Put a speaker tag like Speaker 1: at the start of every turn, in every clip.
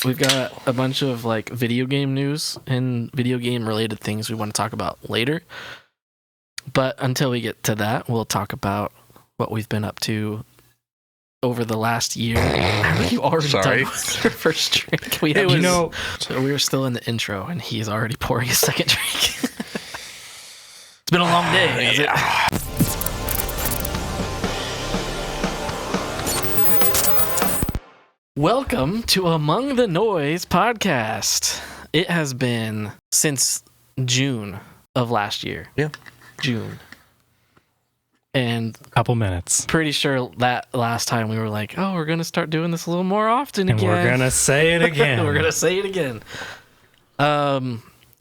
Speaker 1: we've got a bunch of like video game news and video game related things we want to talk about later. But until we get to that, we'll talk about what we've been up to over the last year. You already done with your first drink. We were still in the intro, and he's already pouring a second drink. It's been a long day, hasn't it? Welcome to Among the Noise podcast. It has been since June of last year.
Speaker 2: Yeah.
Speaker 1: June. And
Speaker 3: a couple minutes.
Speaker 1: Pretty sure that last time we were like, oh, we're going to start doing this a little more often again.
Speaker 3: And we're going to say it again.
Speaker 1: We're going to say it again.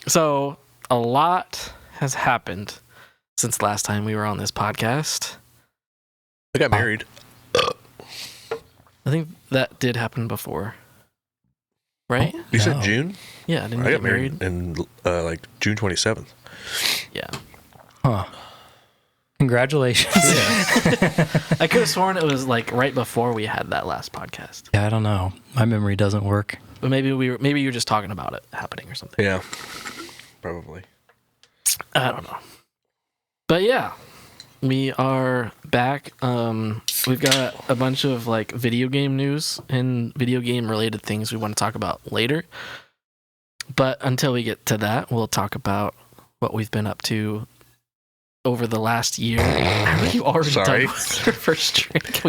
Speaker 1: So a lot has happened since last time we were on this podcast.
Speaker 2: I got married.
Speaker 1: I think that did happen before. Right?
Speaker 2: You said June?
Speaker 1: Yeah,
Speaker 2: I got married in like June 27th.
Speaker 1: Yeah.
Speaker 3: Huh. Congratulations.
Speaker 1: Yeah. I could have sworn it was like right before we had that last podcast.
Speaker 3: Yeah, I don't know. My memory doesn't work.
Speaker 1: But maybe you were just talking about it happening or something.
Speaker 2: Yeah. Probably.
Speaker 1: I don't know. But yeah, we are back. We've got a bunch of like video game news and video game related things we want to talk about later. But until we get to that, we'll talk about what we've been up to over the last year. You already done with your first drink.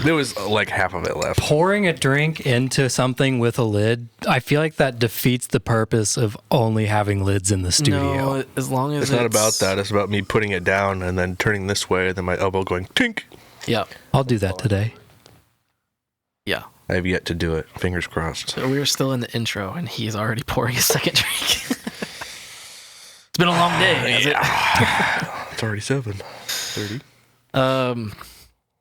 Speaker 2: There was like half of it left.
Speaker 3: Pouring a drink into something with a lid, I feel like that defeats the purpose of only having lids in the studio.
Speaker 1: No, as long as
Speaker 2: it's not about that. It's about me putting it down and then turning this way, and then my elbow going tink.
Speaker 1: Yeah.
Speaker 3: I'll do that today.
Speaker 1: Yeah.
Speaker 2: I have yet to do it. Fingers crossed.
Speaker 1: So we were still in the intro, and he's already pouring a second drink. It's been a long day, hasn't it?
Speaker 2: It's already 7:30.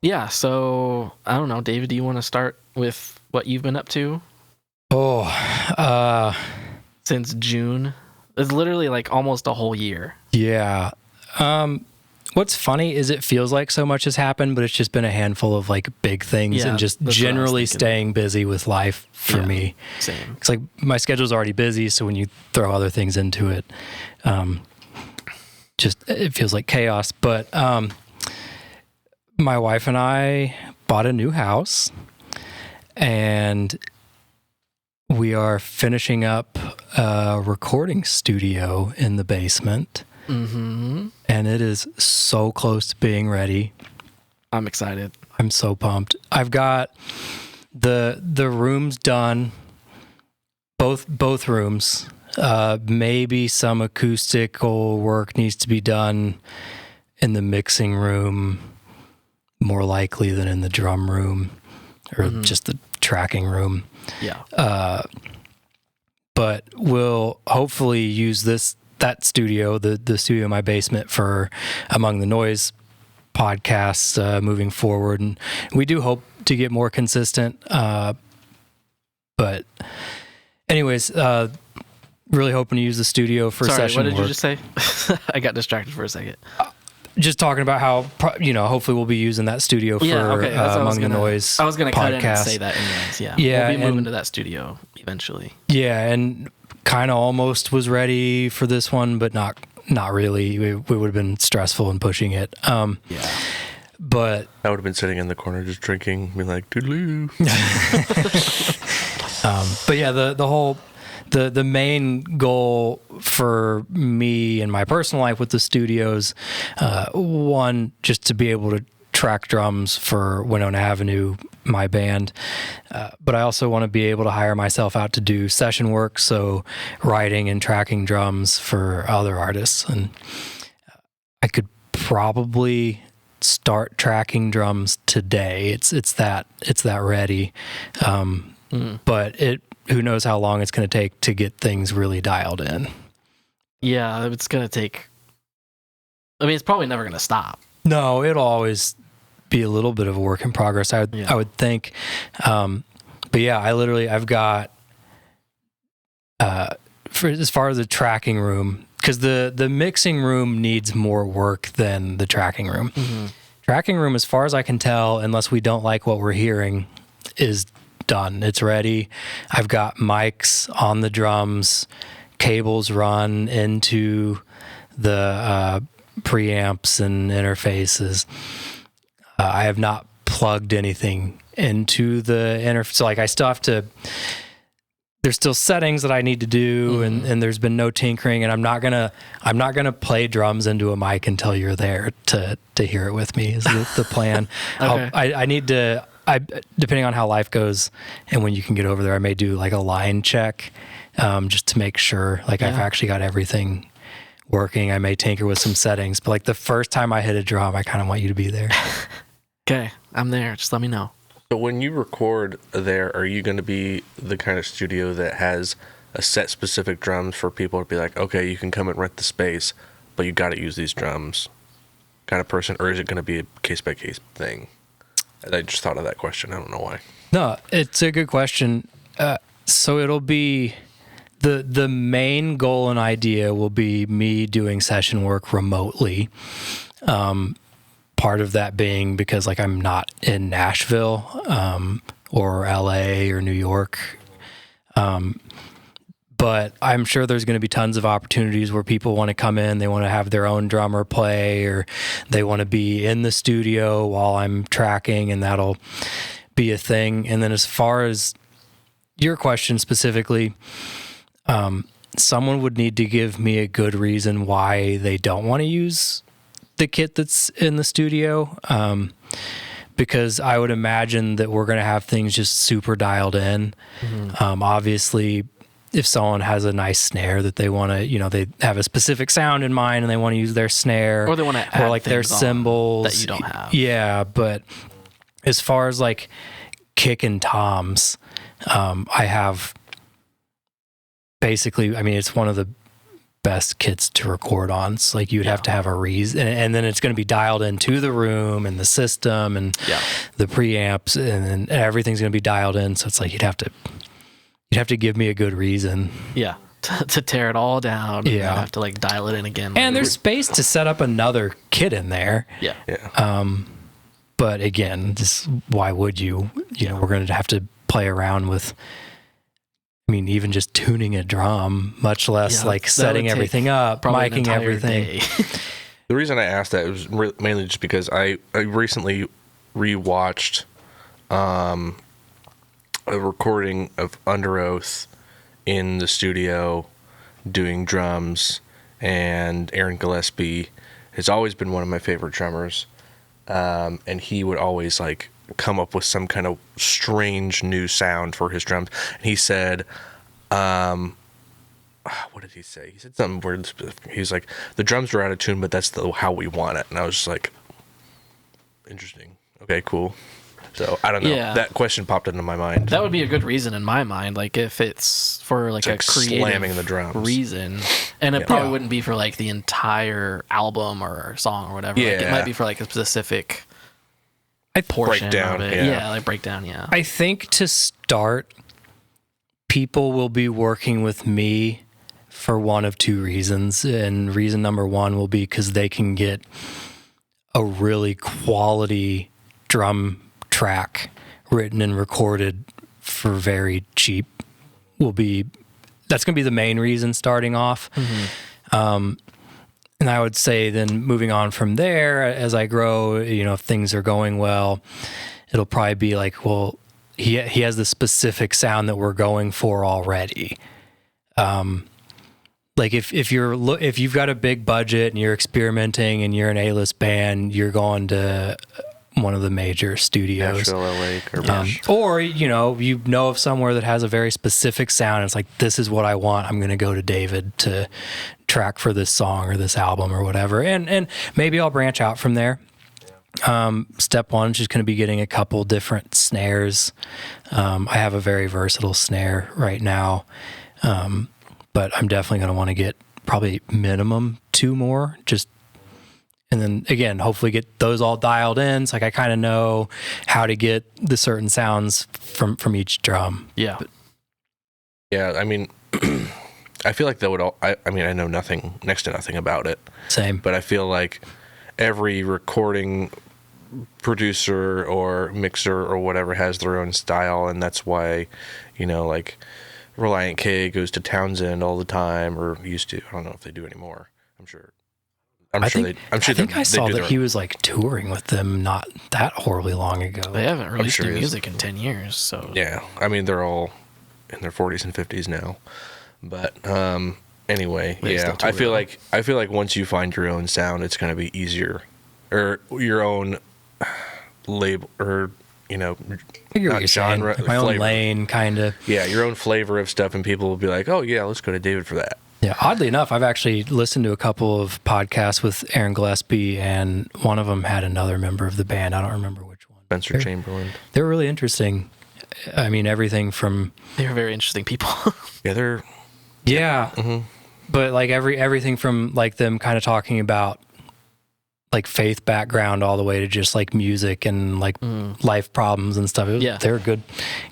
Speaker 1: Yeah, so I don't know, David, do you want to start with what you've been up to? Since June. It's literally like almost a whole year.
Speaker 3: Yeah. What's funny is it feels like so much has happened, but it's just been a handful of like big things and just generally staying busy with life for me.
Speaker 1: Same.
Speaker 3: It's like my schedule's already busy, so when you throw other things into it, it feels like chaos. But my wife and I bought a new house, and we are finishing up a recording studio in the basement.
Speaker 1: Mm-hmm.
Speaker 3: And it is so close to being ready.
Speaker 1: I'm excited.
Speaker 3: I'm so pumped. I've got the rooms done, both rooms. Maybe some acoustical work needs to be done in the mixing room, more likely than in the drum room or just the tracking room.
Speaker 1: Yeah.
Speaker 3: But we'll hopefully use that studio, the studio in my basement, for Among the Noise podcasts moving forward. And we do hope to get more consistent. But anyways, really hoping to use the studio for session work.
Speaker 1: What did you just say? I got distracted for a second.
Speaker 3: Just talking about how, hopefully we'll be using that studio for Among the Noise.
Speaker 1: I was going to cut in and
Speaker 3: podcast.
Speaker 1: say that anyways. Yeah.
Speaker 3: Yeah.
Speaker 1: We'll be moving to that studio eventually.
Speaker 3: Yeah. And kind of almost was ready for this one, but not really. It would have been stressful in pushing it.
Speaker 1: Yeah.
Speaker 3: But
Speaker 2: I would have been sitting in the corner just drinking, being like, toodaloo.
Speaker 3: But yeah, the main goal for me and my personal life with the studios, one, just to be able to track drums for Winona Avenue, my band. But I also want to be able to hire myself out to do session work, so writing and tracking drums for other artists. And I could probably start tracking drums today. It's that ready. But who knows how long it's going to take to get things really dialed in.
Speaker 1: Yeah, it's going to take... I mean, it's probably never going to stop.
Speaker 3: No, it'll always be a little bit of a work in progress, I would think. But yeah, I've got... for as far as the tracking room, because the mixing room needs more work than the tracking room. Mm-hmm. Tracking room, as far as I can tell, unless we don't like what we're hearing, is done. It's ready. I've got mics on the drums, cables run into the preamps and interfaces. I have not plugged anything into the interface. So like I still have to, there's still settings that I need to do, and there's been no tinkering, and I'm not gonna play drums into a mic until you're there to hear it with me is the plan.
Speaker 1: Okay.
Speaker 3: I need to, depending on how life goes and when you can get over there, I may do like a line check just to make sure like I've actually got everything working. I may tinker with some settings, but like the first time I hit a drum, I kind of want you to be there.
Speaker 1: Okay, I'm there. Just let me know.
Speaker 2: So when you record there, are you going to be the kind of studio that has a set specific drums for people to be like, okay, you can come and rent the space, but you got to use these drums kind of person? Or is it going to be a case-by-case thing? I just thought of that question. I don't know why.
Speaker 3: No, it's a good question. So it'll be, the main goal and idea will be me doing session work remotely. Part of that being because like I'm not in Nashville or LA or New York. But I'm sure there's going to be tons of opportunities where people want to come in, they want to have their own drummer play, or they want to be in the studio while I'm tracking, and that'll be a thing. And then as far as your question specifically, someone would need to give me a good reason why they don't want to use the kit that's in the studio, because I would imagine that we're going to have things just super dialed in. Obviously, if someone has a nice snare that they want to, they have a specific sound in mind and they want to use their snare,
Speaker 1: Or they want to add
Speaker 3: or like their cymbals
Speaker 1: that you don't have.
Speaker 3: Yeah, but as far as like kick and toms, I have basically, I mean, it's one of the best kits to record on. It's like you'd have to have a reason, and then it's going to be dialed into the room and the system and the preamps, and then everything's going to be dialed in. So it's like you'd have to give me a good reason.
Speaker 1: Yeah. To tear it all down.
Speaker 3: Yeah.
Speaker 1: And have to like dial it in again.
Speaker 3: And there's space to set up another kit in there.
Speaker 1: Yeah.
Speaker 3: But again, just why would you? We're going to have to play around with, I mean, even just tuning a drum, much less like setting everything up, miking everything.
Speaker 2: The reason I asked that was mainly just because I recently rewatched a recording of Under Oath in the studio doing drums, and Aaron Gillespie has always been one of my favorite drummers, and he would always like come up with some kind of strange new sound for his drums. And he said, what did he say? He said something weird. He's like, the drums are out of tune, but that's how we want it. And I was just like, interesting. Okay, cool. So I don't know.
Speaker 1: Yeah.
Speaker 2: That question popped into my mind.
Speaker 1: That would be a good reason in my mind. Like if it's for like
Speaker 2: It's
Speaker 1: a
Speaker 2: like
Speaker 1: creative
Speaker 2: slamming the drums.
Speaker 1: reason, and it probably wouldn't be for like the entire album or song or whatever. Like, it might be for like a specific portion
Speaker 2: breakdown,
Speaker 1: of it.
Speaker 2: yeah.
Speaker 1: Like breakdown. Yeah.
Speaker 3: I think to start, people will be working with me for one of two reasons. And reason number one will be because they can get a really quality drum track written and recorded for very cheap. That's going to be the main reason starting off. And I would say then moving on from there, as I grow, if things are going well, it'll probably be like, well, he has the specific sound that we're going for already. Like if you've got a big budget and you're experimenting and you're an A-list band, you're going to one of the major studios.
Speaker 2: Nashville, LA,
Speaker 3: or you know of somewhere that has a very specific sound. And it's like, this is what I want. I'm going to go to David to track for this song or this album or whatever. And maybe I'll branch out from there. Step one is just going to be getting a couple different snares. I have a very versatile snare right now. But I'm definitely going to want to get probably minimum 2 more, and then again, hopefully get those all dialed in. So like I kind of know how to get the certain sounds from each drum.
Speaker 1: Yeah.
Speaker 2: Yeah, I mean, I feel like that would all, I know next to nothing about it.
Speaker 3: Same.
Speaker 2: But I feel like every recording producer or mixer or whatever has their own style, and that's why, like Reliant K goes to Townsend all the time, or used to. I don't know if they do anymore. I'm sure.
Speaker 3: I think I saw that he was like touring with them not that horribly long ago.
Speaker 1: They haven't released new music in 10 years, so
Speaker 2: yeah. I mean, they're all in their 40s and 50s now, but anyway, yeah. I feel like once you find your own sound, it's going to be easier, or your own label, or not genre,
Speaker 3: like my
Speaker 2: flavor.
Speaker 3: Own lane, kind of.
Speaker 2: Yeah, your own flavor of stuff, and people will be like, "Oh yeah, let's go to David for that."
Speaker 3: Yeah, oddly enough, I've actually listened to a couple of podcasts with Aaron Gillespie, and one of them had another member of the band. I don't remember which one.
Speaker 2: Spencer Chamberlain.
Speaker 3: They're really interesting. I mean, everything from...
Speaker 1: They're very interesting people.
Speaker 2: Yeah, they're...
Speaker 3: Yeah, but like everything from like them kind of talking about like faith background all the way to just like music and like life problems and stuff. They're a good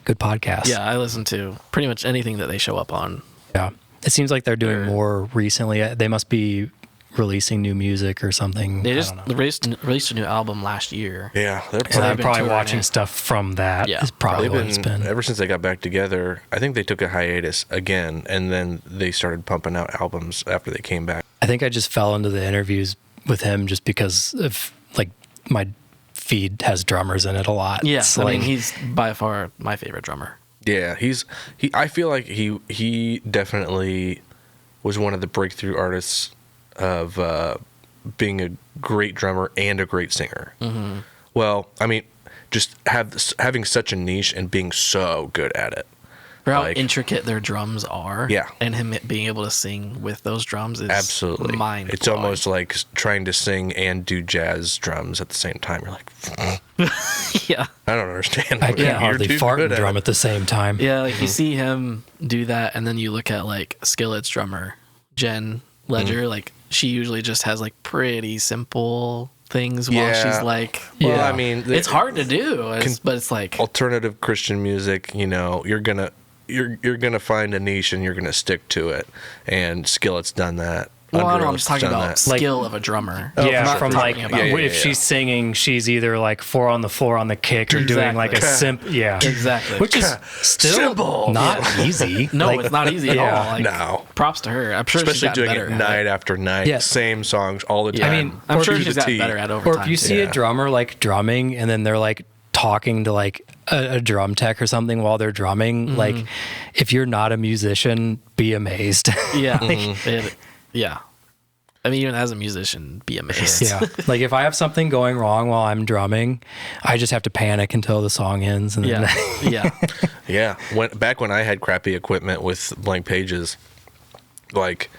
Speaker 3: podcast.
Speaker 1: Yeah, I listen to pretty much anything that they show up on.
Speaker 3: Yeah. It seems like they're doing more recently. They must be releasing new music or something.
Speaker 1: They just released a new album last year.
Speaker 2: Yeah,
Speaker 3: they're probably watching stuff from that.
Speaker 1: Yeah,
Speaker 3: is probably what it's been.
Speaker 2: Ever since they got back together, I think they took a hiatus again, and then they started pumping out albums after they came back.
Speaker 3: I think I just fell into the interviews with him just because of like my feed has drummers in it a lot.
Speaker 1: Yeah,
Speaker 3: so
Speaker 1: I mean he's by far my favorite drummer.
Speaker 2: Yeah, I feel like he definitely was one of the breakthrough artists of being a great drummer and a great singer. Mm-hmm. Well, I mean, just having such a niche and being so good at it.
Speaker 1: For how intricate their drums are.
Speaker 2: Yeah.
Speaker 1: And him being able to sing with those drums is
Speaker 2: absolutely
Speaker 1: mind-blowing.
Speaker 2: It's almost like trying to sing and do jazz drums at the same time. You're like,
Speaker 1: yeah.
Speaker 2: I don't understand.
Speaker 3: I can't hardly fart and drum at the same time.
Speaker 1: Yeah, like you see him do that, and then you look at like Skillet's drummer, Jen Ledger, like she usually just has like pretty simple things while she's like,
Speaker 2: well, I mean,
Speaker 1: it's hard to do, but it's like
Speaker 2: alternative Christian music, you're gonna find a niche and you're gonna stick to it, and Skillet's done that.
Speaker 1: Well, I'm just talking about skill of a drummer.
Speaker 3: From like if she's singing, she's either like 4 on the floor on the kick or doing like a
Speaker 1: exactly,
Speaker 3: which is still
Speaker 1: simple,
Speaker 3: not easy.
Speaker 1: No, it's not easy at all. Like,
Speaker 2: no,
Speaker 1: props to her. I'm sure
Speaker 2: especially
Speaker 1: she's
Speaker 2: doing
Speaker 1: better
Speaker 2: it night after night, same songs all the time.
Speaker 3: I mean,
Speaker 1: I'm sure she's got better at overtime.
Speaker 3: Or if you see a drummer like drumming and then they're like talking to like a drum tech or something while they're drumming, like if you're not a musician, be amazed.
Speaker 1: Yeah. Yeah. I mean, even as a musician, be amazed.
Speaker 3: Yeah. Like if I have something going wrong while I'm drumming, I just have to panic until the song ends. And then
Speaker 2: yeah. Back when I had crappy equipment with blank pages, like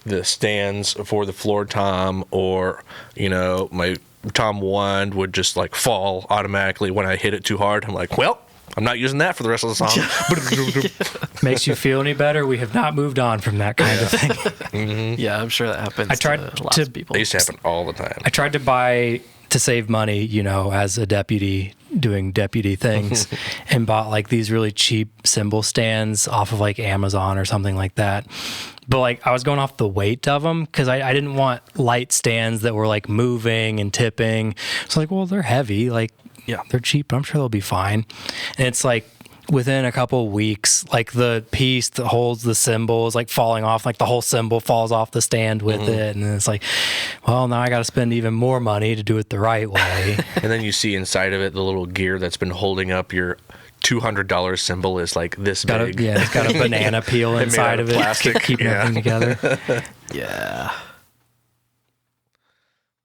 Speaker 2: the stands for the floor tom, or, my tom 1 would just like fall automatically when I hit it too hard. I'm like, well, I'm not using that for the rest of the song.
Speaker 3: Makes you feel any better? We have not moved on from that kind of thing.
Speaker 1: Mm-hmm. Yeah, I'm sure that happens to lots of people.
Speaker 2: It used to happen all the time.
Speaker 3: I tried to buy, to save money, as a deputy doing deputy things, and bought like these really cheap cymbal stands off of like Amazon or something like that. But like I was going off the weight of them because I didn't want light stands that were like moving and tipping. So like, well, they're heavy. Like, yeah, they're cheap, but I'm sure they'll be fine. And it's like within a couple of weeks, like the piece that holds the cymbal is like falling off, like the whole cymbal falls off the stand with it. And it's like, well, now I got to spend even more money to do it the right way.
Speaker 2: And then you see inside of it, the little gear that's been holding up your $200 cymbal is like this big.
Speaker 3: It's got a banana peel inside of it.
Speaker 2: Plastic.
Speaker 3: Keeping everything together.
Speaker 1: Yeah.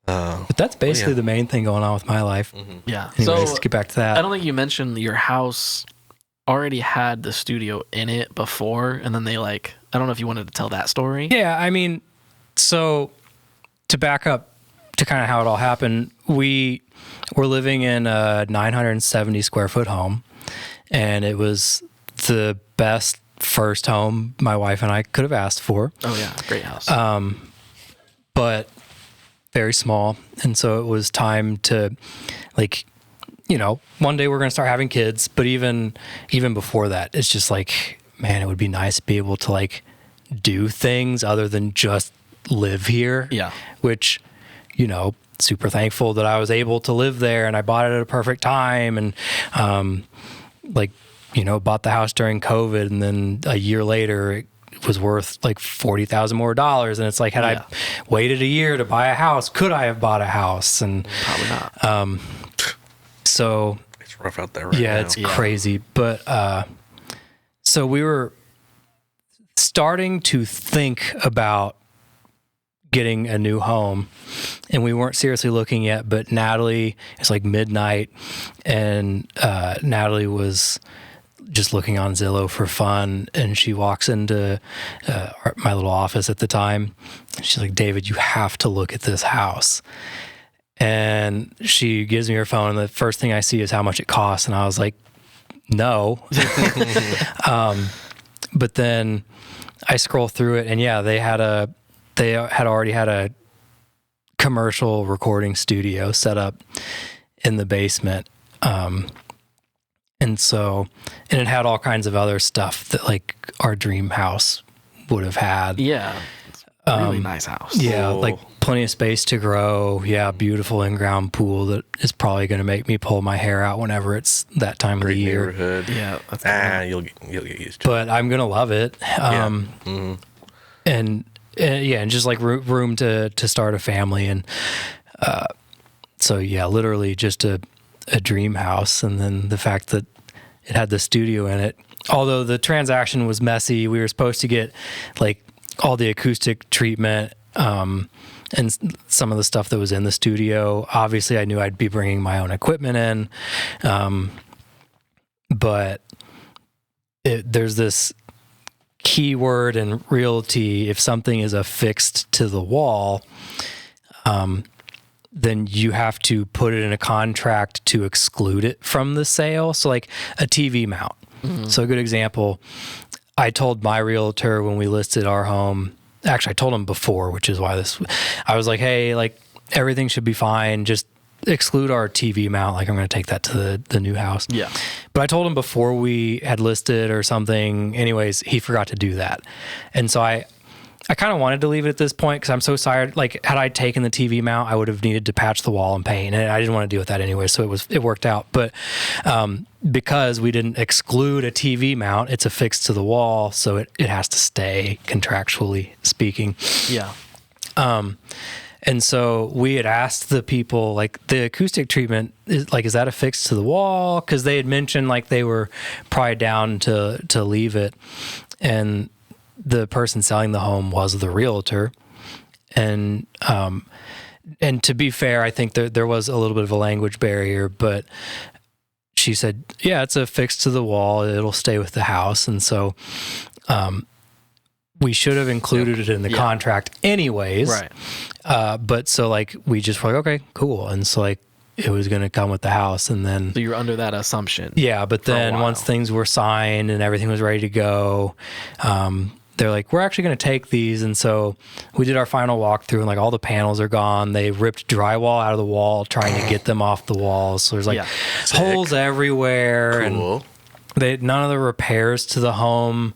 Speaker 3: But that's basically the main thing going on with my life.
Speaker 1: Yeah.
Speaker 3: Anyways,
Speaker 1: so
Speaker 3: let's get back to that.
Speaker 1: I don't think you mentioned your house already had the studio in it before, and then they I don't know if you wanted to tell that story.
Speaker 3: Yeah, I mean, so to back up to kind of how it all happened, we were living in a 970 square foot home, and it was the best first home my wife and I could have asked for.
Speaker 1: Oh yeah, great house.
Speaker 3: But very small, and so it was time to one day we're going to start having kids, but even before that, it's just like, man, it would be nice to be able to like do things other than just live here.
Speaker 1: Yeah.
Speaker 3: Which, super thankful that I was able to live there, and I bought it at a perfect time, and bought the house during COVID, and then a year later it was worth like $40,000 more. And it's like, had I waited a year to buy a house, could I have bought a house? And
Speaker 1: Probably not.
Speaker 3: So
Speaker 2: It's rough out there right now.
Speaker 3: yeah, it's crazy. But so we were starting to think about getting a new home, and we weren't seriously looking yet, but Natalie, it's like midnight, and Natalie was just looking on Zillow for fun, and she walks into my little office at the time. She's like, David, you have to look at this house. And she gives me her phone, and the first thing I see is how much it costs, and I was like, no. But then I scroll through it, and yeah, they had already had a commercial recording studio set up in the basement. And it had all kinds of other stuff that like our dream house would have had.
Speaker 1: Yeah. It's a really nice house.
Speaker 3: Yeah. Like plenty of space to grow. Yeah. Beautiful in-ground pool that is probably going to make me pull my hair out whenever it's that time of the year.
Speaker 2: Neighborhood.
Speaker 1: Yeah. That's
Speaker 2: You'll get used to it.
Speaker 3: But I'm going to love it. And just like room to start a family. And so yeah, literally just a dream house. And then the fact that it had the studio in it, although the transaction was messy, we were supposed to get like all the acoustic treatment and some of the stuff that was in the studio. Obviously I knew I'd be bringing my own equipment in. But there's this keyword in realty: if something is affixed to the wall, then you have to put it in a contract to exclude it from the sale. So like a TV mount. Mm-hmm. So a good example, I told my realtor when we listed our home, actually I told him before, which is why I was like, hey, like everything should be fine. Just exclude our TV mount. Like I'm going to take that to the new house.
Speaker 1: Yeah.
Speaker 3: But I told him before we had listed or something. Anyways, he forgot to do that. And so I kind of wanted to leave it at this point because I'm so tired. Like had I taken the TV mount, I would have needed to patch the wall and paint, and I didn't want to deal with that anyway. So it worked out. But because we didn't exclude a TV mount, it's affixed to the wall, so it has to stay, contractually speaking.
Speaker 1: Yeah.
Speaker 3: And so we had asked the people, like, the acoustic treatment is that affixed to the wall? Because they had mentioned like they were probably down to leave it, and the person selling the home was the realtor. And to be fair, I think there was a little bit of a language barrier, but she said, yeah, it's affixed to the wall. It'll stay with the house. And so we should have included it in the contract anyways.
Speaker 1: Right.
Speaker 3: But so like, we just were like, okay, cool. And so like, it was going to come with the house. And then,
Speaker 1: So you're under that assumption.
Speaker 3: yeah, but then once things were signed and everything was ready to go, they're like, we're actually going to take these. And so we did our final walkthrough, and like all the panels are gone. They ripped drywall out of the wall, trying to get them off the walls. So there's like holes everywhere.
Speaker 2: Cool.
Speaker 3: And none of the repairs to the home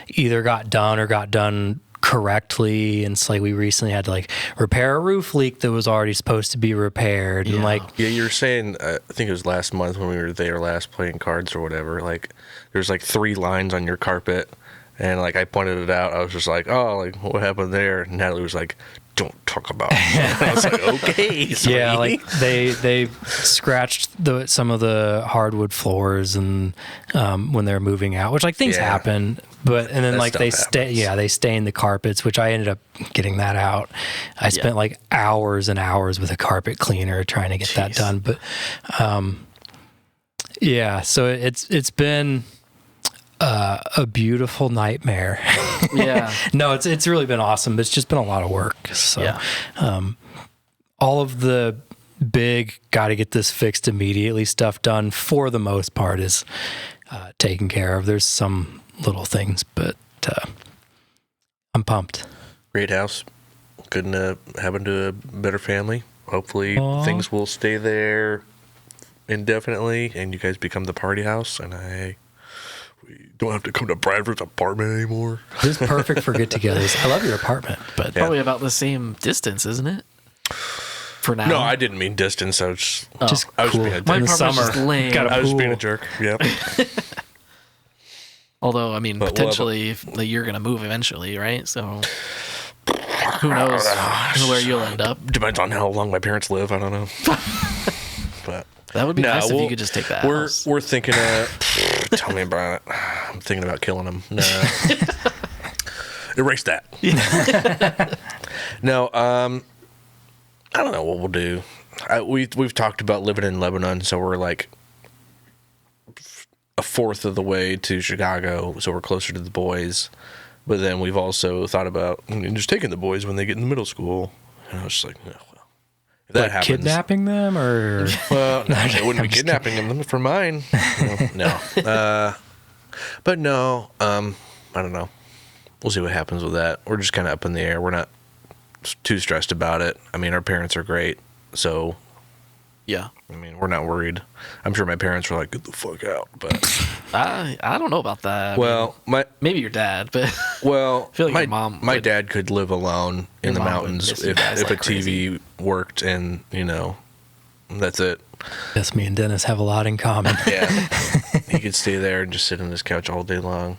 Speaker 3: either got done correctly. And it's like, we recently had to like repair a roof leak that was already supposed to be repaired. And like,
Speaker 2: yeah, you were saying, I think it was last month when we were there last playing cards or whatever, like there's like 3 lines on your carpet. And like I pointed it out, I was just like, "Oh, like what happened there?" And Natalie was like, "Don't talk about it." And I was like, "Okay." Sweetie.
Speaker 3: Yeah, like they scratched some of the hardwood floors, and when they're moving out, which like things happen. But and then like they stained the carpets, which I ended up getting that out. I spent like hours and hours with a carpet cleaner trying to get that done. But so it's been a beautiful nightmare.
Speaker 1: Yeah.
Speaker 3: No, it's really been awesome, but it's just been a lot of work. So all of the big got to get this fixed immediately stuff done for the most part is taken care of. There's some little things, but I'm pumped.
Speaker 2: Great house. Couldn't have happened to a better family. Hopefully things will stay there indefinitely and you guys become the party house, and we don't have to come to Bradford's apartment anymore.
Speaker 3: This is perfect for get-togethers. I love your apartment, but
Speaker 1: probably about the same distance, isn't it? for now.
Speaker 2: No, I didn't mean distance. I was
Speaker 3: Just
Speaker 2: I was
Speaker 3: cool.
Speaker 2: being a
Speaker 3: In
Speaker 1: My
Speaker 2: dick.
Speaker 3: the
Speaker 1: apartment's
Speaker 3: summer,
Speaker 1: just lame.
Speaker 3: got a
Speaker 2: I was being a
Speaker 3: pool.
Speaker 2: jerk. Yep.
Speaker 1: Although, I mean,
Speaker 2: But
Speaker 1: potentially you're going to move eventually, right? So who knows where you'll end up.
Speaker 2: Depends on how long my parents live. I don't know. But
Speaker 1: That would be
Speaker 2: no,
Speaker 1: nice if you could just take that house.
Speaker 2: we're thinking. Tell me about it. I'm thinking about killing him. No. Erase that. No. I don't know what we'll do. We've talked about living in Lebanon, so we're like a fourth of the way to Chicago, so we're closer to the boys. But then we've also thought about just taking the boys when they get in the middle school. And I was just like, no, well, if that
Speaker 3: Like
Speaker 2: happens,
Speaker 3: kidnapping them, or
Speaker 2: well, no, they wouldn't be kidnapping them for mine. No. But no, I don't know. We'll see what happens with that. We're just kind of up in the air. We're not too stressed about it. I mean, our parents are great, so
Speaker 1: Yeah.
Speaker 2: I mean, we're not worried. I'm sure my parents were like, "Get the fuck out," but
Speaker 1: I don't know about that. I
Speaker 2: well,
Speaker 1: mean, maybe your dad, but
Speaker 2: well,
Speaker 1: feel like
Speaker 2: my
Speaker 1: your mom
Speaker 2: my
Speaker 1: would-
Speaker 2: dad could live alone in
Speaker 1: Your
Speaker 2: the
Speaker 1: mom would
Speaker 2: mountains
Speaker 1: miss you
Speaker 2: if
Speaker 1: guys
Speaker 2: a
Speaker 1: like crazy.
Speaker 2: TV worked, and that's it.
Speaker 3: yes, me and Dennis have a lot in common.
Speaker 2: Yeah, he could stay there and just sit on his couch all day long.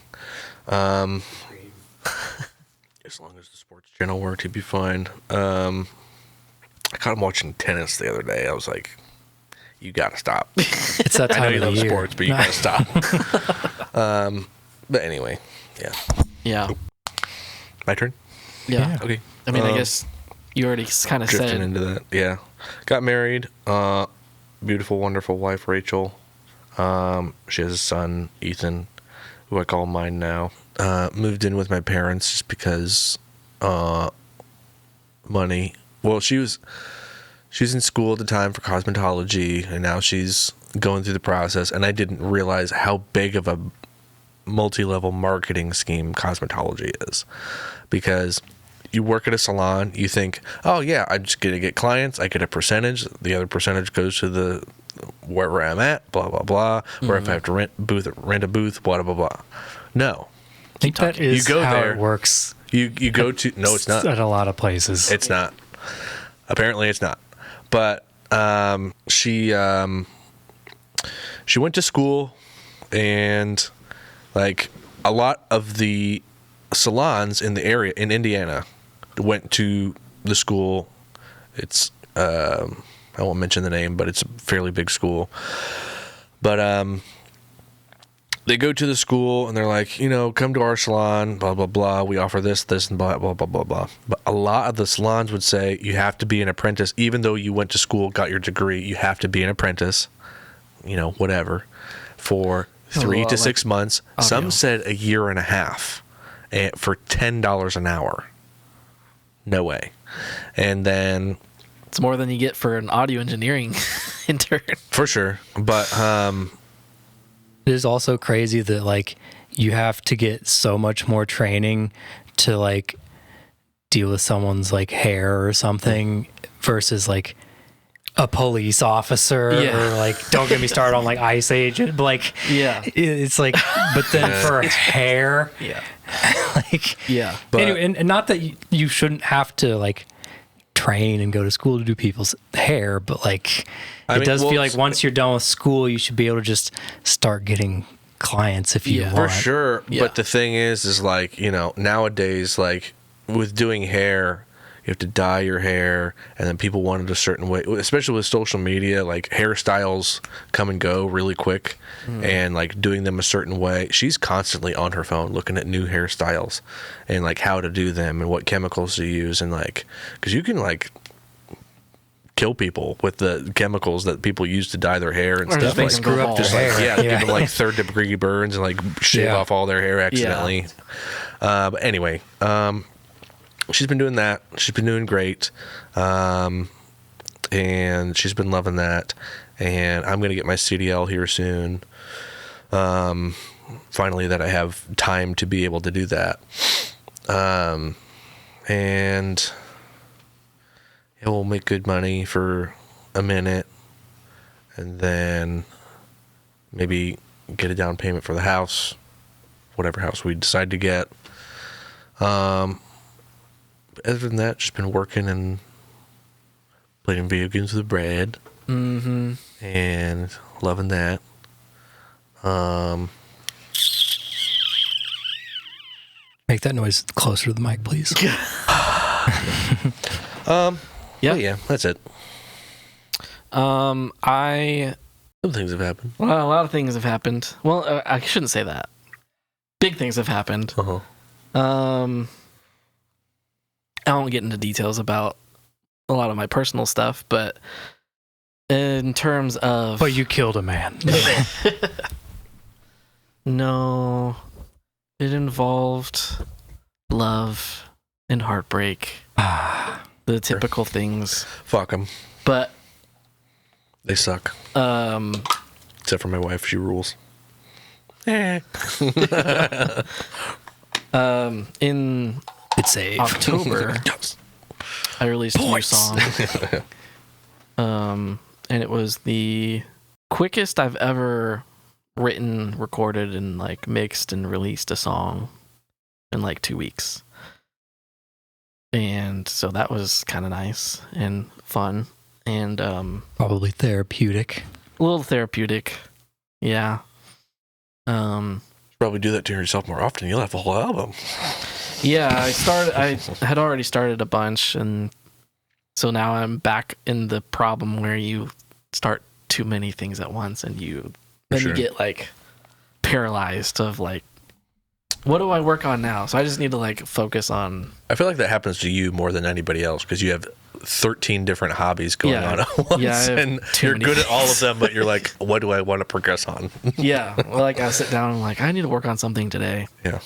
Speaker 2: As long as the sports channel worked, he'd be fine. I caught him watching tennis the other day. I was like, "You gotta stop."
Speaker 3: It's that
Speaker 2: I know
Speaker 3: time
Speaker 2: you
Speaker 3: of the
Speaker 2: love
Speaker 3: year.
Speaker 2: sports, but you gotta stop. But anyway, yeah.
Speaker 1: yeah.
Speaker 2: My turn.
Speaker 1: Yeah.
Speaker 2: Okay.
Speaker 1: I mean, I guess you already kind of
Speaker 2: Drifting
Speaker 1: said.
Speaker 2: into that. Yeah. Got married. Beautiful, wonderful wife, Rachel. She has a son, Ethan, who I call mine now. Moved in with my parents just because money. Well, she was in school at the time for cosmetology, and now she's going through the process. And I didn't realize how big of a multi-level marketing scheme cosmetology is, because you work at a salon, you think, oh yeah, I'm just gonna get clients, I get a percentage, the other percentage goes to the wherever I'm at, blah blah blah, or if I have to rent a booth, blah blah blah. No,
Speaker 3: I think that is
Speaker 2: You go
Speaker 3: how
Speaker 2: there.
Speaker 3: it works
Speaker 2: you go to no, it's not.
Speaker 3: at a lot of places.
Speaker 2: It's not. Apparently, it's not. But she went to school, and like a lot of the salons in the area in Indiana went to the school. It's I won't mention the name, but it's a fairly big school. But they go to the school and they're like, come to our salon, blah, blah, blah. We offer this, and blah, blah, blah, blah, blah. But a lot of the salons would say you have to be an apprentice. Even though you went to school, got your degree, you have to be an apprentice, whatever, for 3 to 6 months.
Speaker 1: audio.
Speaker 2: Some said a year and a half for $10 an hour. No way. And then...
Speaker 1: It's more than you get for an audio engineering intern.
Speaker 2: For sure. But...
Speaker 3: It is also crazy that like you have to get so much more training to like deal with someone's like hair or something versus like a police officer or like, don't get me started on like ICE agent, but like,
Speaker 1: Yeah.
Speaker 3: it's like, but then for hair,
Speaker 1: Yeah.
Speaker 3: like,
Speaker 1: Yeah.
Speaker 2: But-
Speaker 3: anyway, and not that you shouldn't have to like train and go to school to do people's hair, but like,
Speaker 2: I mean,
Speaker 3: does
Speaker 2: well,
Speaker 3: feel like once you're done with school, you should be able to just start getting clients if you
Speaker 1: Yeah.
Speaker 3: want.
Speaker 2: For sure.
Speaker 1: Yeah.
Speaker 2: But the thing is like, nowadays, like with doing hair, you have to dye your hair, and then people want it a certain way, especially with social media, like hairstyles come and go really quick, and like doing them a certain way. She's constantly on her phone looking at new hairstyles and like how to do them and what chemicals to use, and like, because you can like kill people with the chemicals that people use to dye their hair and
Speaker 1: Or just
Speaker 2: stuff
Speaker 1: make
Speaker 2: like
Speaker 1: them go
Speaker 3: screw up
Speaker 1: bald.
Speaker 3: their
Speaker 2: just like,
Speaker 3: hair.
Speaker 2: give them like 3rd-degree burns and like shave
Speaker 3: Yeah.
Speaker 2: off all their hair accidentally. But anyway, she's been doing that. She's been doing great, and she's been loving that. And I'm gonna get my CDL here soon. Finally, that I have time to be able to do that. And it will make good money for a minute, and then maybe get a down payment for the house, whatever house we decide to get. Other than that, just been working and playing video games with Brad.
Speaker 1: Mm-hmm.
Speaker 2: And loving that.
Speaker 3: Make that noise closer to the mic, please.
Speaker 2: Yeah, that's it.
Speaker 1: Some
Speaker 2: Things have happened.
Speaker 1: Well, a lot of things have happened. Well, I shouldn't say that. Big things have happened.
Speaker 2: Uh-huh.
Speaker 1: I won't get into details about a lot of my personal stuff, but in terms of...
Speaker 3: But you killed a man.
Speaker 1: No, it involved love and heartbreak. The typical things.
Speaker 2: Fuck them.
Speaker 1: But...
Speaker 2: They suck. Except for my wife, she rules.
Speaker 1: In
Speaker 3: It's safe.
Speaker 1: October, I released a new song. And it was the quickest I've ever written, recorded, and like mixed and released a song in like 2 weeks. And so that was kind of nice and fun. And
Speaker 3: Probably therapeutic.
Speaker 1: a little therapeutic. Yeah.
Speaker 2: Probably do that to yourself more often. You'll have a whole album.
Speaker 1: Yeah, I had already started a bunch, and so now I'm back in the problem where you start too many things at once, and you get like paralyzed of like, what do I work on now? So I just need to like focus on.
Speaker 2: I feel like that happens to you more than anybody else because you have 13 different hobbies going on at once, and you're good at all of them, but you're like, what do I want to progress on?
Speaker 1: Yeah, well, like I sit down and I'm like, I need to work on something today.
Speaker 2: Yeah.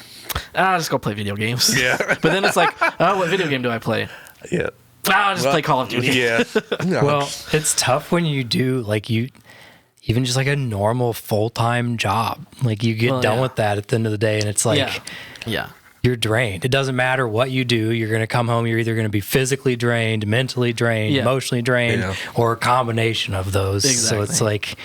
Speaker 1: I'll just go play video games.
Speaker 2: Yeah.
Speaker 1: But then it's like, oh, what video game do I play?
Speaker 2: Yeah.
Speaker 1: I'll just play Call of Duty.
Speaker 2: Yeah. No.
Speaker 3: Well, it's tough when you do like even just like a normal full-time job. Like you get done with that at the end of the day, and it's like,
Speaker 1: yeah.
Speaker 3: You're drained. It doesn't matter what you do. You're going to come home. You're either going to be physically drained, mentally drained, emotionally drained, or a combination of those.
Speaker 1: Exactly.
Speaker 3: So it's like,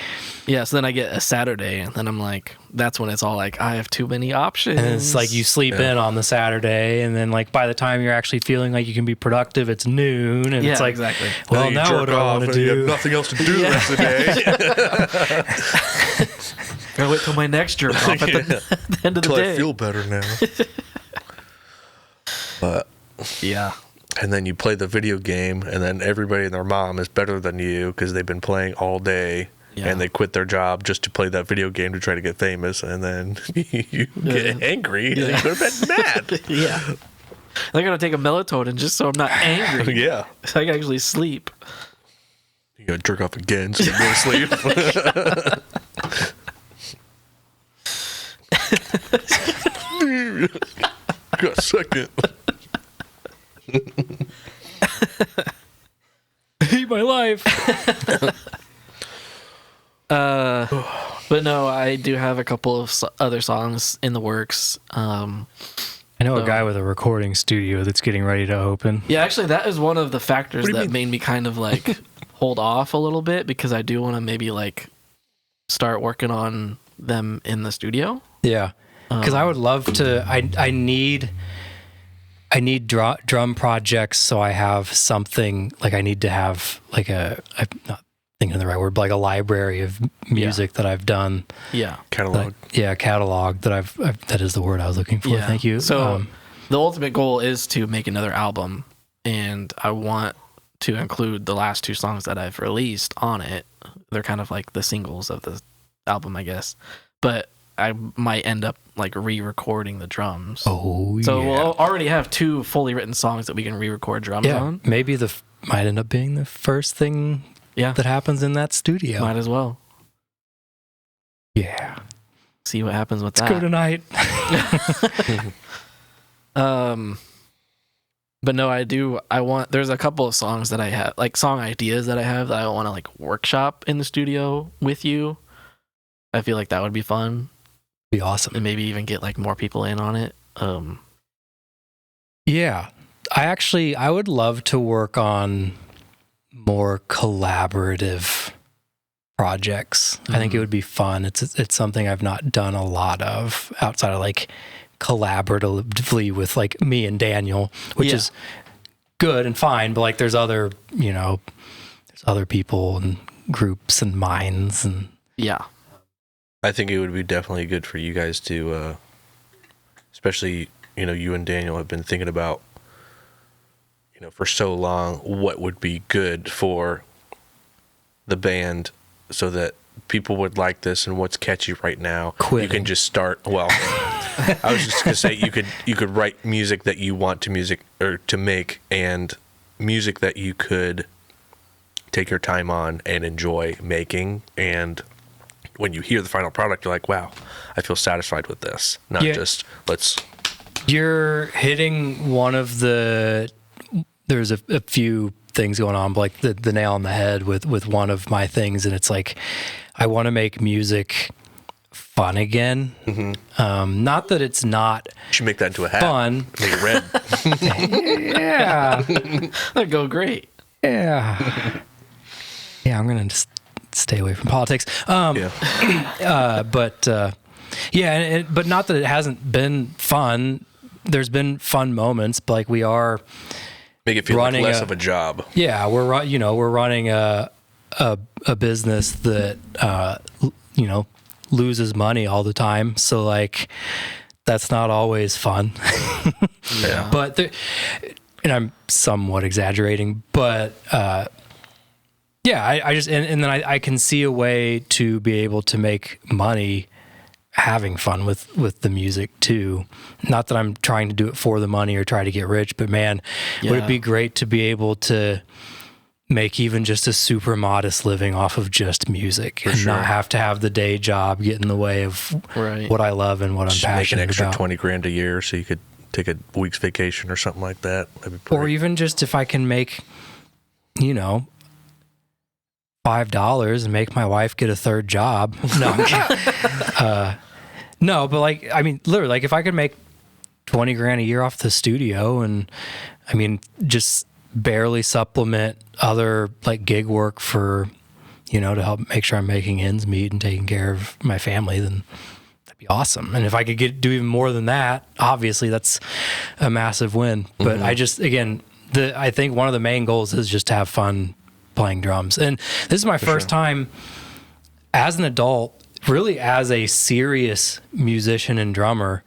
Speaker 1: yeah. So then I get a Saturday, and then I'm like, that's when it's all like, I have too many options.
Speaker 3: and it's like you sleep in on the Saturday, and then like by the time you're actually feeling like you can be productive, it's noon, and it's like,
Speaker 1: exactly.
Speaker 3: well, now what do I want to
Speaker 2: You
Speaker 3: do?
Speaker 2: have nothing else to do the rest of the day.
Speaker 1: Gotta wait till my next jerk off at the end of the
Speaker 2: Until
Speaker 1: day.
Speaker 2: I feel better now. But
Speaker 1: Yeah.
Speaker 2: and then you play the video game, and then everybody and their mom is better than you because they've been playing all day, and they quit their job just to play that video game to try to get famous, and then you get angry and you go to bed mad.
Speaker 1: Yeah. I gotta take a melatonin just so I'm not angry.
Speaker 2: Yeah.
Speaker 1: So I can actually sleep.
Speaker 2: You gotta jerk off again so you go to sleep. Got a second.
Speaker 3: I hate my life.
Speaker 1: But no, I do have a couple of other songs in the works.
Speaker 3: I know a guy with a recording studio that's getting ready to open.
Speaker 1: Yeah, actually, that is one of the factors
Speaker 2: What do you
Speaker 1: that
Speaker 2: mean?
Speaker 1: made me kind of like hold off a little bit, because I do want to maybe like start working on them in the studio.
Speaker 3: Yeah, because I would love to. I need drum projects, so I have something. Like I need to have like I'm not thinking of the right word, but like a library of music that I've done.
Speaker 2: Yeah, catalog.
Speaker 3: Catalog that that is the word I was looking for.
Speaker 1: Yeah.
Speaker 3: Thank you.
Speaker 1: So the ultimate goal is to make another album, and I want to include the last two songs that I've released on it. They're kind of like the singles of the album, I guess. But I might end up like re-recording the drums.
Speaker 3: Oh,
Speaker 1: So
Speaker 3: yeah.
Speaker 1: we'll already have two fully written songs that we can re-record drums on.
Speaker 3: Maybe might end up being the first thing that happens in that studio.
Speaker 1: Might as well.
Speaker 3: Yeah.
Speaker 1: See what happens with
Speaker 3: Let's go tonight.
Speaker 1: But no, there's a couple of songs that I have, like song ideas that I have that I want to like workshop in the studio with you. I feel like that would be fun.
Speaker 3: Be awesome.
Speaker 1: And maybe even get like more people in on it.
Speaker 3: Yeah. I would love to work on more collaborative projects. I think it would be fun. It's something I've not done a lot of outside of like collaboratively with like me and Daniel, which is good and fine, but like there's other, there's other people and groups and minds and
Speaker 1: Yeah.
Speaker 2: I think it would be definitely good for you guys to, especially, you and Daniel have been thinking about, for so long, what would be good for the band so that people would like this and what's catchy right now.
Speaker 3: Quitting.
Speaker 2: You can just start. Well, I was just gonna say you could write music that you want to make, and music that you could take your time on and enjoy making. And when you hear the final product, you're like, wow, I feel satisfied with this. Not just let's.
Speaker 3: You're hitting one of the. There's a few things going on, but like the nail on the head with one of my things, and it's like I want to make music fun again. Mm-hmm. Not that it's not. You
Speaker 2: should make that into a hat.
Speaker 3: Fun.
Speaker 2: Make it red.
Speaker 3: Yeah,
Speaker 1: That'd go great.
Speaker 3: Yeah. Yeah, I'm gonna just stay away from politics. But not that it hasn't been fun. There's been fun moments, but like we are.
Speaker 2: Make it feel like less of a job.
Speaker 3: Yeah, we're running a business that loses money all the time. So like that's not always fun.
Speaker 1: Yeah.
Speaker 3: But and I'm somewhat exaggerating, but I just and then I can see a way to be able to make money having fun with the music too. Not that I'm trying to do it for the money or try to get rich, but man, would it be great to be able to make even just a super modest living off of just music and not have to have the day job get in the way of what I love and what I'm passionate
Speaker 2: about. Make an extra
Speaker 3: about.
Speaker 2: $20,000 a year so you could take a week's vacation or something like that. That'd be pretty.
Speaker 3: Or even just if I can make, $5 and make my wife get a third job. No, but like, I mean, literally, like if I could make $20,000 a year off the studio and just barely supplement other like gig work for, to help make sure I'm making ends meet and taking care of my family, then that'd be awesome. And if I could do even more than that, obviously that's a massive win. But I just, again, I think one of the main goals is just to have fun playing drums. And this is my first time as an adult, really as a serious musician and drummer,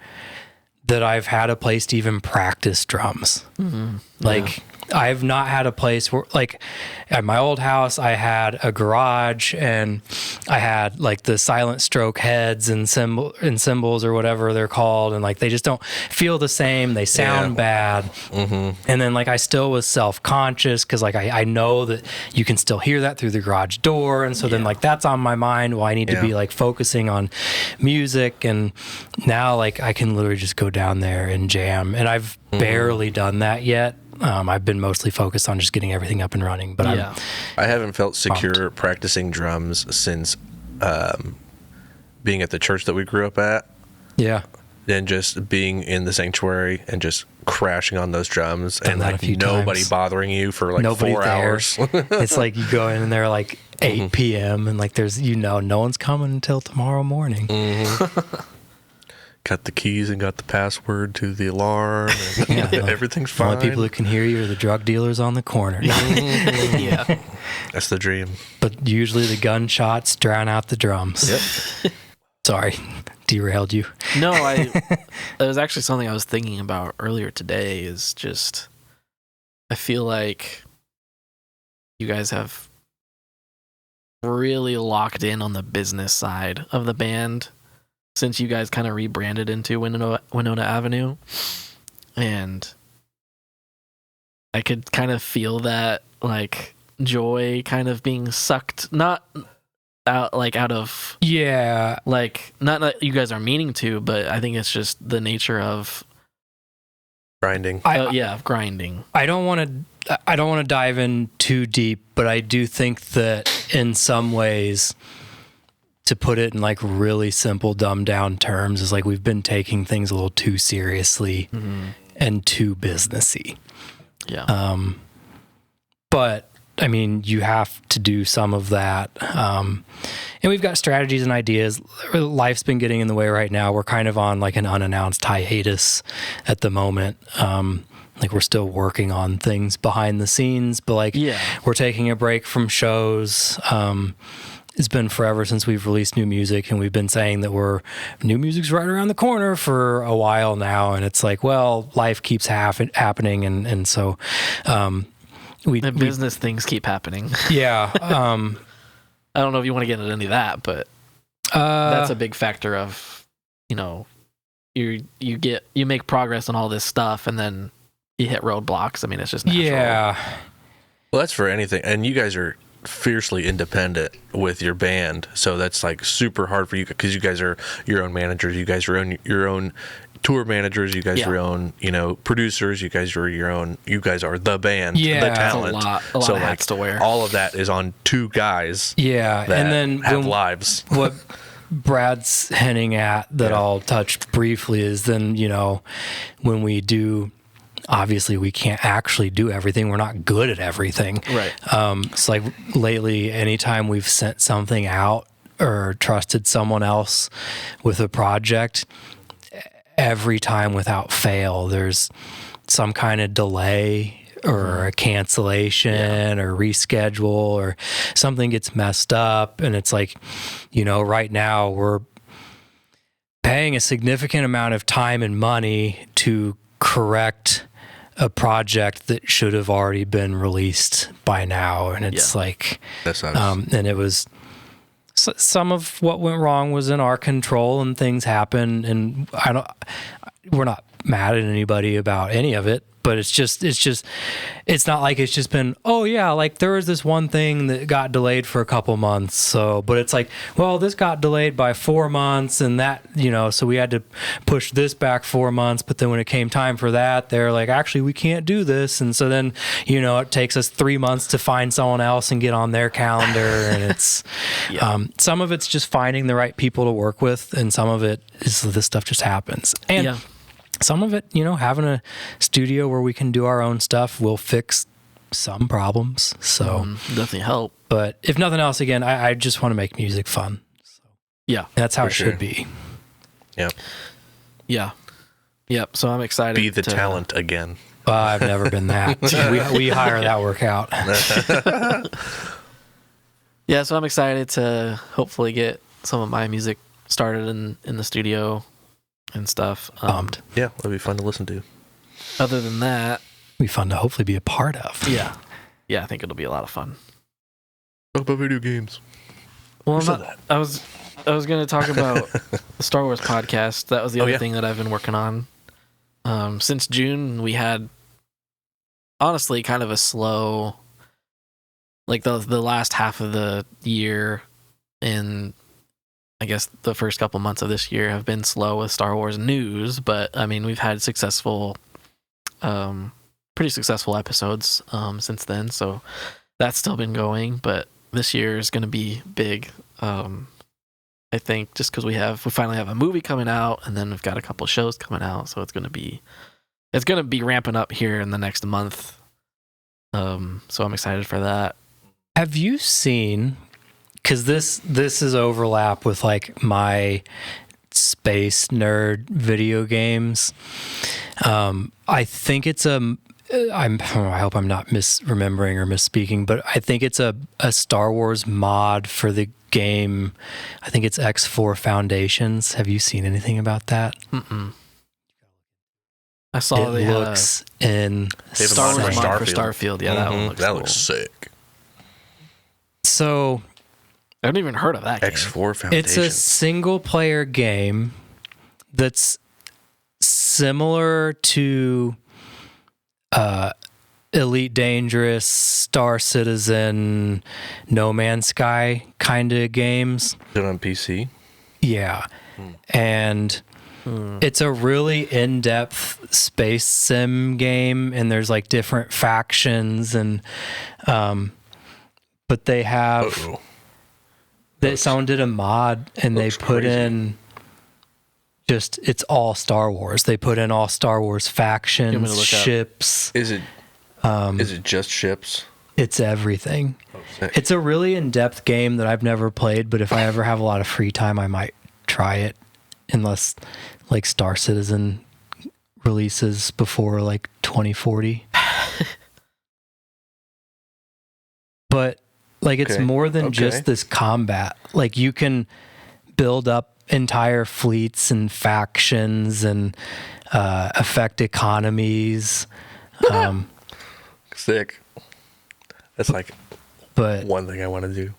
Speaker 3: that I've had a place to even practice drums. Mm-hmm. Like I've not had a place where, like at my old house, I had a garage and I had like the silent stroke heads and cymbals or whatever they're called. And like, they just don't feel the same. They sound bad. Mm-hmm. And then like, I still was self-conscious cause like, I know that you can still hear that through the garage door. And so then like, that's on my mind. Well, I need to be like focusing on music. And now like, I can literally just go down there and jam. And I've barely done that yet. I've been mostly focused on just getting everything up and running, but I
Speaker 2: haven't felt secure practicing drums since being at the church that we grew up at.
Speaker 3: Yeah.
Speaker 2: And just being in the sanctuary and just crashing on those drums and like nobody bothering you for like 4 hours.
Speaker 3: It's like you go in there like 8 p.m. and like there's, no one's coming until tomorrow morning.
Speaker 2: Got the keys and got the password to the alarm. And everything's fine.
Speaker 3: The only people who can hear you are the drug dealers on the corner.
Speaker 1: Yeah.
Speaker 2: That's the dream.
Speaker 3: But usually the gunshots drown out the drums. Yep. Sorry, derailed you.
Speaker 1: No, it was actually something I was thinking about earlier today is just, I feel like you guys have really locked in on the business side of the band since you guys kind of rebranded into Winona Avenue. And I could kind of feel that like joy kind of being sucked, not out of, like not that you guys are meaning to, but I think it's just the nature of
Speaker 2: grinding.
Speaker 1: Grinding.
Speaker 3: I don't want to dive in too deep, but I do think that in some ways, to put it in like really simple, dumbed down terms, is like we've been taking things a little too seriously and too businessy. Yeah. But I mean, you have to do some of that. And we've got strategies and ideas. Life's been getting in the way right now. We're kind of on like an unannounced hiatus at the moment. like we're still working on things behind the scenes, but like we're taking a break from shows. It's been forever since we've released new music, and we've been saying that new music's right around the corner for a while now, and it's like, well, life keeps happening, and so
Speaker 1: business things keep happening.
Speaker 3: Yeah.
Speaker 1: I don't know if you want to get into any of that, but that's a big factor of, you make progress on all this stuff, and then you hit roadblocks. I mean, it's just natural.
Speaker 3: Yeah.
Speaker 2: Well, that's for anything, and you guys are fiercely independent with your band, so that's like super hard for you because you guys are your own managers, you guys are your own tour managers, you guys are your own producers, you guys are the band, the talent.
Speaker 1: That's a lot of hats to wear.
Speaker 2: All of that is on two guys that
Speaker 3: and then
Speaker 2: have lives.
Speaker 3: What Brad's hinting at that I'll touch briefly is then when we do, obviously we can't actually do everything. We're not good at everything.
Speaker 1: Right.
Speaker 3: It's like lately, anytime we've sent something out or trusted someone else with a project, every time without fail, there's some kind of delay or a cancellation or reschedule or something gets messed up. And it's like, right now we're paying a significant amount of time and money to correct a project that should have already been released by now, and it's like
Speaker 2: that sucks.
Speaker 3: And it was some of what went wrong was in our control, and things happen, and we're not mad at anybody about any of it, but it's not like it's just been, like there was this one thing that got delayed for a couple months. So, but it's like, well, this got delayed by 4 months, and that, so we had to push this back 4 months. But then when it came time for that, they're like, actually, we can't do this. And so then, it takes us 3 months to find someone else and get on their calendar. And it's, some of it's just finding the right people to work with. And some of it is this stuff just happens. And some of it, having a studio where we can do our own stuff will fix some problems. So
Speaker 1: definitely help.
Speaker 3: But if nothing else, again, I just want to make music fun. So that's how it should be.
Speaker 2: Yep.
Speaker 1: Yeah. Yep. So I'm excited.
Speaker 2: Be the talent again.
Speaker 3: I've never been that. we hire that work out.
Speaker 1: Yeah. So I'm excited to hopefully get some of my music started in the studio and stuff.
Speaker 2: Yeah, that'd be fun to listen to.
Speaker 1: Other than that,
Speaker 3: be fun to hopefully be a part of.
Speaker 1: Yeah, I think it'll be a lot of fun.
Speaker 2: Talk about video games.
Speaker 1: Well, I was going to talk about the Star Wars podcast. That was the other thing that I've been working on. Since June, we had honestly kind of a slow, like the last half of the year, and I guess the first couple months of this year have been slow with Star Wars news, but I mean, we've had pretty successful episodes since then, so that's still been going, but this year is going to be big. I think just because we finally have a movie coming out, and then we've got a couple shows coming out, so it's going to be ramping up here in the next month. So I'm excited for that.
Speaker 3: Have you seen, because this is overlap with like my space nerd video games. I think it's I hope I'm not misremembering or misspeaking, but I think it's a Star Wars mod for the game. I think it's X4 Foundations. Have you seen anything about that?
Speaker 1: Mm-mm. I saw
Speaker 3: it looks in
Speaker 1: Star Wars mod for Starfield. Yeah, that one looks
Speaker 2: that
Speaker 1: cool.
Speaker 2: looks sick.
Speaker 3: So
Speaker 1: I haven't even heard of that game.
Speaker 2: X4 Foundations.
Speaker 3: It's a single player game that's similar to Elite Dangerous, Star Citizen, No Man's Sky kind of games.
Speaker 2: Is it on PC?
Speaker 3: Yeah. And it's a really in-depth space sim game, and there's like different factions, and but they have someone did a mod and they put in just, it's all Star Wars. They put in all Star Wars factions, ships.
Speaker 2: Is it just ships?
Speaker 3: It's everything. It's a really in-depth game that I've never played, but if I ever have a lot of free time, I might try it, unless like Star Citizen releases before like 2040. But like it's
Speaker 2: Okay.
Speaker 3: more than
Speaker 2: Okay.
Speaker 3: just this combat. Like you can build up entire fleets and factions and affect economies.
Speaker 2: Sick. That's like
Speaker 3: But
Speaker 2: one thing I want to do.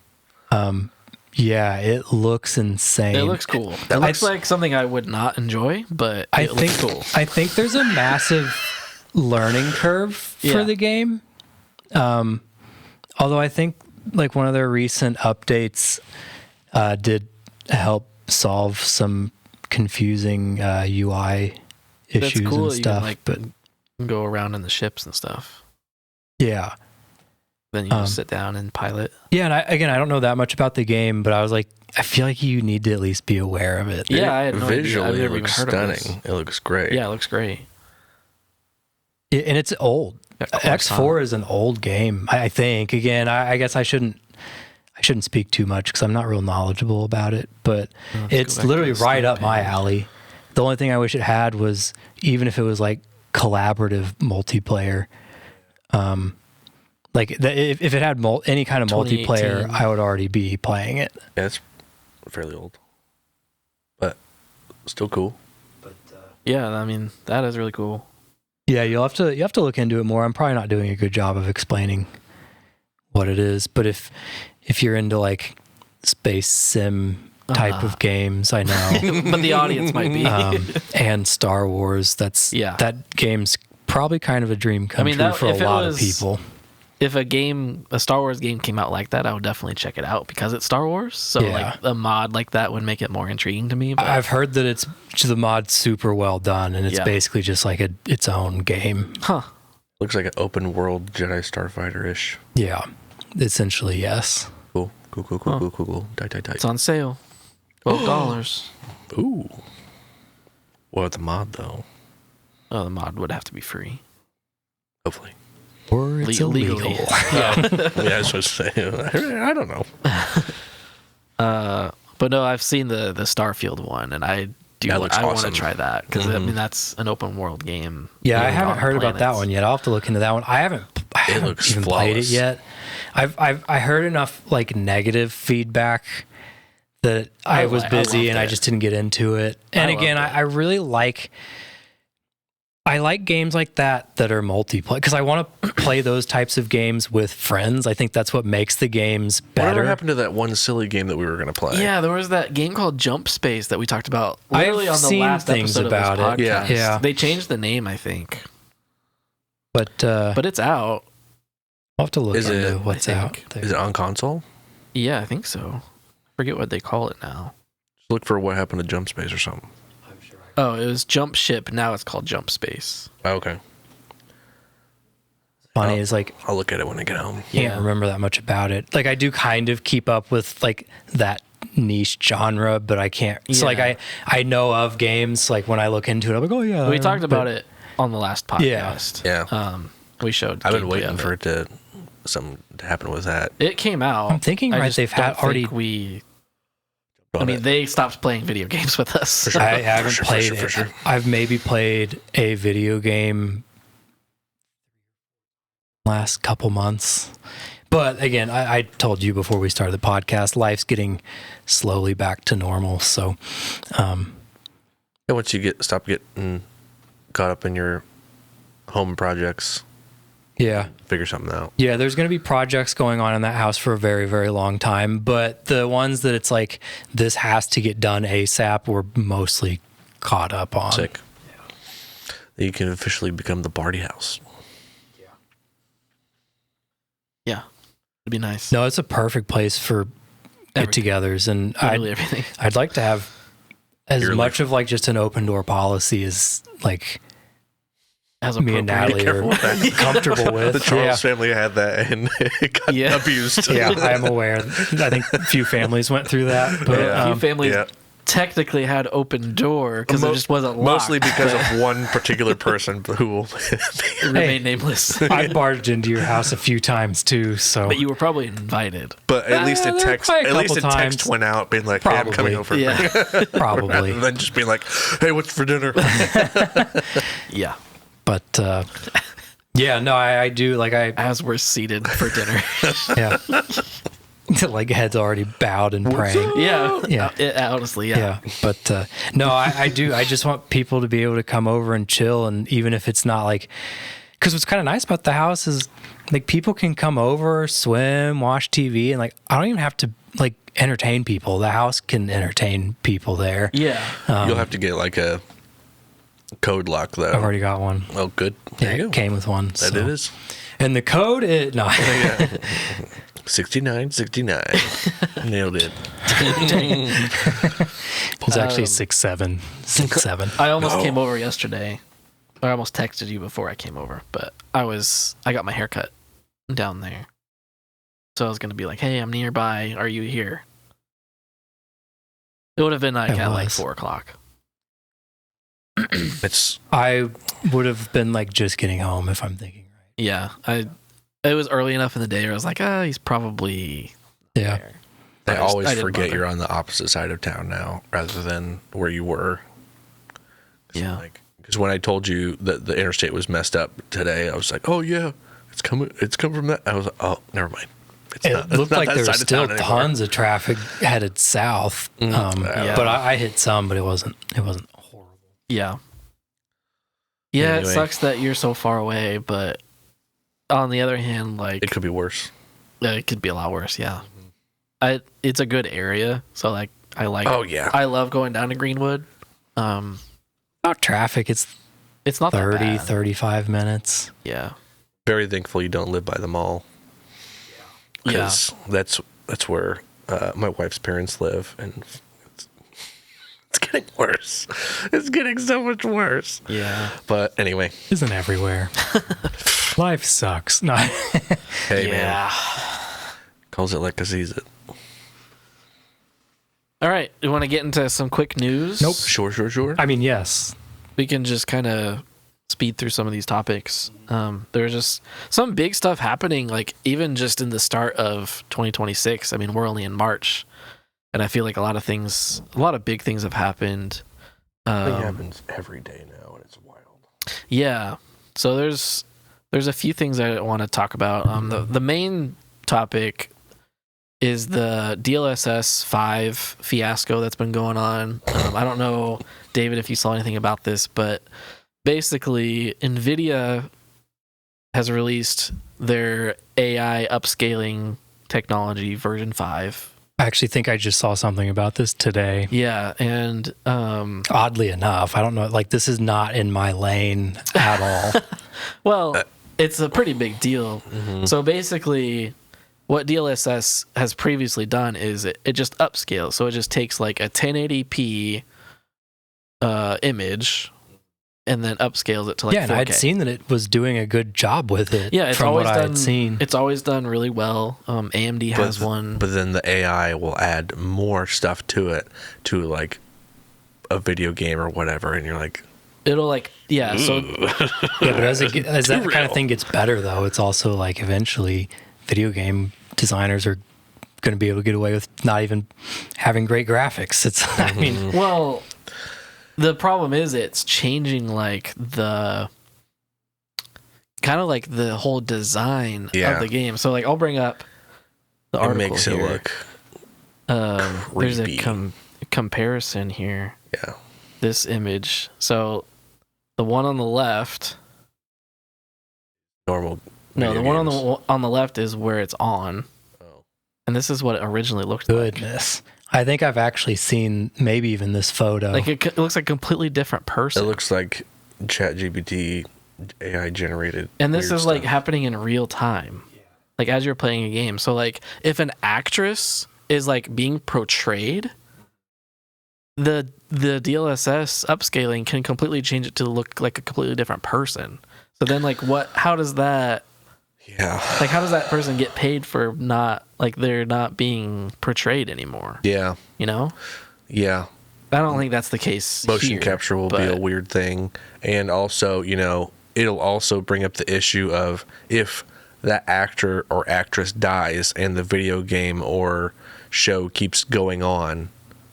Speaker 3: yeah, it looks insane.
Speaker 1: It looks cool. It looks like something I would not enjoy, but
Speaker 3: I
Speaker 1: it
Speaker 3: think
Speaker 1: looks cool.
Speaker 3: I think there's a massive learning curve for
Speaker 1: Yeah.
Speaker 3: the game. Although I think like one of their recent updates did help solve some confusing UI
Speaker 1: That's
Speaker 3: issues
Speaker 1: cool
Speaker 3: and
Speaker 1: that you
Speaker 3: stuff.
Speaker 1: can like
Speaker 3: But
Speaker 1: go around in the ships and stuff.
Speaker 3: yeah.
Speaker 1: Then you just sit down and pilot.
Speaker 3: Yeah, and I don't know that much about the game, but I was like, I feel like you need to at least be aware of it.
Speaker 1: Yeah, I had no idea.
Speaker 2: Visually,
Speaker 1: I've
Speaker 2: it
Speaker 1: never even
Speaker 2: looks
Speaker 1: heard of this.
Speaker 2: stunning. It looks great.
Speaker 1: Yeah, it looks great.
Speaker 3: And it's old.
Speaker 1: Yeah, of course,
Speaker 3: X4 is an old game, I think. Again, I guess I shouldn't speak too much because I'm not real knowledgeable about it, but
Speaker 1: Let's go
Speaker 3: it's
Speaker 1: back to
Speaker 3: literally
Speaker 1: the
Speaker 3: right
Speaker 1: start
Speaker 3: up my
Speaker 1: page.
Speaker 3: alley. The only thing I wish it had was, even if it was like collaborative multiplayer, like if it had any kind of multiplayer,
Speaker 1: 2018.
Speaker 3: I would already be playing it.
Speaker 2: Yeah, it's fairly old, but still cool.
Speaker 1: Yeah, I mean, that is really cool.
Speaker 3: Yeah, you have to look into it more. I'm probably not doing a good job of explaining what it is, but if you're into like space sim type of games, I know,
Speaker 1: But the audience might be.
Speaker 3: and Star Wars, that game's probably kind of a dream come
Speaker 1: mean,
Speaker 3: true
Speaker 1: that-
Speaker 3: for a
Speaker 1: if it
Speaker 3: lot of
Speaker 1: was-
Speaker 3: people.
Speaker 1: If a Star Wars game came out like that, I would definitely check it out because it's Star Wars. So
Speaker 3: Yeah.
Speaker 1: like a mod like that would make it more intriguing to me. But
Speaker 3: I've heard that it's the mod's super well done, and it's
Speaker 1: Yeah.
Speaker 3: basically just like its own game.
Speaker 1: huh?
Speaker 2: Looks like an open world Jedi Starfighter ish.
Speaker 3: Yeah, essentially, yes.
Speaker 2: Cool. Cool. Tight.
Speaker 1: It's on sale. $12.
Speaker 2: Ooh. What about the mod though?
Speaker 1: Oh, the mod would have to be free.
Speaker 2: Hopefully.
Speaker 3: Or it's illegal.
Speaker 1: Legally.
Speaker 2: Yeah, I was supposed to say. I don't know.
Speaker 1: But no, I've seen the Starfield one, and I
Speaker 2: That looks
Speaker 1: want
Speaker 2: awesome.
Speaker 1: to try that because I mean that's an open world game.
Speaker 3: Yeah, I
Speaker 1: with
Speaker 3: haven't
Speaker 1: on
Speaker 3: heard about that
Speaker 1: planets.
Speaker 3: one yet. I'll have to look into that one. I haven't
Speaker 2: looks
Speaker 3: even played it
Speaker 2: flawless.
Speaker 3: yet. I heard enough like negative feedback that I was busy and I
Speaker 1: loved it.
Speaker 3: just didn't get into it. And again,
Speaker 1: loved it.
Speaker 3: I really like games like that are multiplayer because I want to play those types of games with friends. I think that's what makes the games better.
Speaker 2: Whatever happened to that one silly game that we were going to play?
Speaker 1: Yeah, there was that game called Jump Space that we talked about literally
Speaker 3: I've
Speaker 1: on the
Speaker 3: seen
Speaker 1: last
Speaker 3: things
Speaker 1: episode
Speaker 3: about
Speaker 1: of this
Speaker 3: it.
Speaker 1: podcast.
Speaker 3: Yeah.
Speaker 1: They changed the name, I think,
Speaker 3: But
Speaker 1: but it's out.
Speaker 3: I'll have to look
Speaker 2: Is
Speaker 3: into
Speaker 2: it-
Speaker 3: what's
Speaker 1: I
Speaker 3: out
Speaker 1: think-
Speaker 3: there.
Speaker 2: Is it on console?
Speaker 1: Yeah, I think so. Forget what they call it now.
Speaker 2: Just look for what happened to Jump Space or something.
Speaker 1: Oh, it was Jump Ship. Now it's called Jump Space.
Speaker 2: Oh, okay.
Speaker 3: Funny is like
Speaker 2: I'll look at it when I get home.
Speaker 3: can't remember that much about it. Like I do kind of keep up with like that niche genre, but I can't. So like
Speaker 1: Yeah.
Speaker 3: I know of games. Like when I look into it, I'm like, oh yeah.
Speaker 1: We talked about it on the last podcast.
Speaker 2: Yeah.
Speaker 1: We showed.
Speaker 2: I've been
Speaker 1: gameplay
Speaker 2: waiting
Speaker 1: of
Speaker 2: for it to something to happen with that.
Speaker 1: It came out.
Speaker 3: I'm thinking,
Speaker 1: I
Speaker 3: right,
Speaker 1: just
Speaker 3: they've
Speaker 1: don't
Speaker 3: had already-
Speaker 1: think we. I
Speaker 2: On
Speaker 1: mean,
Speaker 2: it.
Speaker 1: they stopped playing video games with us.
Speaker 2: For sure.
Speaker 3: I haven't
Speaker 2: For
Speaker 3: played
Speaker 2: sure,
Speaker 3: it.
Speaker 2: for sure.
Speaker 3: I've maybe played a video game last couple months. But again, I told you before we started the podcast, life's getting slowly back to normal. So,
Speaker 2: And once you stop getting caught up in your home projects,
Speaker 3: yeah.
Speaker 2: figure something out.
Speaker 3: Yeah, there's going to be projects going on in that house for a very, very long time. But the ones that it's like, this has to get done ASAP, we're mostly caught up on.
Speaker 2: Sick. You can officially become the party house.
Speaker 1: Yeah, it'd be nice.
Speaker 3: No, it's a perfect place for get-togethers. And
Speaker 1: Literally everything.
Speaker 3: I'd like to have as
Speaker 2: Purely.
Speaker 3: much of like just an open door policy as like
Speaker 1: As
Speaker 3: me and
Speaker 1: appropriate.
Speaker 3: Natalie
Speaker 2: careful
Speaker 3: are
Speaker 2: with that.
Speaker 3: comfortable with.
Speaker 2: The Charles family had that and it got
Speaker 1: Yeah.
Speaker 2: abused.
Speaker 3: Yeah, I am aware. I think a few families went through that. But
Speaker 2: Yeah.
Speaker 1: A few families
Speaker 2: yeah.
Speaker 1: technically had open door because it just wasn't locked.
Speaker 2: Mostly because of one particular person who will
Speaker 1: remain nameless.
Speaker 3: I barged into your house a few times too. So
Speaker 1: But you were probably invited.
Speaker 2: But at least a
Speaker 3: there
Speaker 2: text
Speaker 3: probably a
Speaker 2: at least a
Speaker 3: couple
Speaker 2: text
Speaker 3: times.
Speaker 2: went out being like, hey, I'm coming
Speaker 3: Probably.
Speaker 2: over.
Speaker 1: Yeah,
Speaker 3: probably.
Speaker 2: Rather than just being like, hey, what's for dinner?
Speaker 1: yeah.
Speaker 3: But yeah, no, I do like
Speaker 1: As we're seated for dinner.
Speaker 3: yeah. Like heads already bowed and praying.
Speaker 1: Yeah. Honestly, yeah.
Speaker 3: But no, I do. I just want people to be able to come over and chill. And even if it's not like, because what's kind of nice about the house is like people can come over, swim, watch TV. And like, I don't even have to like entertain people. The house can entertain people there.
Speaker 1: Yeah.
Speaker 2: You'll have to get like a code lock though.
Speaker 3: I've already got one.
Speaker 2: Oh, good.
Speaker 3: Yeah,
Speaker 2: There you
Speaker 3: it
Speaker 2: go.
Speaker 3: came with one.
Speaker 2: That
Speaker 3: So.
Speaker 2: it is.
Speaker 3: And the code is, no.
Speaker 2: 6969. Nailed it.
Speaker 3: It's actually 6'7". 6'7".
Speaker 1: I almost came over yesterday. I almost texted you before I came over, but I got my hair cut down there. So I was going to be like, hey, I'm nearby. Are you here? It would have been like at like 4 o'clock.
Speaker 2: It's
Speaker 3: I would have been like just getting home if I'm thinking right.
Speaker 1: Yeah. It was early enough in the day where I was like, he's probably
Speaker 3: Yeah.
Speaker 1: there.
Speaker 2: I always
Speaker 1: didn't
Speaker 2: forget
Speaker 1: bother.
Speaker 2: you're on the opposite side of town now rather than where you were.
Speaker 1: Yeah.
Speaker 2: Because when I told you that the interstate was messed up today, I was like, oh yeah, it's coming from that. I was like, oh, never mind.
Speaker 3: It looked like
Speaker 2: that
Speaker 3: there was
Speaker 2: side of
Speaker 3: still
Speaker 2: town anymore.
Speaker 3: tons of traffic headed south.
Speaker 1: Yeah.
Speaker 3: But I hit some, but it wasn't horrible.
Speaker 1: Yeah. Yeah,
Speaker 2: Anyway.
Speaker 1: it sucks that you're so far away, but on the other hand, like
Speaker 2: It could be worse.
Speaker 1: it could be a lot worse, yeah. It's a good area, so like I like
Speaker 2: Oh yeah.
Speaker 1: I love going down to Greenwood.
Speaker 3: About traffic, it's
Speaker 1: It's not
Speaker 3: 30,
Speaker 1: that bad.
Speaker 3: 35 minutes.
Speaker 1: Yeah.
Speaker 2: Very thankful you don't live by the mall.
Speaker 1: Yeah.
Speaker 2: Because that's where my wife's parents live, and it's getting worse. It's getting so much worse.
Speaker 1: Yeah.
Speaker 2: But anyway,
Speaker 3: Isn't everywhere. Life sucks. No.
Speaker 2: hey man,
Speaker 1: Yeah.
Speaker 2: calls it like I sees it.
Speaker 1: All right. You want to get into some quick news?
Speaker 3: Nope.
Speaker 2: Sure.
Speaker 3: I mean, yes.
Speaker 1: We can just kind of speed through some of these topics. There's just some big stuff happening, like even just in the start of 2026. I mean, we're only in March, and I feel like a lot of big things have happened.
Speaker 2: It happens every day now, and it's wild.
Speaker 1: Yeah. So there's a few things I want to talk about. The main topic is the DLSS 5 fiasco that's been going on. I don't know, David, if you saw anything about this, but basically NVIDIA has released their AI upscaling technology version 5.
Speaker 3: I actually think I just saw something about this today.
Speaker 1: Yeah, and
Speaker 3: Oddly enough, I don't know, like this is not in my lane at all.
Speaker 1: well, it's a pretty big deal. So basically what DLSS has previously done is it just upscales. So it just takes like a 1080p image and then upscales it to like 4K.
Speaker 3: And I'd seen that it was doing a good job with it.
Speaker 1: Yeah, it's
Speaker 3: from
Speaker 1: always
Speaker 3: what I
Speaker 1: done.
Speaker 3: had seen.
Speaker 1: It's always done really well. AMD has one.
Speaker 2: But then the AI will add more stuff to it, to like a video game or whatever, and you're like,
Speaker 1: It'll like So
Speaker 3: Yeah, but as that kind of thing gets better, though, it's also like eventually video game designers are going to be able to get away with not even having great graphics. It's, I mean,
Speaker 1: well, the problem is it's changing like the kind of like the whole design of the game. So like I'll bring up the
Speaker 2: it
Speaker 1: article
Speaker 2: makes
Speaker 1: here.
Speaker 2: it look
Speaker 1: There's a
Speaker 2: creepy.
Speaker 1: comparison here.
Speaker 2: Yeah.
Speaker 1: This image. So the one on the left.
Speaker 2: Normal.
Speaker 1: No, the
Speaker 2: video
Speaker 1: one
Speaker 2: games.
Speaker 1: on the left is where it's on.
Speaker 2: Oh.
Speaker 1: And this is what it originally looked like.
Speaker 3: goodness. I think I've actually seen maybe even this photo.
Speaker 1: Like it looks like a completely different
Speaker 2: It
Speaker 1: person.
Speaker 2: looks like ChatGPT AI generated.
Speaker 1: And this
Speaker 2: weird
Speaker 1: is like
Speaker 2: stuff.
Speaker 1: happening in real time. Like as you're playing a game. So like if an actress is like being portrayed, the DLSS upscaling can completely change it to look like a completely different person. So then like how does that person get paid for not like they're not being portrayed anymore?
Speaker 2: Yeah.
Speaker 1: You know?
Speaker 2: Yeah.
Speaker 1: I don't think that's the case.
Speaker 2: Motion
Speaker 1: here,
Speaker 2: capture will be a
Speaker 1: but-
Speaker 2: weird thing. And also, it'll also bring up the issue of if that actor or actress dies and the video game or show keeps going on,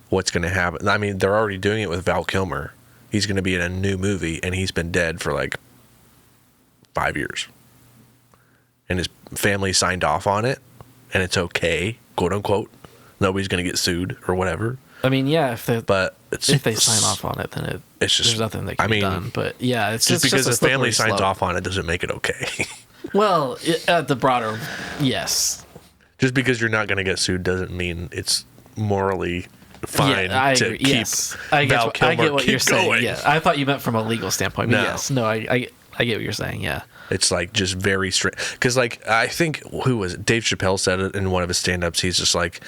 Speaker 2: what's going to happen? I mean, they're already doing it with Val Kilmer. He's going to be in a new movie, and he's been dead for like 5 years. And his family signed off on it, and it's okay, quote unquote. Nobody's going to get sued or whatever.
Speaker 1: I mean, yeah, if they sign off on it, then
Speaker 2: it's just,
Speaker 1: there's nothing that can be done. But yeah, it's
Speaker 2: just because
Speaker 1: just
Speaker 2: the family signs off on it doesn't make it okay.
Speaker 1: Well, the broader, yes.
Speaker 2: Just because you're not going to get sued doesn't mean it's morally fine to
Speaker 1: agree.
Speaker 2: keep
Speaker 1: Yes. I get what you're saying. Yeah, I thought you meant from a legal standpoint. But yes, no, I get what you're saying. Yeah.
Speaker 2: It's like just very strange. Because, like, I think, who was it? Dave Chappelle said it in one of his stand ups. He's just like,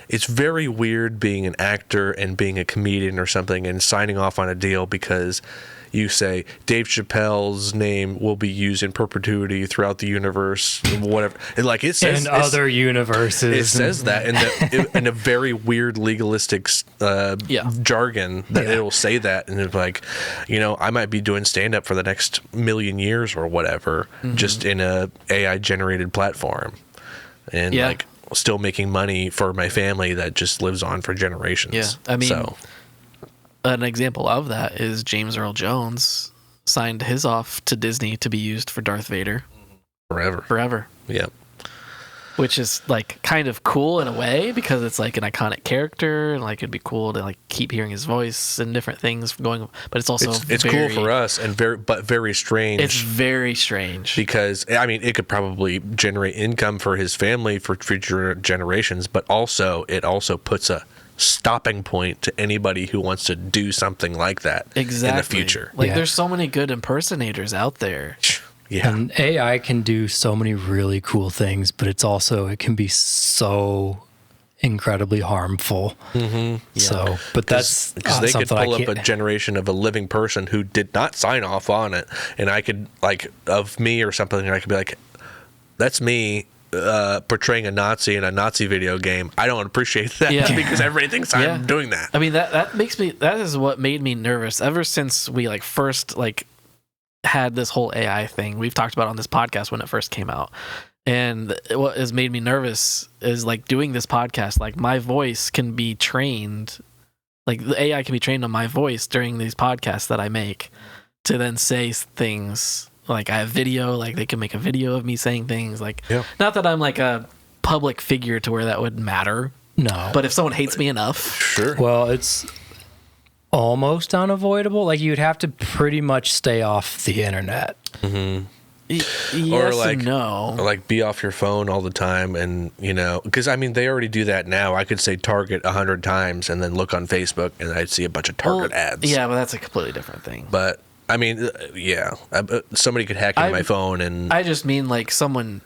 Speaker 2: it's very weird being an actor and being a comedian or something and signing off on a deal because you say Dave Chappelle's name will be used in perpetuity throughout the universe, whatever. And like it says
Speaker 3: in other universes,
Speaker 2: it says that in a very weird legalistic jargon that it'll say that, and it's like, I might be doing stand up for the next million years or whatever, just in a AI generated platform, and like still making money for my family that just lives on for generations.
Speaker 1: Yeah, I mean. An example of that is James Earl Jones signed his off to Disney to be used for Darth Vader forever.
Speaker 2: Yep.
Speaker 1: Which is like kind of cool in a way because it's like an iconic character and like it'd be cool to like keep hearing his voice and different things going. But it's also
Speaker 2: it's cool for us and very strange.
Speaker 1: It's very strange
Speaker 2: because I mean it could probably generate income for his family for future generations, but it also puts a stopping point to anybody who wants to do something like that in the future.
Speaker 1: Like there's so many good impersonators out there.
Speaker 2: Yeah.
Speaker 3: And AI can do so many really cool things, but it can be so incredibly harmful.
Speaker 2: Mm-hmm.
Speaker 3: Yeah. So, but that's
Speaker 2: because they could pull up a generation of a living person who did not sign off on it, and I could of me or something, and I could be like, that's me. Portraying a Nazi in a Nazi video game. I don't appreciate that because everybody thinks I'm doing that.
Speaker 1: I mean that is what made me nervous ever since we first had this whole AI thing we've talked about on this podcast when it first came out. And what has made me nervous is doing this podcast, my voice can be trained, the AI can be trained on my voice during these podcasts that I make to then say things. I have video, they can make a video of me saying things. Not that I'm a public figure to where that would matter.
Speaker 3: No.
Speaker 1: But if someone hates me enough.
Speaker 2: Sure.
Speaker 3: Well, it's almost unavoidable. You'd have to pretty much stay off the internet.
Speaker 1: Mm-hmm. Yes
Speaker 2: or
Speaker 1: and no.
Speaker 2: Or be off your phone all the time and, because I mean, they already do that now. I could say Target 100 times and then look on Facebook and I'd see a bunch of Target ads.
Speaker 1: Yeah, but that's a completely different thing.
Speaker 2: But I mean, somebody could hack into my phone, and
Speaker 1: I just mean someone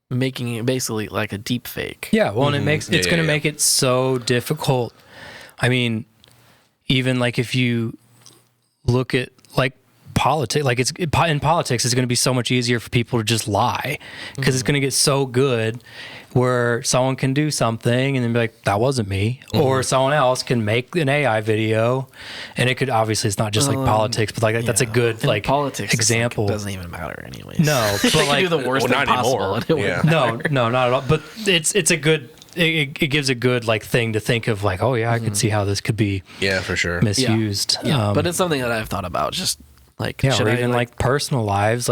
Speaker 1: making it basically like a deep fake.
Speaker 3: Yeah, well, and it's going to make it so difficult. I mean, even if you look at politics, in politics, it's going to be so much easier for people to just lie because it's going to get so good where someone can do something and then be like, that wasn't me. Or someone else can make an AI video, and it could, obviously it's not just politics, but that's a good
Speaker 1: politics
Speaker 3: example.
Speaker 1: It doesn't even matter anyways.
Speaker 3: No, but
Speaker 1: they can do the worst thing possible.
Speaker 3: No, not at all. But it's a good, it gives a good thing to think of I can see how this could be
Speaker 2: for sure
Speaker 3: misused.
Speaker 1: Yeah. But it's something that I've thought about, just
Speaker 3: or even personal lives,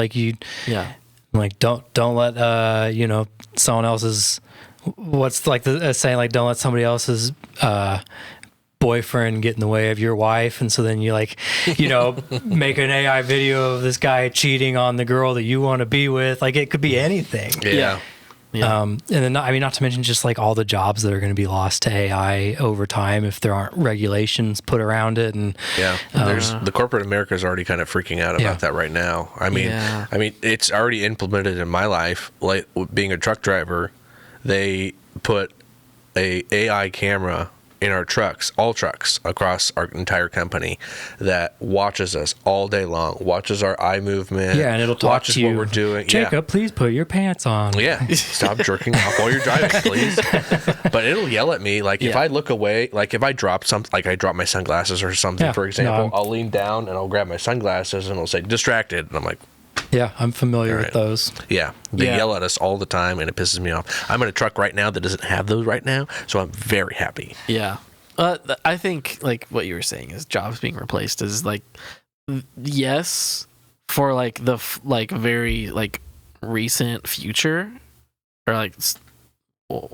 Speaker 3: don't let someone else's, what's the saying, don't let somebody else's boyfriend get in the way of your wife, and so then you make an AI video of this guy cheating on the girl that you want to be with. It could be anything.
Speaker 2: Yeah.
Speaker 3: And then not to mention just all the jobs that are going to be lost to AI over time if there aren't regulations put around it. And
Speaker 2: there's the corporate America is already kind of freaking out about that right now. I mean, it's already implemented in my life. Being a truck driver, they put a AI camera in our trucks, all trucks across our entire company, that watches us all day long, watches our eye movement.
Speaker 3: Yeah, and it'll talk to you.
Speaker 2: What we're doing.
Speaker 3: Jacob, please put your pants on.
Speaker 2: Yeah, stop jerking off while you're driving, please. But it'll yell at me, if I look away, if I drop something, I drop my sunglasses or something, for example, I'll lean down and I'll grab my sunglasses and it'll say, distracted. And I'm like,
Speaker 3: yeah, I'm familiar with those.
Speaker 2: Yeah, they yell at us all the time, and it pisses me off. I'm in a truck right now that doesn't have those right now, so I'm very happy.
Speaker 1: Yeah. I think what you were saying is jobs being replaced is yes, for like the like very like recent future, or like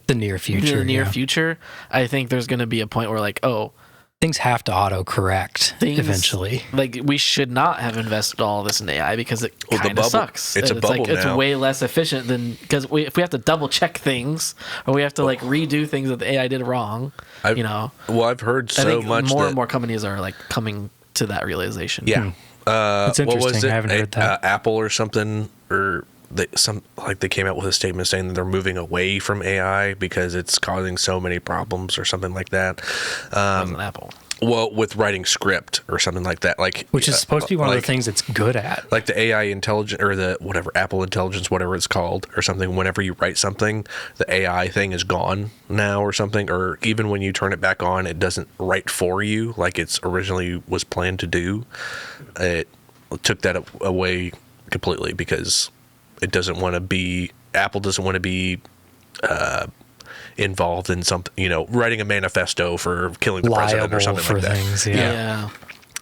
Speaker 3: the near future.
Speaker 1: The near future, I think there's going to be a point where like, oh,
Speaker 3: things have to auto-correct eventually.
Speaker 1: Like, we should not have invested all this in AI because it kind of sucks.
Speaker 2: It's a bubble now.
Speaker 1: It's way less efficient than, because if we have to double check things, or we have to like redo things that the AI did wrong, you know.
Speaker 2: Well, I've heard so much
Speaker 1: more
Speaker 2: that
Speaker 1: and more companies are like coming to that realization.
Speaker 2: Yeah.
Speaker 3: It's interesting.
Speaker 2: What was it?
Speaker 3: I haven't heard that.
Speaker 2: Apple or something, or they came out with a statement saying that they're moving away from AI because it's causing so many problems or something like that.
Speaker 1: Wasn't Apple.
Speaker 2: Well, with writing script or something like that, like
Speaker 3: which is supposed to be one of the things it's good at,
Speaker 2: like the AI intelligence or the whatever Apple Intelligence, whatever it's called, or something. Whenever you write something, the AI thing is gone now, or something. Or even when you turn it back on, it doesn't write for you like it's originally was planned to do. It took that away completely because it doesn't want to be. Apple doesn't want to be. Involved in something, you know, writing a manifesto for killing the president or something like that.
Speaker 3: Things, yeah.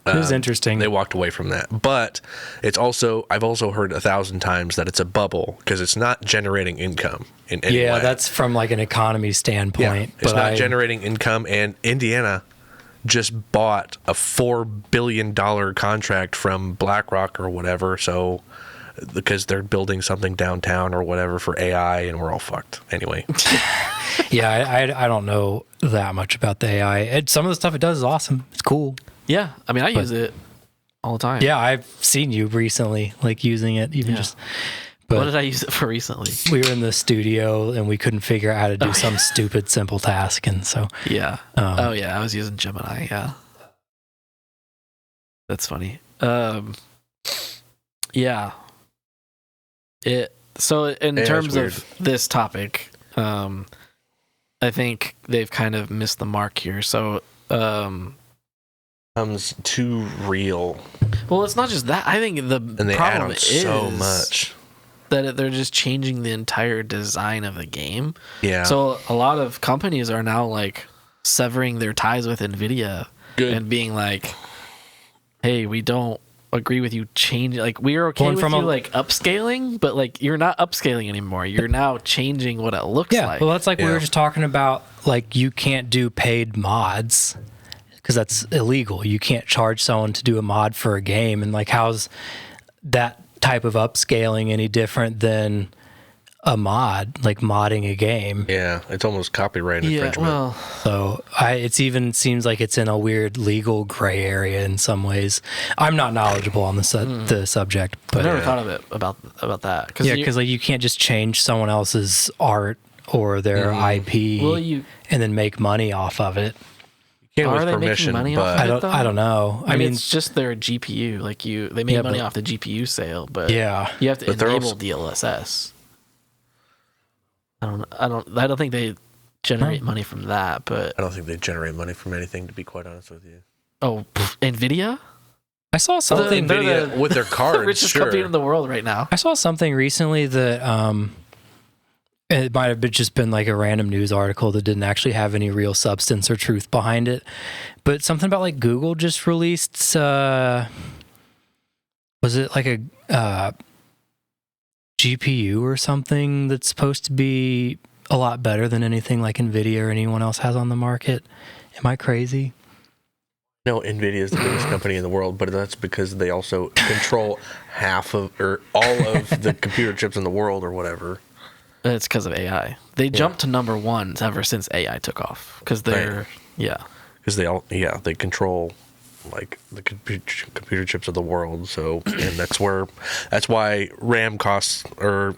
Speaker 3: It was interesting.
Speaker 2: They walked away from that, but it's also I've also heard 1,000 times that it's a bubble because it's not generating income in any way.
Speaker 3: Yeah, that's from like an economy standpoint.
Speaker 2: It's not generating income, and Indiana just bought a $4 billion contract from BlackRock or whatever, so because they're building something downtown or whatever for AI, and we're all fucked anyway.
Speaker 3: Yeah, I don't know that much about the AI. Some of the stuff it does is awesome. It's cool.
Speaker 1: Yeah, I mean, I use it all the time.
Speaker 3: Yeah, I've seen you recently, like using it, even just. But
Speaker 1: what did I use it for recently?
Speaker 3: We were in the studio and we couldn't figure out how to do some stupid, simple task, and so.
Speaker 1: Yeah. I was using Gemini. Yeah. That's funny. Yeah. So in terms of this topic, I think they've kind of missed the mark here. So
Speaker 2: becomes too real.
Speaker 1: Well, it's not just that. I think the problem is
Speaker 2: so much
Speaker 1: that they're just changing the entire design of the game.
Speaker 2: Yeah.
Speaker 1: So a lot of companies are now like severing their ties with NVIDIA and being like, "Hey, we don't agree with you changing, like we're okay with you like upscaling, but like you're not upscaling anymore. You're now changing what it looks like."
Speaker 3: Well, that's like we were just talking about, like you can't do paid mods because that's illegal. You can't charge someone to do a mod for a game, and like how's that type of upscaling any different than a mod, like modding a game?
Speaker 2: Yeah, it's almost copyright infringement.
Speaker 1: Well,
Speaker 3: so it even seems like it's in a weird legal gray area in some ways. I'm not knowledgeable on the subject, but
Speaker 1: I never thought of it about that.
Speaker 3: Because like you can't just change someone else's art or their IP and then make money off of it.
Speaker 2: You can't
Speaker 1: Are
Speaker 2: with
Speaker 1: they
Speaker 2: permission,
Speaker 1: making money
Speaker 2: but
Speaker 1: off of it, though?
Speaker 3: I don't know.
Speaker 1: I mean, it's just their GPU. Like they make money off the GPU sale, but you have to enable DLSS. I don't think they generate money from that, but
Speaker 2: I don't think they generate money from anything, to be quite honest with you.
Speaker 1: Oh, NVIDIA?
Speaker 3: I saw something
Speaker 2: NVIDIA with their cards,
Speaker 1: richest company in the world right now.
Speaker 3: I saw something recently that it might have just been like a random news article that didn't actually have any real substance or truth behind it, but something about like Google just released was it like a GPU or something that's supposed to be a lot better than anything like NVIDIA or anyone else has on the market? Am I crazy?
Speaker 2: No, NVIDIA is the biggest company in the world, but that's because they also control half of or all of the computer chips in the world or whatever.
Speaker 1: It's because of AI. They jumped to number one ever since AI took off because they're
Speaker 2: because they control like the computer chips of the world. So and that's why RAM costs, or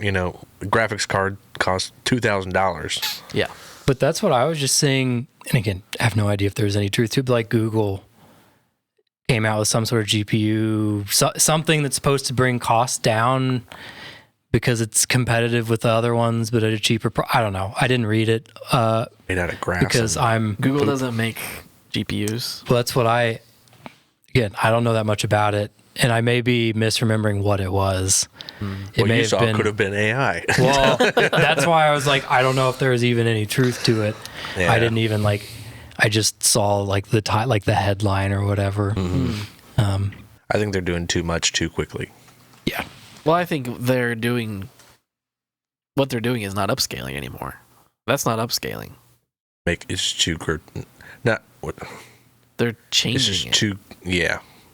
Speaker 2: graphics card costs $2,000.
Speaker 1: Yeah.
Speaker 3: But that's what I was just saying, and again, I have no idea if there's any truth to it, but like Google came out with some sort of GPU, something that's supposed to bring costs down because it's competitive with the other ones, but at a cheaper I don't know. I didn't read it.
Speaker 2: Made out of grass.
Speaker 3: Because
Speaker 1: Google doesn't make GPUs.
Speaker 3: Well, that's what I don't know that much about it, and I may be misremembering what it was.
Speaker 2: It may have been, could have been AI.
Speaker 3: Well, that's why I was like, I don't know if there was even any truth to it. Yeah. I didn't even I just saw like the headline or whatever.
Speaker 2: Mm-hmm. I think they're doing too much too quickly.
Speaker 1: Well, I think what they're doing is not upscaling anymore. That's not upscaling.
Speaker 2: It's too not what
Speaker 1: they're changing
Speaker 2: it's just
Speaker 1: it.
Speaker 2: too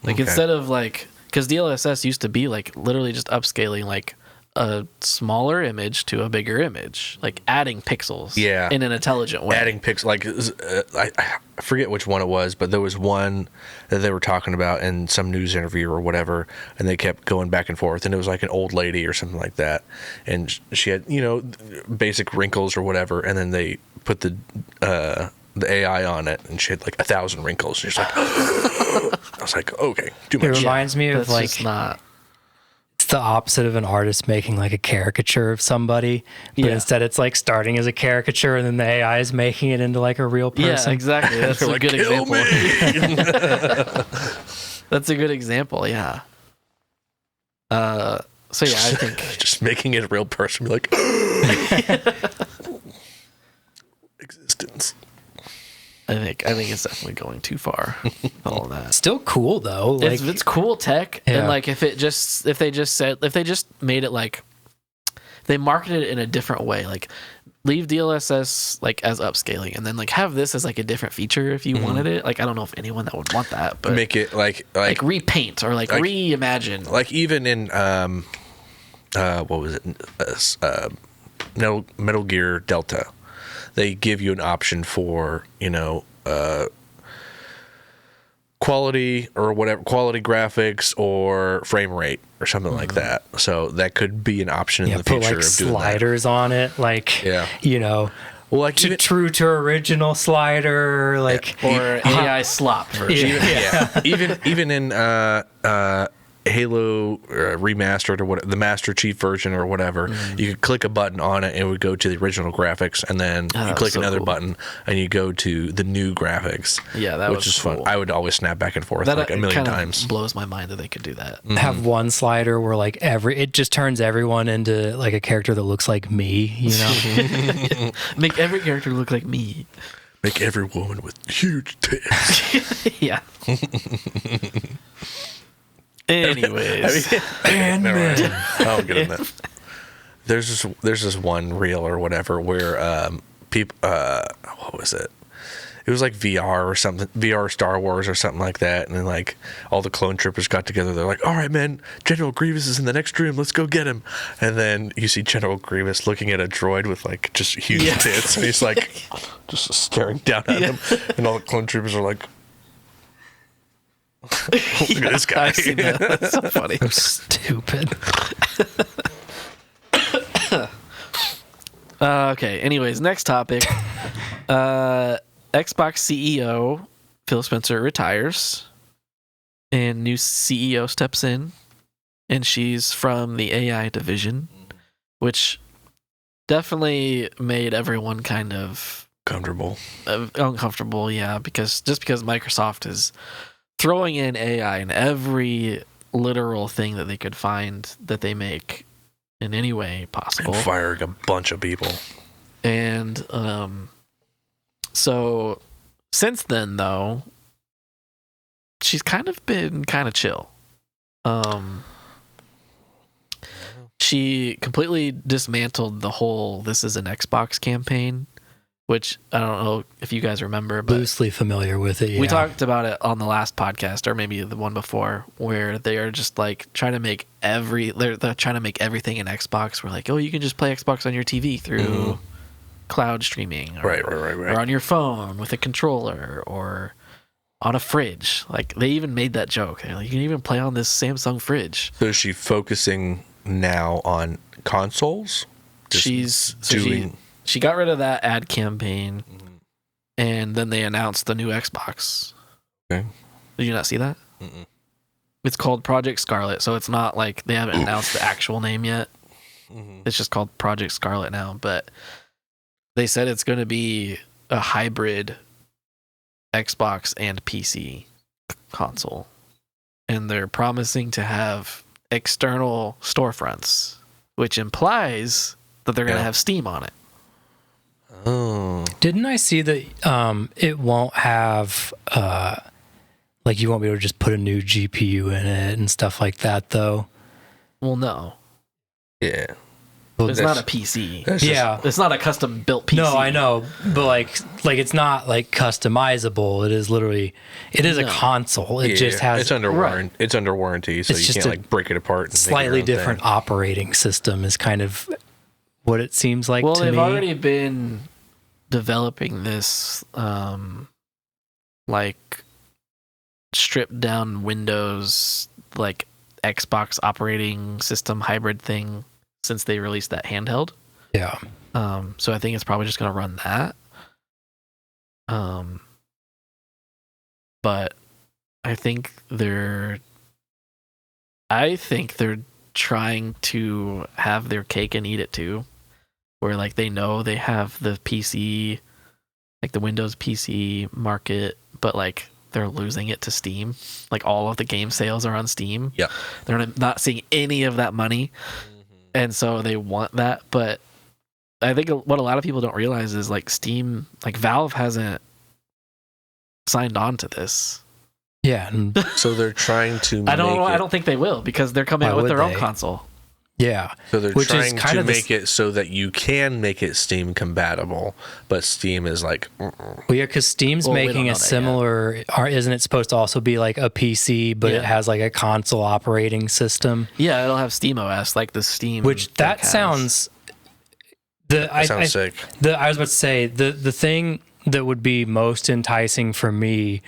Speaker 1: Like instead of like, because DLSS used to be like literally just upscaling like a smaller image to a bigger image, like adding pixels in an intelligent way.
Speaker 2: Adding pixels, like I forget which one it was, but there was one that they were talking about in some news interview or whatever, and they kept going back and forth, and it was like an old lady or something like that, and she had basic wrinkles or whatever, and then they put the AI on it, and she had like 1,000 wrinkles. And she's like, I was like, okay, too much.
Speaker 3: It reminds me of
Speaker 1: That's
Speaker 3: like
Speaker 1: just not.
Speaker 3: it's the opposite of an artist making like a caricature of somebody, but instead it's like starting as a caricature and then the AI is making it into like a real person.
Speaker 1: Yeah, exactly. That's a
Speaker 2: like,
Speaker 1: good
Speaker 2: "Kill
Speaker 1: example.
Speaker 2: me!"
Speaker 1: That's a good example. Yeah. So yeah, I think
Speaker 2: just making it a real person, be like, existence.
Speaker 1: I think it's definitely going too far. All of that.
Speaker 3: Still cool though. Like
Speaker 1: It's cool tech,
Speaker 3: Yeah.
Speaker 1: and like if they just made it like they marketed it in a different way, like leave DLSS like as upscaling, and then like have this as like a different feature if you wanted it. Like I don't know if anyone that would want that, but
Speaker 2: Make it like
Speaker 1: repaint or like reimagine.
Speaker 2: like even in what was it? Metal Gear Delta, they give you an option for quality or whatever, quality graphics or frame rate or something like that. So that could be an option in the
Speaker 3: put
Speaker 2: future
Speaker 3: like
Speaker 2: of doing
Speaker 3: sliders on it, like
Speaker 2: well, like
Speaker 3: true to original slider, like
Speaker 1: or AI slop version.
Speaker 2: even in Halo remastered or what, the Master Chief version or whatever, you could click a button on it and it would go to the original graphics, and then you click
Speaker 1: so
Speaker 2: another
Speaker 1: cool.
Speaker 2: button and you go to the new graphics.
Speaker 1: Yeah, that
Speaker 2: which
Speaker 1: was
Speaker 2: is fun.
Speaker 1: cool.
Speaker 2: I would always snap back and forth
Speaker 1: That
Speaker 2: like a million
Speaker 1: kind of
Speaker 2: times.
Speaker 1: blows my mind that they could do that.
Speaker 3: have one slider where like it just turns everyone into like a character that looks like me,
Speaker 1: Make every character look like me.
Speaker 2: Make every woman with huge tits.
Speaker 1: Yeah. Anyways,
Speaker 2: I'll get in that. There's this one reel or whatever where people what was it? It was like VR or something, VR Star Wars or something like that, and then like all the clone troopers got together. They're like, "All right, man, General Grievous is in the next room. Let's go get him." And then you see General Grievous looking at a droid with like just huge tits, and he's like just staring down at him, and all the clone troopers are like, "Look at this guy."
Speaker 1: I've seen that. That's so funny.
Speaker 3: Stupid.
Speaker 1: Okay. Anyways, next topic. Xbox CEO Phil Spencer retires, and new CEO steps in, and she's from the AI division, which definitely made everyone kind of uncomfortable. Yeah, because Microsoft is throwing in AI in every literal thing that they could find that they make in any way possible,
Speaker 2: and firing a bunch of people.
Speaker 1: And so since then, though, she's kind of been kind of chill. She completely dismantled the whole "this is an Xbox" campaign, which I don't know if you guys remember, but
Speaker 3: Loosely familiar with it. Yeah.
Speaker 1: we talked about it on the last podcast, or maybe the one before, where they are just like trying to make they're trying to make everything an Xbox. We're like, oh, you can just play Xbox on your TV through cloud streaming, or,
Speaker 2: Right.
Speaker 1: or on your phone with a controller, or on a fridge. Like they even made that joke. They're like, you can even play on this Samsung fridge.
Speaker 2: So is she focusing now on consoles?
Speaker 1: She got rid of that ad campaign, and then they announced the new Xbox.
Speaker 2: Okay.
Speaker 1: Did you not see that?
Speaker 2: Mm-mm.
Speaker 1: It's called Project Scarlet, so it's not like they haven't announced the actual name yet. It's just called Project Scarlet now, but they said it's going to be a hybrid Xbox and PC console, and they're promising to have external storefronts, which implies that they're going to have Steam on it.
Speaker 2: Oh.
Speaker 3: Didn't I see that it won't have like you won't be able to just put a new GPU in it and stuff like that though?
Speaker 1: Well, no.
Speaker 2: Yeah.
Speaker 3: Well,
Speaker 1: It's not a PC.
Speaker 2: That's just-
Speaker 3: yeah.
Speaker 1: It's not a custom built PC.
Speaker 3: No, I know, but like it's not like customizable. It is literally, it is a
Speaker 1: No.
Speaker 3: console. It
Speaker 2: yeah,
Speaker 3: just has
Speaker 2: it's under
Speaker 1: right.
Speaker 2: warranty. It's under warranty, so
Speaker 3: It's
Speaker 2: you
Speaker 3: just
Speaker 2: can't
Speaker 3: a
Speaker 2: like break it apart. And make your
Speaker 3: slightly
Speaker 2: own
Speaker 3: different
Speaker 2: thing.
Speaker 3: operating system is kind of what it seems like
Speaker 1: Well,
Speaker 3: to
Speaker 1: they've
Speaker 3: me.
Speaker 1: already been developing this, like stripped down Windows, like Xbox operating system hybrid thing since they released that handheld.
Speaker 3: Yeah.
Speaker 1: So I think it's probably just gonna run that. But I think they're trying to have their cake and eat it too, where like they know they have the PC, like the Windows PC market, but like they're losing it to Steam. Like all of the game sales are on Steam.
Speaker 2: Yeah.
Speaker 1: They're not seeing any of that money. And so they want that, but I think what a lot of people don't realize is like Steam, like Valve hasn't signed on to this.
Speaker 3: Yeah. And
Speaker 2: So they're trying to.
Speaker 1: I
Speaker 2: make
Speaker 1: don't think they will because they're coming
Speaker 3: Why
Speaker 1: out with
Speaker 3: would
Speaker 1: their own
Speaker 3: they?
Speaker 1: console.
Speaker 3: yeah.
Speaker 2: So they're
Speaker 3: Which is
Speaker 2: trying
Speaker 3: kind
Speaker 2: to
Speaker 3: of the
Speaker 2: make it so that you can make it Steam compatible, but Steam is like,
Speaker 3: Well, yeah, because Steam's
Speaker 1: Well, we don't
Speaker 3: making
Speaker 1: know
Speaker 3: a
Speaker 1: that yet.
Speaker 3: similar, isn't it supposed to also be like a PC, but it
Speaker 1: Yeah.
Speaker 3: has like a console operating system?
Speaker 1: Yeah, it'll have Steam OS like the Steam.
Speaker 3: Which that
Speaker 1: deck has.
Speaker 3: sounds.
Speaker 2: sounds sick.
Speaker 3: I was about to say the thing that would be most enticing for me